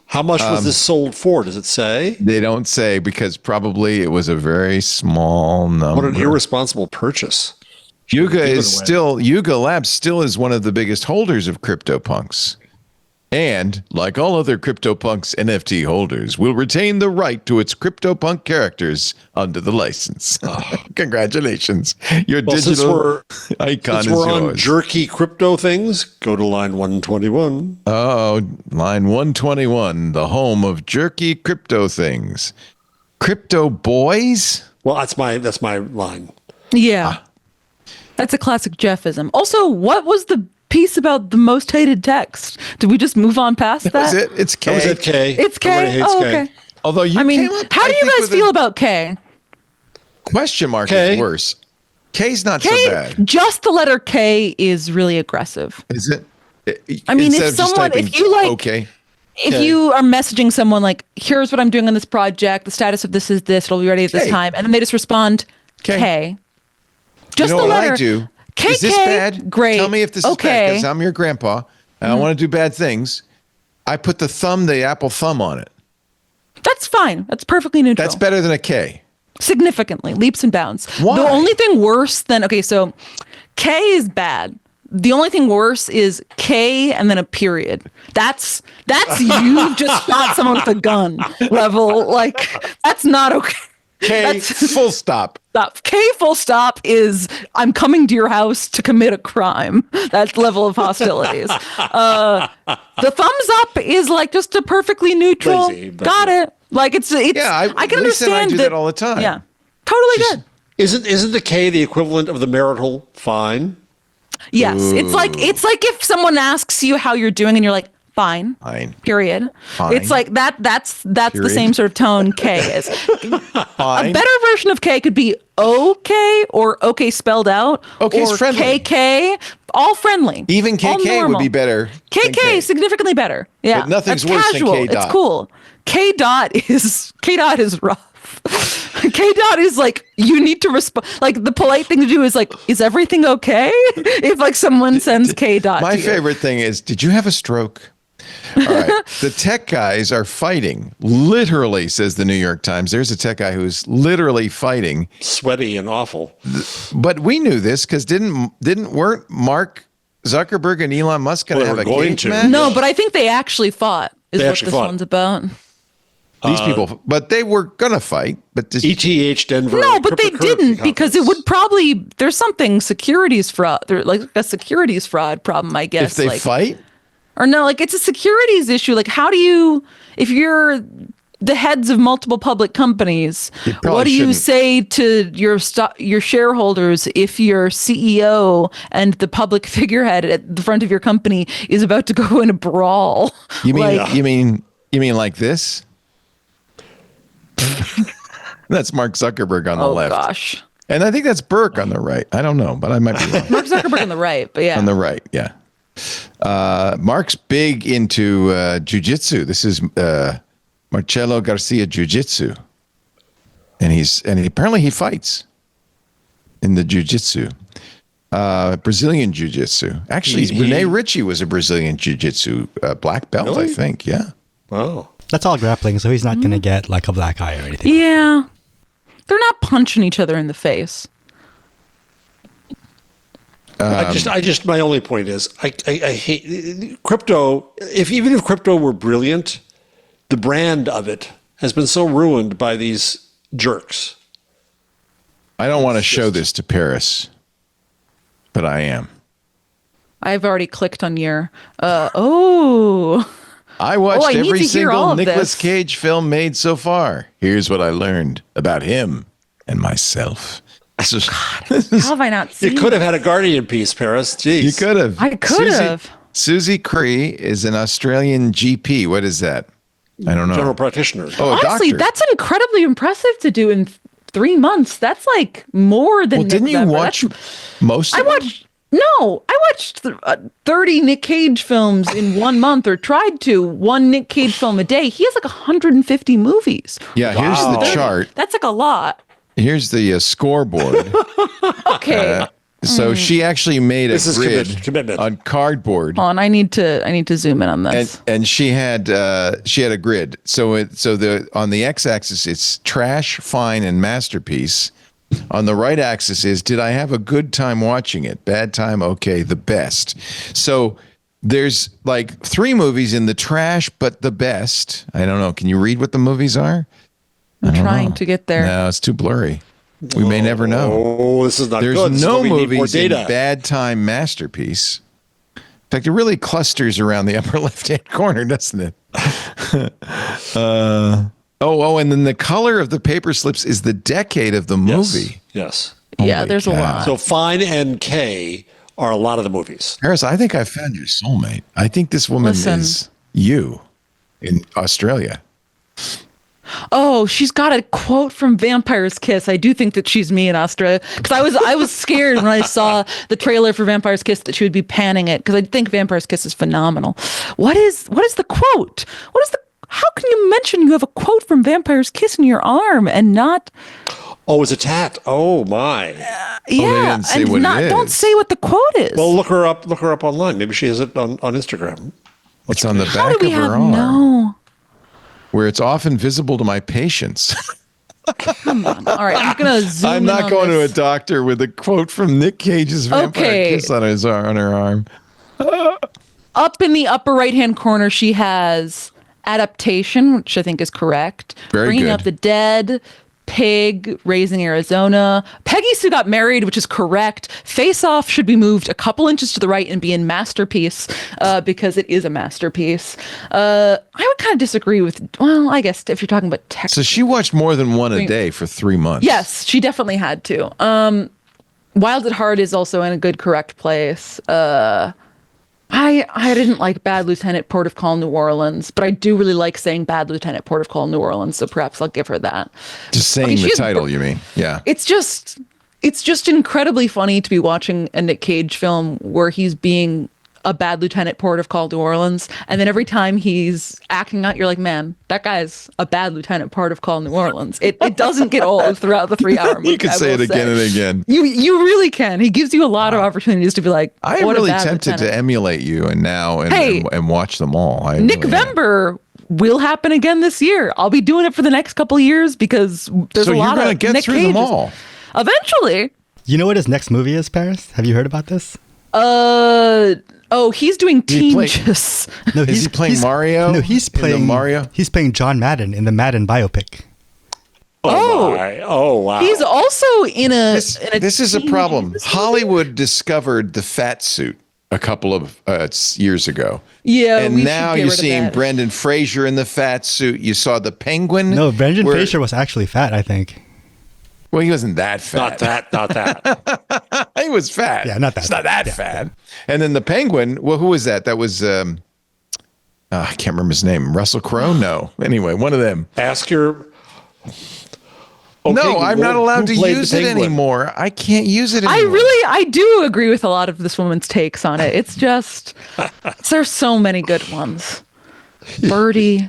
How much was this sold for? Does it say? They don't say, because probably it was a very small number. What an irresponsible purchase. Yuga Labs still is one of the biggest holders of CryptoPunks. And like all other CryptoPunks NFT holders, will retain the right to its CryptoPunk characters under the license. Congratulations. Your digital icon is yours. On jerky crypto things, go to line 121. Oh, line 121, the home of jerky crypto things. Crypto boys? Well, that's my line. Yeah. That's a classic Jeffism. Also, what was the piece about the most hated text? Did we just move on past that? That was it. It's K. That was it, K. It's K? Everybody hates K. Okay. Although how do you guys feel about K? Question mark K? is worse. K's not K, so bad. just the letter K is really aggressive. Is it? I mean, Instead if of just someone, typing, if you like, okay. if you are messaging someone like, here's what I'm doing on this project, the status of this is this, it'll be ready at this time, and then they just respond, K. Just you know the what letter. I do? KK, is this bad? Great. Tell me if this is bad, because I'm your grandpa, and I want to do bad things. I put the Apple thumb on it. That's fine. That's perfectly neutral. That's better than a K. Significantly, leaps and bounds. Why? The only thing worse than, so K is bad. The only thing worse is K and then a period. That's you just shot someone with a gun level. Like, that's not okay. K full stop. K full stop is I'm coming to your house to commit a crime. That level of hostilities. The thumbs up is like just a perfectly neutral. Lazy, got it. Like it's yeah. I can Lisa understand and I do that all the time. Yeah, totally good. Isn't the K the equivalent of the marital fine? Yes, it's like if someone asks you how you're doing and you're like, fine. Period. Fine. It's like that's the same sort of tone K is. Fine. A better version of K could be OK or OK spelled out. OK's or friendly. KK, all friendly. Even KK would be better. KK significantly better. Yeah, but nothing's that's worse casual. than K dot. It's cool. K dot is rough. K dot is like, you need to respond. Like, the polite thing to do is like, is everything okay? If like someone sends K dot. My favorite thing is, did you have a stroke? All right. The tech guys are fighting. Literally, says the New York Times. There's a tech guy who's literally fighting. Sweaty and awful. But we knew this because weren't Mark Zuckerberg and Elon Musk going to have a cage match? No, but I think they actually fought. Is what this one's about. These people, but they were gonna fight. But ETH Denver. No, but they didn't, because it would probably, there's something securities fraud. There's like a securities fraud problem, I guess. If they fight, or no, like it's a securities issue. Like, how do you, if you're the heads of multiple public companies, what do you say to your shareholders if your CEO and the public figurehead at the front of your company is about to go in a brawl? You mean like this? That's Mark Zuckerberg on the left. Oh gosh. And I think that's Burke on the right. I don't know, but I might be wrong. Mark Zuckerberg on the right, but yeah. On the right, yeah. Mark's big into jiu-jitsu. This is Marcelo Garcia Jiu-Jitsu. And apparently he fights in the jiu-jitsu. Brazilian jiu-jitsu. Actually, Rene Ritchie was a Brazilian jiu-jitsu black belt, really? I think, yeah. Wow. That's all grappling, so he's not going to get like a black eye or anything. Yeah. They're not punching each other in the face. My only point is, I hate crypto. Even if crypto were brilliant, the brand of it has been so ruined by these jerks. I don't want to show this to Paris, but I am. I've already clicked on your. I watched every single Nicolas Cage film made so far. Here's what I learned about him and myself. How have I not seen You could have had a Guardian piece, Paris. Jeez. You could have. I could have. Susie Cree is an Australian GP. What is that? I don't know. General practitioner. Oh, honestly, that's incredibly impressive to do in 3 months. That's like more than. Well, didn't you watch most of them? No, I watched 30 Nick Cage films in 1 month, or tried to. One Nick Cage film a day. He has like 150 movies. Yeah, here's the chart. That's like a lot. Here's the scoreboard. Okay. So she actually made a grid commitment on cardboard. Hold on, I need to zoom in on this. And she had a grid. So on the x-axis it's trash, fine, and masterpiece. On the right axis is, did I have a good time watching it? Bad time? Okay, the best. So there's like 3 movies in the trash, but the best. I don't know. Can you read what the movies are? I'm trying to get there. No, it's too blurry. We may never know. Oh, this is not good. There's no movies in bad time masterpiece. In fact, it really clusters around the upper left-hand corner, doesn't it? And then the color of the paper slips is the decade of the movie. Yes. Yeah, there's a lot. So Fine and K are a lot of the movies. Harris, I think I found your soulmate. I think this woman is you in Australia. Oh, she's got a quote from Vampire's Kiss. I do think that she's me in Australia, because I was scared when I saw the trailer for Vampire's Kiss that she would be panning it, because I think Vampire's Kiss is phenomenal. What is the quote? How can you mention you have a quote from Vampire's Kiss in your arm and not? Oh, it's a tat. Oh my. Yeah, and don't say what the quote is. Well, look her up online. Maybe she has it on Instagram. It's on the back of her arm. No. Where it's often visible to my patients. Come on. All right, I'm going to zoom in. I'm not going to a doctor with a quote from Nick Cage's Vampire Kiss on her arm. Up in the upper right-hand corner, she has Adaptation, which I think is correct. Bringing Up the Dead, Pig, Raising Arizona. Peggy Sue Got Married, which is correct. Face Off should be moved a couple inches to the right and be in Masterpiece, because it is a masterpiece. I would kind of disagree with, well, I guess if you're talking about text. So she watched more than one a day for 3 months. Yes, she definitely had to. Wild at Heart is also in a good, correct place. I didn't like Bad Lieutenant, Port of Call, New Orleans, but I do really like saying Bad Lieutenant, Port of Call, New Orleans, so perhaps I'll give her that. Just saying the title, you mean? Yeah. It's just incredibly funny to be watching a Nick Cage film where he's being a bad lieutenant, Port of Call, New Orleans, and then every time he's acting out, you're like, man, that guy's a bad lieutenant, Port of Call, New Orleans. It doesn't get old throughout the 3-hour movie. You can say it again and again. You really can. He gives you a lot of opportunities to be like, I am really tempted to emulate you and watch them all. Nick-vember will happen again this year. I'll be doing it for the next couple of years because there's a lot of Nick Cages. So you're going to get through them all? Eventually. You know what his next movie is, Paris? Have you heard about this? He's doing Teenagers. No, is he playing Mario? No, he's playing Mario. He's playing John Madden in the Madden biopic. Oh wow! He's also in a. This is a problem. Hollywood discovered the fat suit a couple of years ago. Yeah, and now you're seeing Brendan Fraser in the fat suit. You saw the Penguin. No, Brendan Fraser was actually fat, I think. Well, he wasn't that fat. Not that. He was fat. Yeah, not that. It's not that fat. And then the Penguin. Well, who was that? That was I can't remember his name. Russell Crowe? No. Anyway, one of them. Ask your. Okay, no, I'm not allowed to use it anymore. I can't use it anymore. I do agree with a lot of this woman's takes on it. It's just there's so many good ones. Birdie,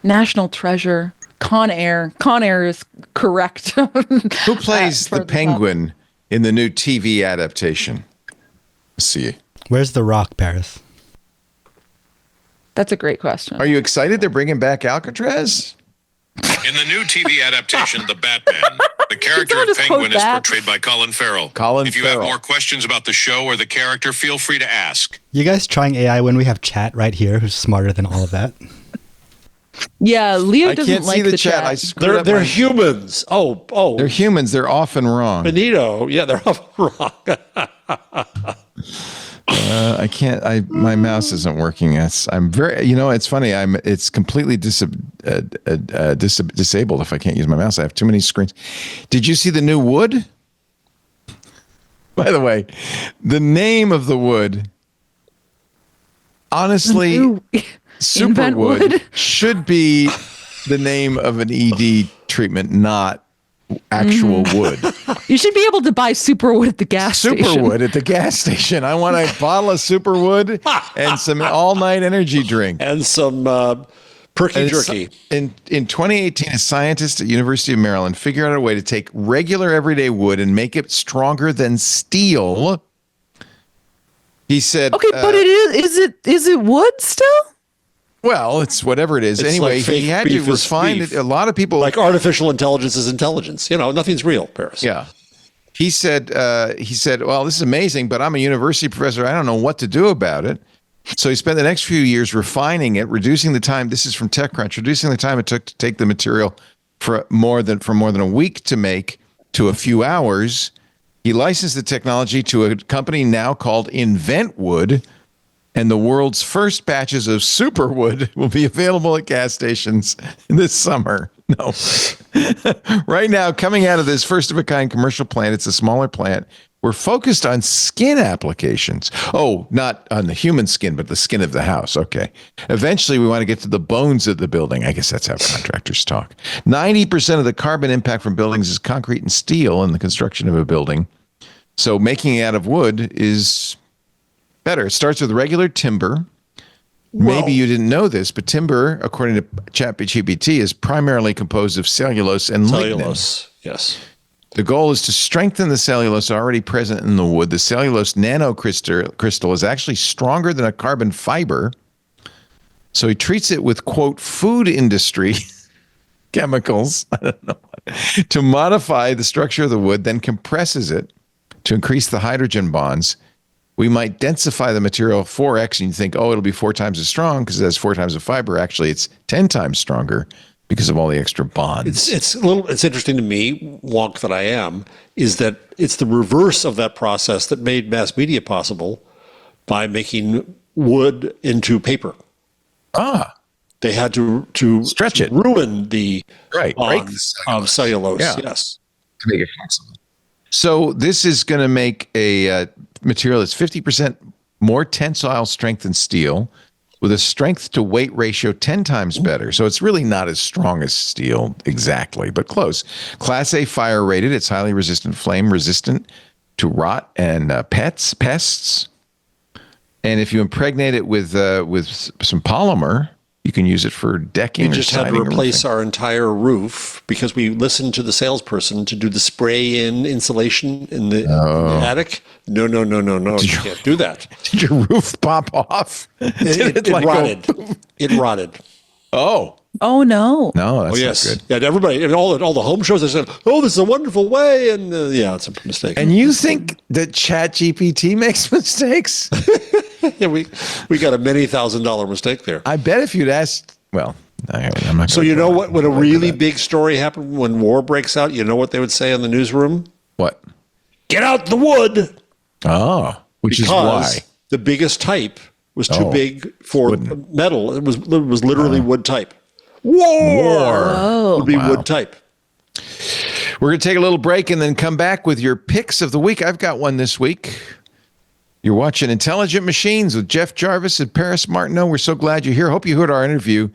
National Treasure. Con Air. Con Air is correct. Who plays the Penguin in the new TV adaptation? Let's see. Where's The Rock, Paris? That's a great question. Are you excited they're bringing back Alcatraz? In the new TV adaptation, The Batman, The character someone of just quote Penguin is that? portrayed by Colin Farrell. If you have more questions about the show or the character, feel free to ask. You guys trying AI when we have chat right here, who's smarter than all of that? Yeah, Leo I doesn't can't like see the chat. I screwed up They're my- humans. Oh. They're humans. They're often wrong. Benito. Yeah, they're often wrong. I can't. My mouse isn't working. I'm very. It's funny. It's completely disabled if I can't use my mouse. I have too many screens. Did you see the new wood? By the way, the name of the wood. Honestly, Superwood should be the name of an ED treatment, not actual wood. You should be able to buy Superwood at the gas station. Superwood at the gas station. I want a bottle of Superwood and some all-night energy drink. And some perky jerky. In 2018, a scientist at University of Maryland figured out a way to take regular everyday wood and make it stronger than steel. He said, Okay, but is it wood still? Well, it's whatever it is. It's anyway, like fake he had to beef is refine beef. it. A lot of people Like artificial intelligence is intelligence. Nothing's real, Paris. Yeah. He said, well, this is amazing, but I'm a university professor. I don't know what to do about it. So he spent the next few years refining it, reducing the time. This is from TechCrunch, reducing the time it took to take the material from more than a week to make to a few hours. He licensed the technology to a company now called InventWood, and the world's first batches of Superwood will be available at gas stations this summer. No. Right now, coming out of this first-of-a-kind commercial plant, it's a smaller plant. We're focused on skin applications. Oh, not on the human skin, but the skin of the house. Okay. Eventually, we want to get to the bones of the building. I guess that's how contractors talk. 90% of the carbon impact from buildings is concrete and steel in the construction of a building. So making it out of wood is better. It starts with regular timber. Maybe you didn't know this, but timber, according to ChatGPT, is primarily composed of cellulose and lignin. Yes. The goal is to strengthen the cellulose already present in the wood. The cellulose nanocrystal is actually stronger than a carbon fiber. So he treats it with, quote, food industry chemicals, I don't know, to modify the structure of the wood, then compresses it to increase the hydrogen bonds. We might densify the material 4x, and you think, oh, it'll be 4 times as strong because it has 4 times the fiber. Actually, it's 10 times stronger because of all the extra bonds. It's interesting to me, wonk that I am, is that it's the reverse of that process that made mass media possible by making wood into paper. They had to stretch it, ruin the bonds of cellulose. Yeah. Yes, to make it flexible. So this is going to make a material that's 50% more tensile strength than steel, with a strength to weight ratio 10 times better. So it's really not as strong as steel exactly, but close. Class A fire rated. It's highly resistant, flame resistant to rot and pests. And if you impregnate it with some polymer, you can use it for decking. We just had to replace our entire roof because we listened to the salesperson to do the spray-in insulation in the attic. No. You can't do that. Did your roof pop off? It rotted. It rotted. Oh. Oh, no. No, that's yes. not good. Yeah, everybody, and all the home shows, they said, oh, this is a wonderful way. And yeah, it's a mistake. And you think that ChatGPT makes mistakes? Yeah, we got a many $1,000 mistake there. I bet if you'd asked, well, I'm not. So you know what? When a really big story happened, when war breaks out, you know what they would say in the newsroom? What? Get out the wood. Oh, which is why the biggest type was too big for metal. It was literally wood type. War would be wood type. We're going to take a little break and then come back with your picks of the week. I've got one this week. You're watching Intelligent Machines with Jeff Jarvis and Paris Martineau. We're so glad you're here. Hope you heard our interview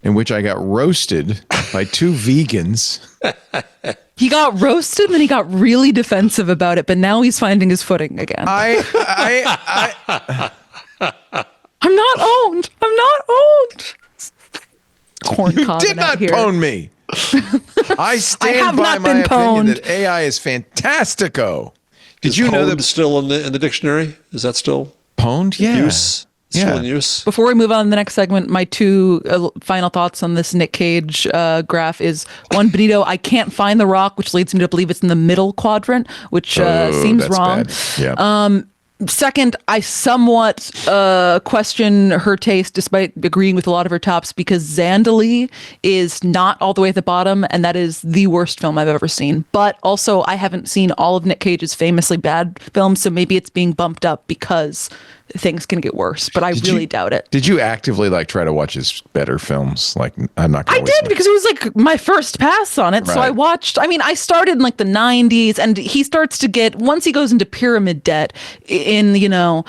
in which I got roasted by 2 vegans. He got roasted and he got really defensive about it, but now he's finding his footing again. I'm not owned. Corn you did not pwn me. I stand by my opinion that AI is fantastico. Did you know that still in the dictionary? Is that still pwned? Yeah. Use? Still in use. Before we move on to the next segment, my two final thoughts on this Nick Cage graph is one, Benito, I can't find the rock, which leads me to believe it's in the middle quadrant, which seems wrong. Bad. Yeah. Second, I somewhat question her taste, despite agreeing with a lot of her tops, because Zandali is not all the way at the bottom, and that is the worst film I've ever seen. But also, I haven't seen all of Nick Cage's famously bad films, so maybe it's being bumped up because things can get worse, but I really doubt it. Did you actively try to watch his better films? I'm not gonna I did, because it was my first pass on it. Right. So I watched, I started in the 90s, and he starts to get, once he goes into pyramid debt in, the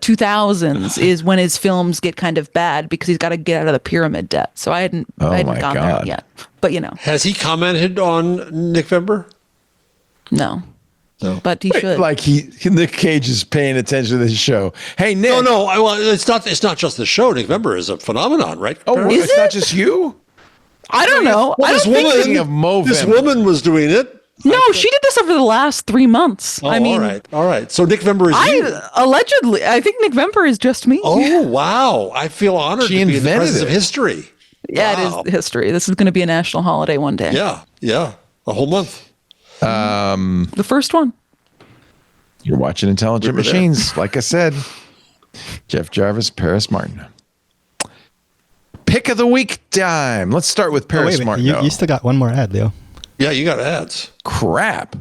2000s is when his films get kind of bad because he's got to get out of the pyramid debt. So I hadn't gone there yet. But Has he commented on Nickvember? No. No. But he should. Nick Cage is paying attention to this show. Hey, Nick. No. It's not just the show. Nickvember is a phenomenon, right? Oh, is it's not just you? I don't know. Well, this woman was doing it. No, she did this over the last 3 months. Oh, all right. So Nickvember is you. Allegedly, I think Nickvember is just me. Oh, wow. I feel honored to be in the presence of history. Yeah, Wow. it is history. This is going to be a national holiday one day. Yeah. A whole month. The first one. You're watching Intelligent Machines, like I said. Jeff Jarvis, Paris Martin. Pick of the week time. Let's start with Paris Martin. You still got one more ad, Leo. Yeah, you got ads. Crap.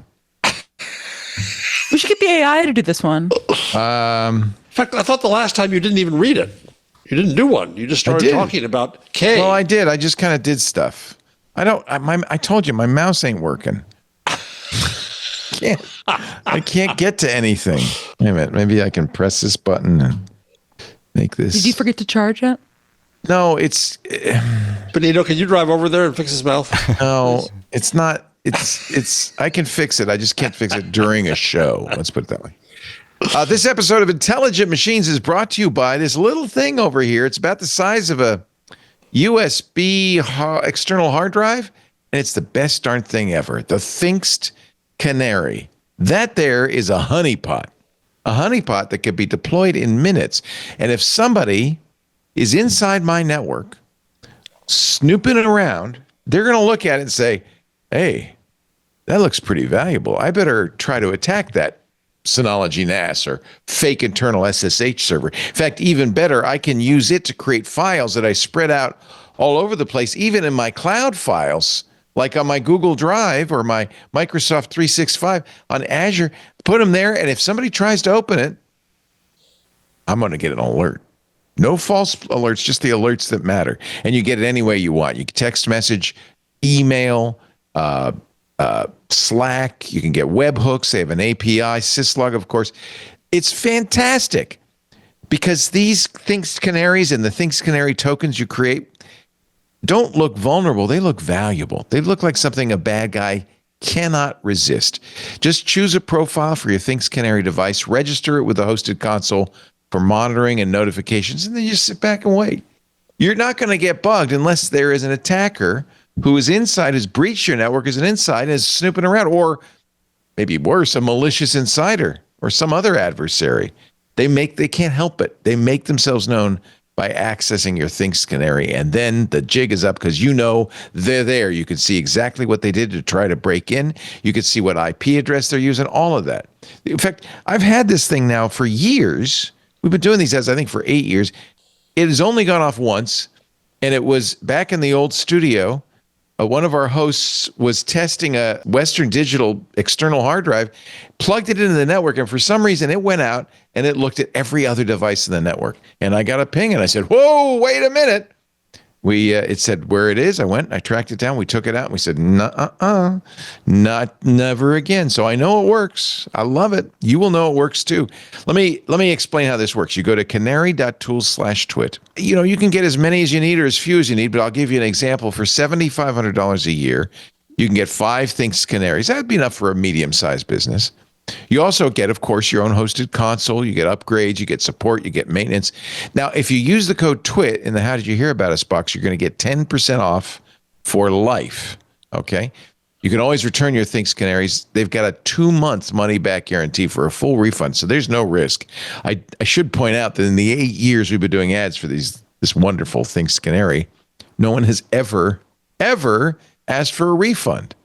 We should get the AI to do this one. In fact, I thought the last time you didn't even read it. You didn't do one. You just started talking about K. Well, I did. I just kind of did stuff. I told you, my mouse ain't working. I can't get to anything. Wait a minute. Maybe I can press this button and make this. Did you forget to charge it? No, it's. Benito, can you drive over there and fix his mouth? No, it's not. It's. I can fix it. I just can't fix it during a show. Let's put it that way. This episode of Intelligent Machines is brought to you by this little thing over here. It's about the size of a USB external hard drive, and it's the best darn thing ever. The Thinkst Canary. That there is a honeypot that could be deployed in minutes. And if somebody is inside my network snooping around, they're going to look at it and say, hey, that looks pretty valuable. I better try to attack that Synology NAS or fake internal SSH server. In fact, even better, I can use it to create files that I spread out all over the place, even in my cloud files, like on my Google Drive or my Microsoft 365 on Azure, put them there. And if somebody tries to open it, I'm going to get an alert. No false alerts, just the alerts that matter. And you get it any way you want. You can text message, email, Slack. You can get webhooks. They have an API, syslog, of course. It's fantastic because these Thinkst Canaries and the Thinkst Canary tokens you create don't look vulnerable. They look valuable. They look like something a bad guy cannot resist. Just choose a profile for your Thinkst Canary device, register it with a hosted console for monitoring and notifications, and then you just sit back and wait. You're not going to get bugged unless there is an attacker who is inside, has breached your network as an inside and is snooping around, or maybe worse, a malicious insider or some other adversary. They can't help it. They make themselves known by accessing your Thinkst Canary, and then the jig is up because they're there. You can see exactly what they did to try to break in. You can see what IP address they're using, all of that. In fact, I've had this thing now for years. We've been doing these ads, I think, for 8 years. It has only gone off once, and it was back in the old studio. One of our hosts was testing a Western Digital external hard drive, plugged it into the network, and for some reason it went out and it looked at every other device in the network. And I got a ping and I said, whoa, wait a minute. It said where it is. I went, I tracked it down, we took it out, and we said, never again. So I know it works. I love it. You will know it works too. Let me explain how this works. You go to canary.tools/twit. You can get as many as you need or as few as you need, but I'll give you an example. For $7,500 a year, you can get 5 Thinkst Canaries. That'd be enough for a medium-sized business. You also get, of course, your own hosted console. You get upgrades, you get support, you get maintenance. Now, if you use the code TWIT in the How Did You Hear About Us box, you're going to get 10% off for life, okay? You can always return your Thinks Canaries. They've got a 2-month money-back guarantee for a full refund, so there's no risk. I should point out that in the 8 years we've been doing ads for this wonderful Thinks Canary, no one has ever asked for a refund.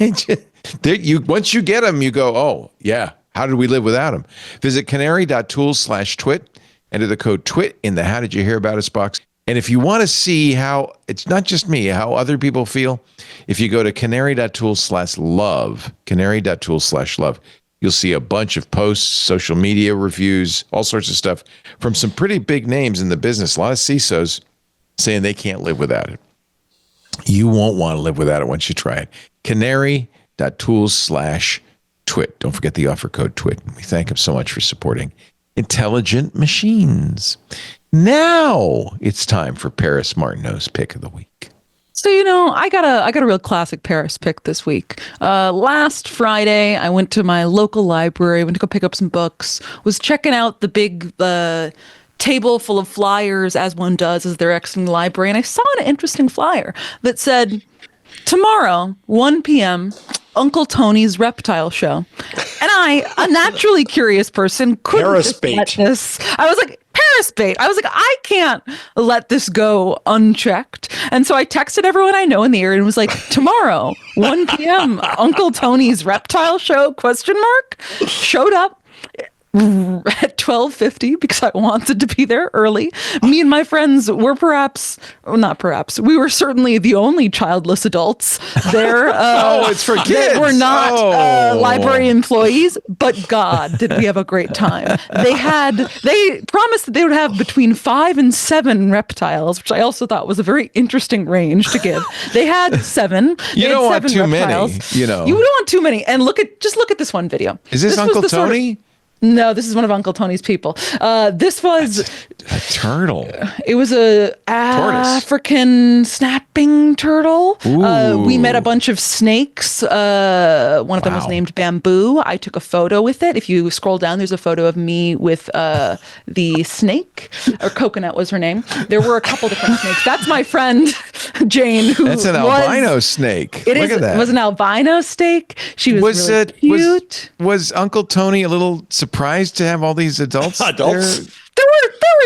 Once you get them, you go, oh, yeah, how did we live without them? Visit canary.tools/twit. Enter the code TWIT in the How Did You Hear About Us box. And if you want to see how, it's not just me, how other people feel, if you go to canary.tools/love, canary.tools/love, you'll see a bunch of posts, social media reviews, all sorts of stuff from some pretty big names in the business, a lot of CISOs saying they can't live without it. You won't want to live without it once you try it. Canary.tools/twit. Don't forget the offer code TWIT. We thank them so much for supporting intelligent machines. Now it's time for Paris Martineau's pick of the week. So, I got a real classic Paris pick this week. Last Friday, I went to my local library, went to go pick up some books, was checking out the big table full of flyers, as one does as they're exiting the library, and I saw an interesting flyer that said, tomorrow, 1 p.m., Uncle Tony's Reptile show. And I, a naturally curious person, couldn't just let this. I was like, Parisbait. I was like, I can't let this go unchecked. And so I texted everyone I know in the area and was like, tomorrow, 1 p.m., Uncle Tony's Reptile show, ? Showed up at 12:50 because I wanted to be there early. Me and my friends were we were certainly the only childless adults there. It's for kids. We're not library employees, but God, did we have a great time. They promised that they would have between 5 and 7 reptiles, which I also thought was a very interesting range to give. They had 7. You don't want too reptiles. many, You don't want too many. And look at this one video. Is this Uncle Tony? No, this is one of Uncle Tony's people. This was a turtle. It was a African snapping turtle. We met a bunch of snakes. One of them was named Bamboo. I took a photo with it. If you scroll down, there's a photo of me with the snake, or Coconut was her name. There were a couple different snakes. That's my friend Jane. That's an albino snake. Look at that. It was an albino snake. She was really cute. Was Uncle Tony a little surprised to have all these adults? There were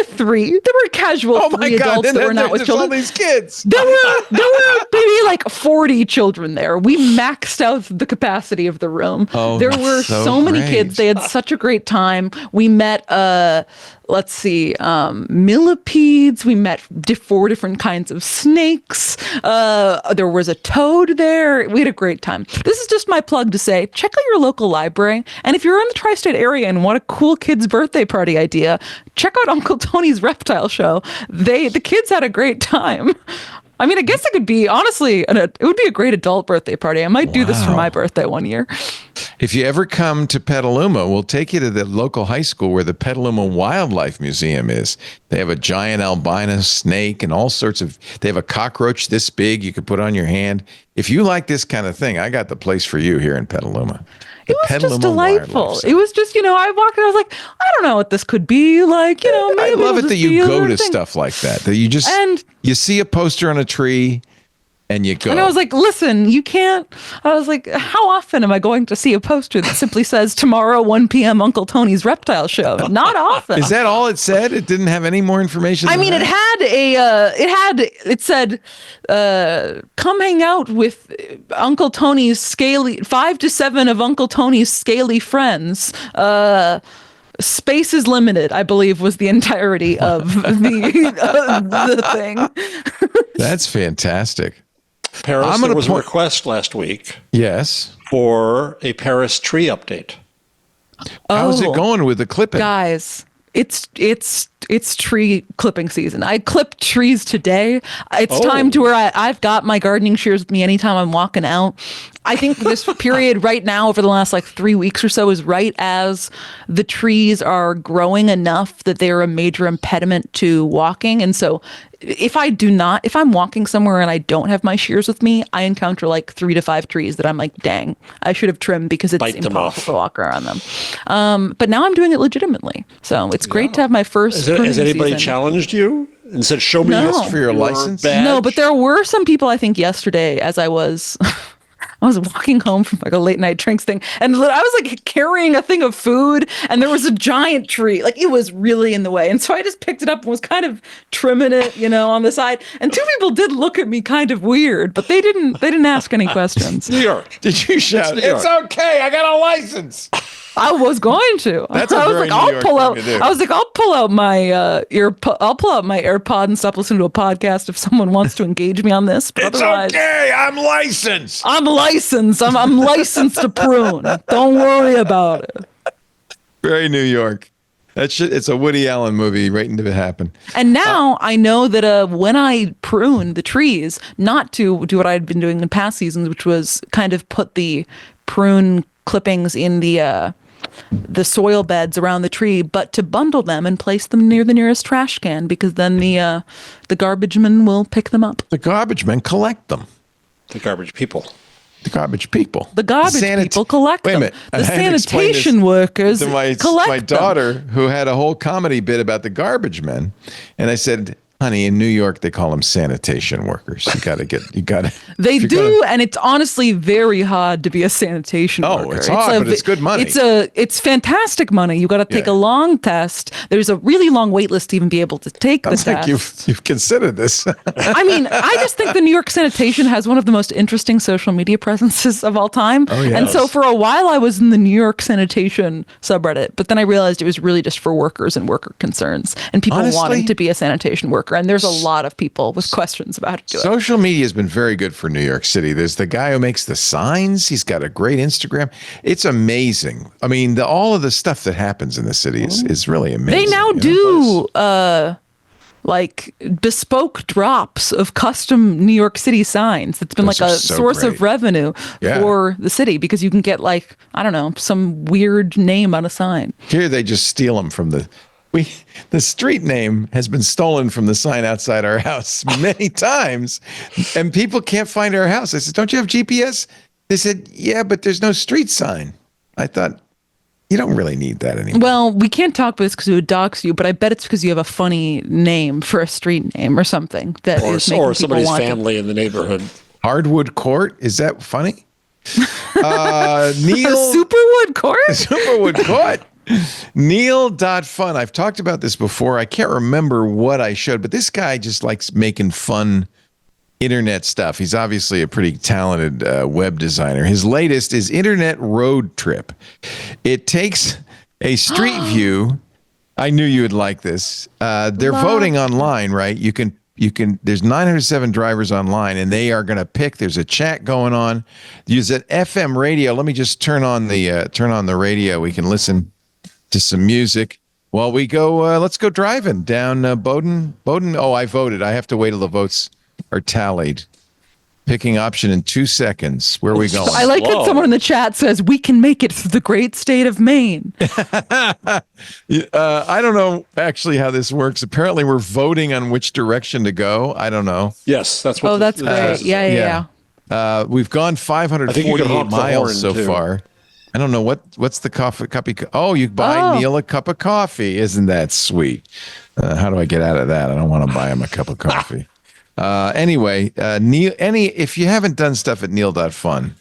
3. There were casual 3 adults that were not with children. All these kids. There were maybe like 40 children there. We maxed out the capacity of the room. There were so many kids. They had such a great time. We met millipedes. We met 4 different kinds of snakes. There was a toad there. We had a great time. This is just my plug to say, check out your local library. And if you're in the tri-state area and want a cool kid's birthday party idea, check out Uncle Tony's Reptile show. The kids had a great time. I mean, I guess it could be, honestly, it would be a great adult birthday party. I might do this for my birthday one year. If you ever come to Petaluma, we'll take you to the local high school where the Petaluma Wildlife Museum is. They have a giant albino snake and all sorts of, they have a cockroach this big you could put on your hand. If you like this kind of thing, I got the place for you here in Petaluma. It was just delightful. It was just, I walked and I was like, I don't know what this could be like, maybe I love it that you go to stuff like that you just, you see a poster on a tree and you go. And I was like, listen, you can't, I was like, how often am I going to see a poster that simply says tomorrow, 1 p.m. Uncle Tony's Reptile show? Not often. Is that all it said? It didn't have any more information? It said, come hang out with Uncle Tony's 5 to 7 of Uncle Tony's scaly friends. Space is limited, I believe, was the entirety of the thing. That's fantastic. Paris, there was a request last week. Yes. For a Paris tree update. How's it going with the clipping? Guys, it's tree clipping season. I clipped trees today. It's time to where I've got my gardening shears with me anytime I'm walking out. I think this period right now over the last 3 weeks or so is right as the trees are growing enough that they're a major impediment to walking. And so if I'm walking somewhere and I don't have my shears with me, I encounter 3 to 5 trees that I'm like, dang, I should have trimmed because it's impossible to walk around them. But now I'm doing it legitimately. So it's great to have my first. Has anybody challenged you and said, show me for your license? Badge? No, but there were some people, I think yesterday as I was I was walking home from like a late night drinks thing, and I was like carrying a thing of food, and there was a giant tree. Like, it was really in the way. And so I just picked it up and was kind of trimming it, on the side. And two people did look at me kind of weird, but they didn't ask any questions. New York. Did you shout, "It's okay, I got a license"? I was going to. That's a I was very like, New I'll York pull thing out. to do. I was like, I'll pull out my I'll pull out my AirPod and stop listening to a podcast if someone wants to engage me on this. But It's otherwise, okay, I'm licensed. I'm licensed. I'm licensed to prune. Don't worry about it. Very New York. It's a Woody Allen movie waiting to happen. And now I know that when I prune the trees, not to do what I'd been doing in past seasons, which was kind of put the prune clippings in the soil beds around the tree, but to bundle them and place them near the nearest trash can, because then the garbage men will pick them up. The garbage men collect them. The garbage people. The garbage people. The garbage people collect Wait a them. minute. The I had to explain sanitation this workers to my collect them. daughter, who had a whole comedy bit about the garbage men, and I said, "Honey, in New York they call them sanitation workers. You got to." They do, and it's honestly very hard to be a sanitation worker. It's hard, but it's good money. It's fantastic money. You got to take a long test. There's a really long wait list to even be able to take the Sounds like test. you've considered this. I mean, I just think the New York sanitation has one of the most interesting social media presences of all time. Oh, yes. And so for a while I was in the New York sanitation subreddit, but then I realized it was really just for workers and worker concerns and people wanting to be a sanitation worker. And there's a lot of people with questions about how to do it. Social media has been very good for New York City. There's the guy who makes the signs. He's got a great Instagram. It's amazing. I mean, all of the stuff that happens in the city is really amazing. They now do like bespoke drops of custom New York City signs. It's been Those like a are so source of great. revenue for the city, because you can get like, I don't know, some weird name on a sign. Here they just steal them from the street name has been stolen from the sign outside our house many times, and people can't find our house. I said, "Don't you have GPS?" They said, "Yeah, but there's no street sign." I thought, you don't really need that anymore. Well, we can't talk about this because it would dox you, but I bet it's because you have a funny name for a street name or something that is making or people somebody's want family in the neighborhood. Hardwood Court, is that funny? Neal Superwood Court? Superwood Court. Neal.fun. I've talked about this before. I can't remember what I showed, but this guy just likes making fun internet stuff. He's obviously a pretty talented web designer. His latest is Internet Road Trip. It takes a street view. I knew you would like this. They're voting online, right? You can there's 907 drivers online, and they are going to pick. There's a chat going on. Use an FM radio. Let me just turn on the radio. We can listen to some music while we go. Let's go driving down Bowdoin. Oh, I voted. I have to wait till the votes are tallied. Picking option in 2 seconds. Where are we going? I like that someone in the chat says we can make it through the great state of Maine. I don't know actually how this works. Apparently, we're voting on which direction to go. I don't know. Yes, that's what. Oh, that's great. Yeah. We've gone 548 miles so far. I don't know what's the coffee. Oh, you buy Neal a cup of coffee. Isn't that sweet? How do I get out of that? I don't want to buy him a cup of coffee. Anyway, Neal, if you haven't done stuff at neal.fun,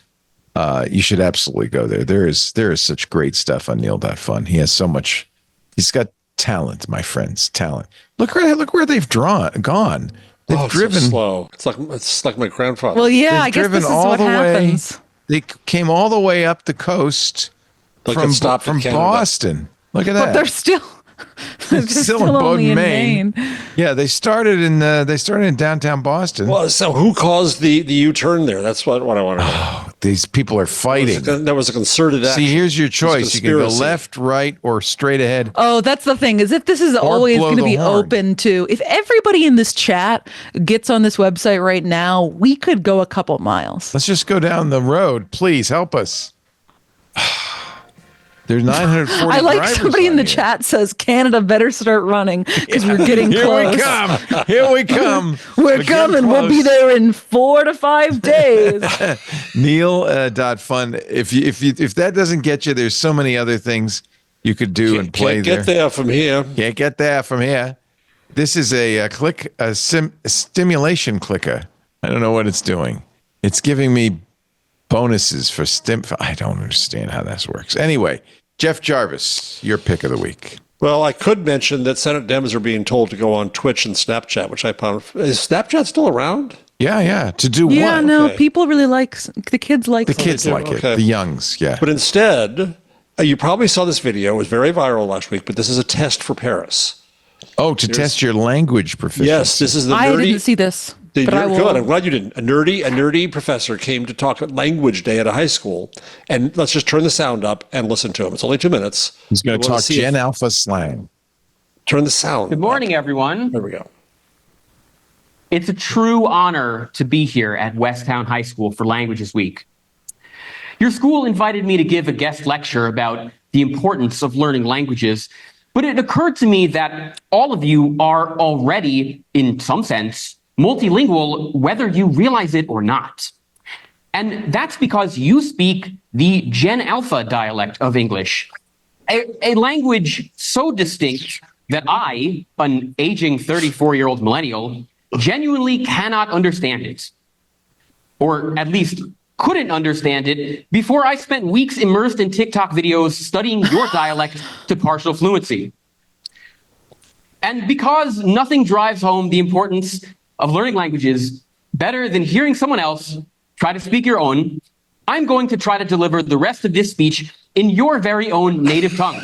you should absolutely go there. There is such great stuff on neal.fun. He has so much. He's got talent, my friends. Talent. Look where they've gone. They've driven so slow. It's like my grandfather. Well, yeah, They've I guess driven this is all what the happens. way. They came all the way up the coast from Boston. Look at that. But they're still still in only Bowdoin, Maine. Yeah, they started in downtown Boston. Well, so who caused the U-turn there? That's what I want to know. These people are fighting. That was a concerted action. See, here's your choice. You can go left, right, or straight ahead. Oh, that's the thing. Is if this is always going to be open to, if everybody in this chat gets on this website right now, we could go a couple miles. Let's just go down the road. Please help us. There's 940 I like drivers somebody in the here. chat says Canada better start running because we're getting close. Here we come. We're coming. We'll be there in 4 to 5 days. Neal.fun. If that doesn't get you, there's so many other things you could do and play there. Can't get there from here. Can't get there from here. This is a stimulation clicker. I don't know what it's doing. It's giving me bonuses for STEM. I don't understand how this works. Anyway, Jeff Jarvis, your pick of the week. Well, I could mention that Senate Dems are being told to go on Twitch and Snapchat, which I found. Is Snapchat still around? Yeah. To do what? Yeah, no, people really the kids like the kids like it. The youngs, yeah. But instead, you probably saw this video. It was very viral last week, but this is a test for Paris. Oh, to test your language proficiency. Yes, this is the nerdy. I didn't see this. But I will. Good. I'm glad you didn't. A nerdy professor came to talk at language day at a high school, and let's just turn the sound up and listen to him. It's only 2 minutes. He's going to talk Gen Alpha slang. Turn the sound. Good morning, everyone. There we go. It's a true honor to be here at Westtown High School for Languages Week. Your school invited me to give a guest lecture about the importance of learning languages, but it occurred to me that all of you are already, in some sense, multilingual, whether you realize it or not. And that's because you speak the Gen Alpha dialect of English, a language so distinct that I, an aging 34-year-old millennial, genuinely cannot understand it. Or at least couldn't understand it before I spent weeks immersed in TikTok videos studying your dialect to partial fluency. And because nothing drives home the importance of learning languages better than hearing someone else try to speak your own, I'm going to try to deliver the rest of this speech in your very own native tongue.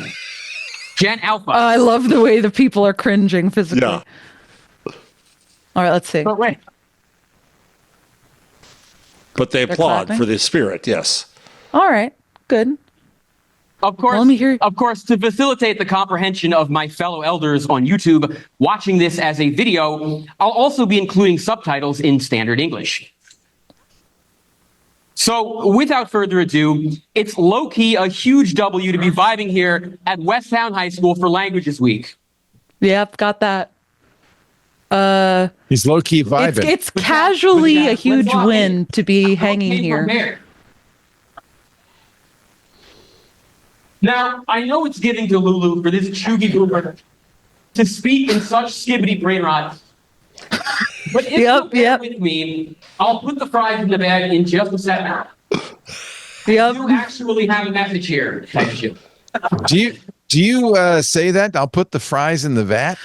Gen Alpha. I love the way the people are cringing physically. Yeah. All right, let's see. But wait. But they applaud clapping? for the spirit, yes. All right, good. Of course, let me hear. Of course, to facilitate the comprehension of my fellow elders on YouTube watching this as a video, I'll also be including subtitles in standard English. So without further ado, it's low-key a huge W to be vibing here at Westtown High School for Languages Week. Yep, got that. He's low-key vibing. It's casually a huge win to be hanging here. Now, I know it's giving to Lulu for this chuggy boomer to speak in such skibbity brain rot. But if you'll bear with me, I'll put the fries in the bag in just a second. You actually have a message here. Thank you. Do you say that? I'll put the fries in the vat?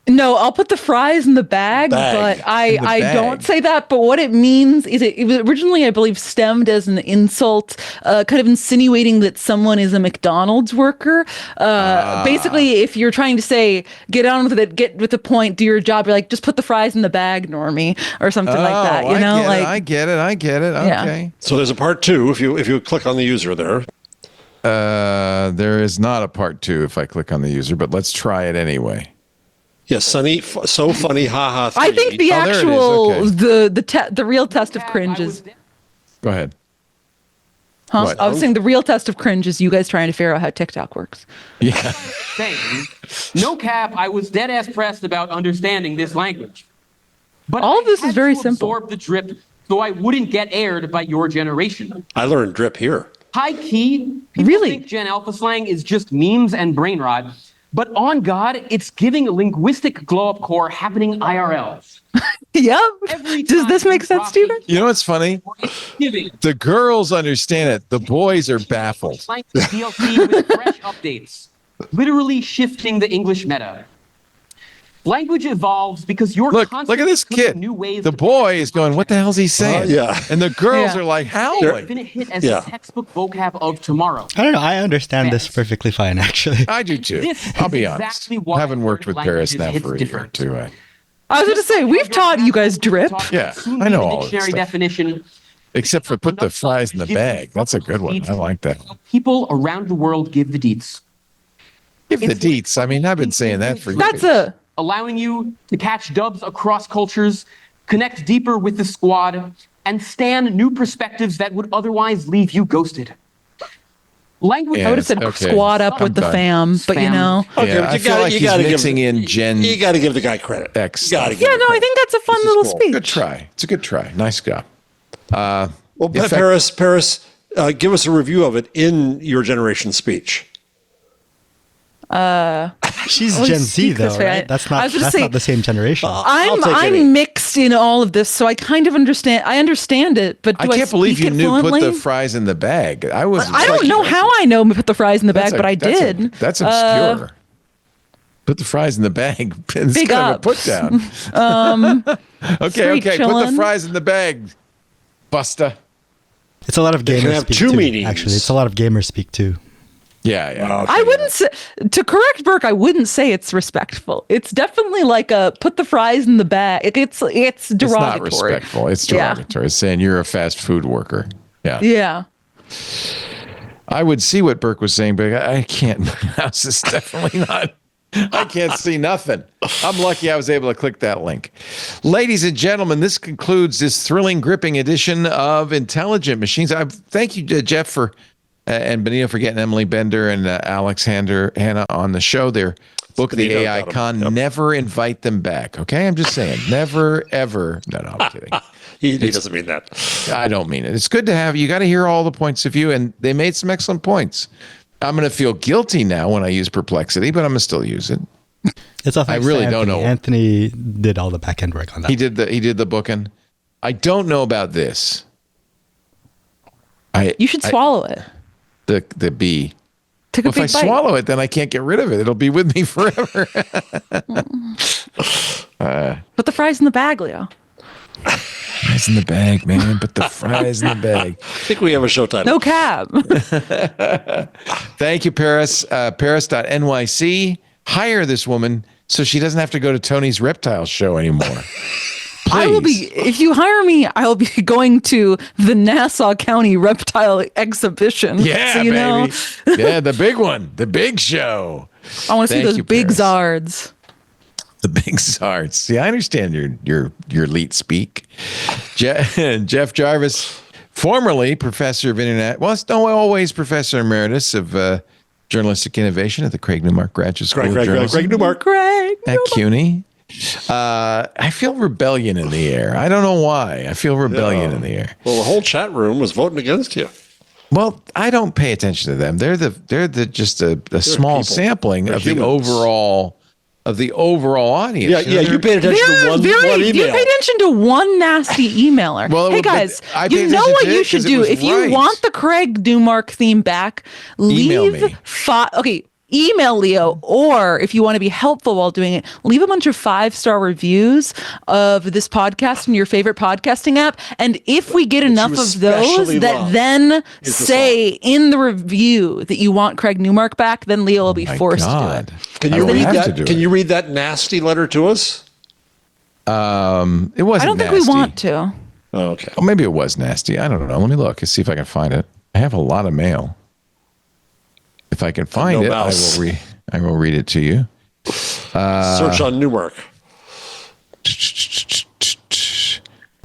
No, I'll put the fries in the bag. But I don't say that. But what it means is it was originally, I believe, stemmed as an insult, kind of insinuating that someone is a McDonald's worker. Basically, if you're trying to say, get on with it, get with the point, do your job, you're like, just put the fries in the bag, normie, or something like that. You know, I get it. Okay. Yeah. So there's a part 2 if you click on the user there. There is not a part 2 if I click on the user, but let's try it anyway. Yes, Sunny, so funny, haha. 3. I think the actual, the real test of cringe is. Go ahead. Huh? What? I was saying the real test of cringe is you guys trying to figure out how TikTok works. Yeah. Saying, no cap, I was dead ass pressed about understanding this language. But all of this is very simple. Absorb the drip so I wouldn't get aired by your generation. I learned drip here. High key, people think Gen Alpha slang is just memes and brain rot. But on God, it's giving a linguistic glow-up core happening IRL. Yep. Does this make sense to you? You know what's funny? The girls understand it. The boys are baffled. DLC with fresh updates, literally shifting the English meta. Language evolves because you're look at this kid. New ways the boy is going, what the hell's he saying? Yeah. And the girls are like, howling. Been a hit as the textbook vocab of tomorrow. I don't know. I understand this perfectly fine, actually. I do too. I'll be honest. I haven't worked with Paris now for a year or two. I was going to say, we've taught you guys drip. Yeah, I know all this dictionary stuff. definition. Except for put the fries in the bag. That's a good one. I like that. People around the world give the deets. Give the deets. I mean, I've been saying that for years. Allowing you to catch dubs across cultures, connect deeper with the squad, and stand new perspectives that would otherwise leave you ghosted. Language. I would have said squad up with the fam, but you know. Okay, I feel like he's mixing in Gen. You got to give the guy credit. X. Yeah, no, I think that's a fun little speech. Good try. It's a good try. Nice job. Well, Paris, give us a review of it in your generation speech. She's Gen Z though, right? That's not the same generation. I'm mixed in all of this, so I kind of understand. I understand it, but I can't believe you knew put the fries in the bag. I don't know how I know put the fries in the bag, but I did. That's obscure. Put the fries in the bag. It's big kind up. of a put down. Okay. Put the fries in the bag, Busta. It's a lot of gamers speak too. Actually, it's a lot of gamers speak too. Yeah. Okay. I wouldn't say, to correct Burke, I wouldn't say it's respectful. It's definitely like a put the fries in the bag. It's derogatory. It's not respectful. It's derogatory. It's saying you're a fast food worker. Yeah. Yeah. I would see what Burke was saying, but I can't. My house is definitely not. I can't see nothing. I'm lucky I was able to click that link. Ladies and gentlemen, this concludes this thrilling, gripping edition of Intelligent Machines. I thank you, Jeff, and Benito for getting Emily Bender and Alex Hanna on the show. Their book, The AI Con. Yep. Never invite them back. Okay, I'm just saying, never ever. No, I'm kidding. He doesn't mean that. I don't mean it. It's good to have you. Got to hear all the points of view, and they made some excellent points. I'm going to feel guilty now when I use Perplexity, but I'm going to still use it. I really don't know. Anthony did all the back end work on that. He did the booking. I don't know about this. You should swallow it. The bee. Take a big bite. If I swallow it, then I can't get rid of it. It'll be with me forever. Put the fries in the bag, Leo. Fries in the bag, man. Put the fries in the bag. I think we have a show title. No cab. Thank you, Paris. Paris.nyc. Hire this woman so she doesn't have to go to Tony's Reptile show anymore. I will be, if you hire me, I will be going to the Nassau County Reptile Exhibition. Yeah, so baby. Yeah, the big one, the big show. I want to see those big Zards. The big Zards. See, I understand your elite speak. Jeff Jarvis, formerly professor of internet, always professor emeritus of journalistic innovation at the Craig Newmark Graduate School of Journalism. Craig Newmark. At CUNY. I feel rebellion in the air. I don't know why. I feel rebellion in the air. Well, the whole chat room was voting against you. Well, I don't pay attention to them. They're just a small people. Sampling of the overall audience. Yeah, you paid attention to one email. You paid attention to one nasty emailer. Well, hey guys, you know what you should do if you want the Craig Newmark theme back? Email Leo, or if you want to be helpful while doing it, leave a bunch of 5-star reviews of this podcast in your favorite podcasting app. And if we get enough of those that then say in the review that you want Craig Newmark back, then Leo will be forced to do it. Can you read that nasty letter to us? It wasn't nasty. I don't think we want to. Oh, okay. Oh, maybe it was nasty. I don't know. Let me look and see if I can find it. I have a lot of mail. If I can find it, I will read it to you. Search on Newmark.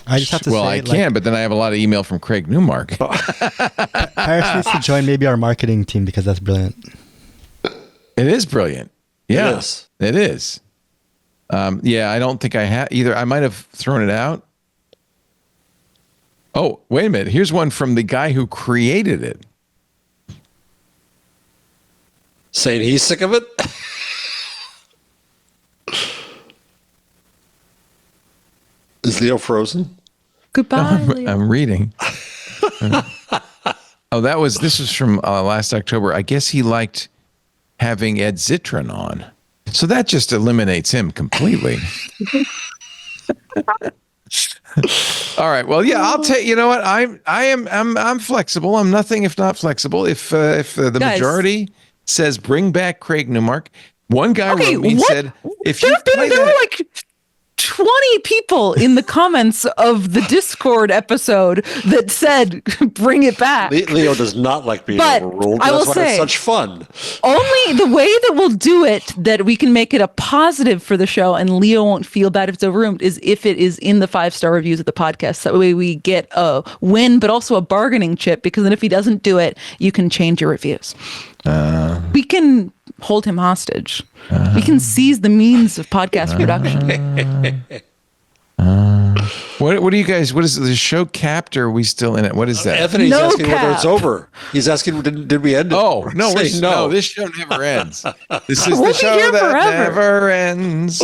I just have to say, I can, but then I have a lot of email from Craig Newmark. Paris needs to join maybe our marketing team because that's brilliant. It is brilliant. Yeah, it is. I don't think I have either. I might have thrown it out. Oh, wait a minute. Here's one from the guy who created it. Saying he's sick of it? Is Leo frozen? Goodbye, Leo. I'm reading. This was from last October. I guess he liked having Ed Zitron on. So that just eliminates him completely. All right. Well, yeah, I'll take, you know what? I'm flexible. I'm nothing if not flexible. If the majority says bring back Craig Newmark. One guy wrote me and said, if you play there were like 20 people in the comments of the Discord episode that said bring it back. Leo does not like being overruled. I will That's why it's such fun. Only the way that we'll do it, that we can make it a positive for the show and Leo won't feel bad if it's overruled, is if it is in the 5-star reviews of the podcast. That way we get a win, but also a bargaining chip, because then if he doesn't do it, you can change your reviews. We can hold him hostage. We can seize the means of podcast production. What do you guys? What is the show capped, or are we still in it? What is that? Anthony's No asking whether it's cap. over. He's asking, did we end it? Oh no, Say no. this show never ends. This is We'll the be show here that forever. never ends.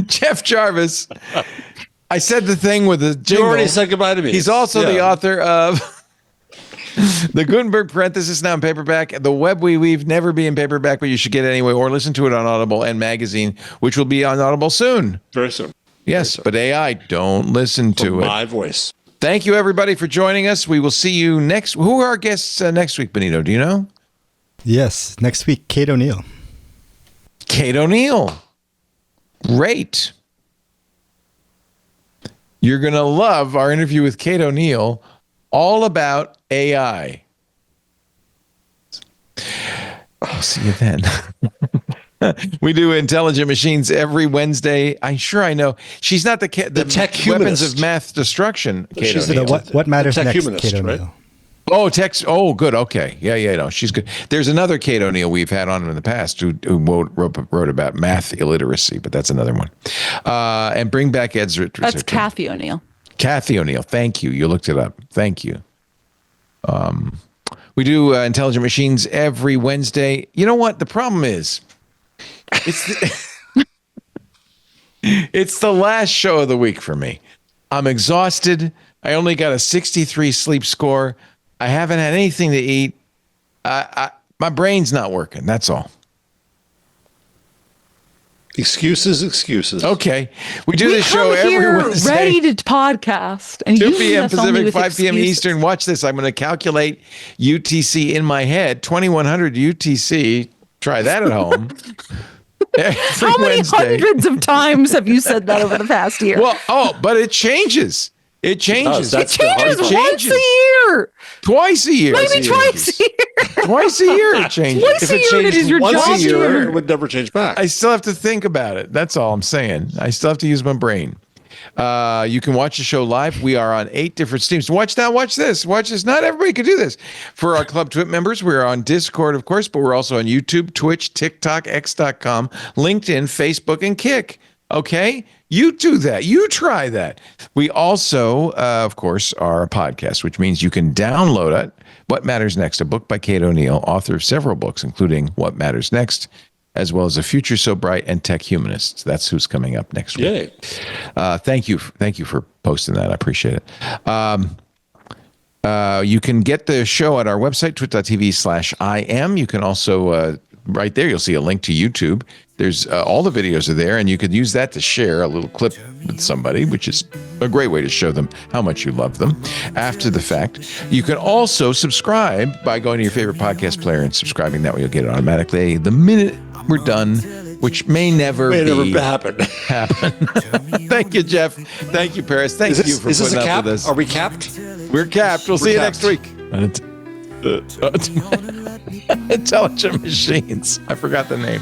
Jeff Jarvis. I said the thing with the You jingle. already said goodbye to me. He's also the author of the Gutenberg parenthesis now in paperback. The Web We Weave never be in paperback, but you should get it anyway, or listen to it on Audible and Magazine, which will be on Audible soon. Very soon. Yes, but AI, don't listen to it. My voice. Thank you, everybody, for joining us. We will see you next. Who are our guests next week, Benito? Do you know? Yes, next week, Kate O'Neill. Kate O'Neill. Great. You're going to love our interview with Kate O'Neill, all about AI. I'll see you then. We do Intelligent Machines every Wednesday. I'm sure I know. She's not the tech weapons humanist. of math destruction. Kate She's O'Neill. What matters tech next, humanist, Kate right? O'Neill. Oh, Oh, good. Okay. Yeah, no, she's good. There's another Kate O'Neill we've had on in the past who wrote about math illiteracy, but that's another one. And bring back Ed's. That's Kathy O'Neill. Kathy O'Neill. Thank you. You looked it up. Thank you. We do Intelligent Machines every Wednesday. You know what? The problem is, it's the last show of the week for me. I'm exhausted. I only got a 63 sleep score. I haven't had anything to eat. My brain's not working. That's all. Excuses. Okay. We do this show every Wednesday. Ready to podcast. And 2 you p.m. us only Pacific, with 5 p.m. excuses. Eastern. Watch this. I'm going to calculate UTC in my head. 2100 UTC. Try that at home. How many hundreds of times have you said that over the past year? Well, but it changes. It changes. It changes once a year. Twice a year. Maybe twice a year. Twice a year it changes. Twice a year it is your once job. a year, it would never change back. I still have to think about it. That's all I'm saying. I still have to use my brain. You can watch the show live. We are on 8 different streams. Watch this. Not everybody can do this. For our Club Twit members, we're on Discord, of course, but we're also on YouTube, Twitch, TikTok, X.com, LinkedIn, Facebook, and Kick. Okay? You do that. You try that. We also, of course, are a podcast, which means you can download it. What Matters Next, a book by Kate O'Neill, author of several books, including What Matters Next, as well as A Future So Bright and Tech Humanists. That's who's coming up next week. Yay. Thank you for posting that. I appreciate it. You can get the show at our website, twit.tv/IM. You can also, right there, you'll see a link to YouTube. There's all the videos are there, and you could use that to share a little clip with somebody, which is a great way to show them how much you love them after the fact. You can also subscribe by going to your favorite podcast player and subscribing. That way you'll get it automatically the minute we're done, which may never happen. Thank you, Jeff. Thank you, Paris. Thank you for putting up with us. Are we capped? We're capped. We'll see you next week. Intelligent Machines. I forgot the name.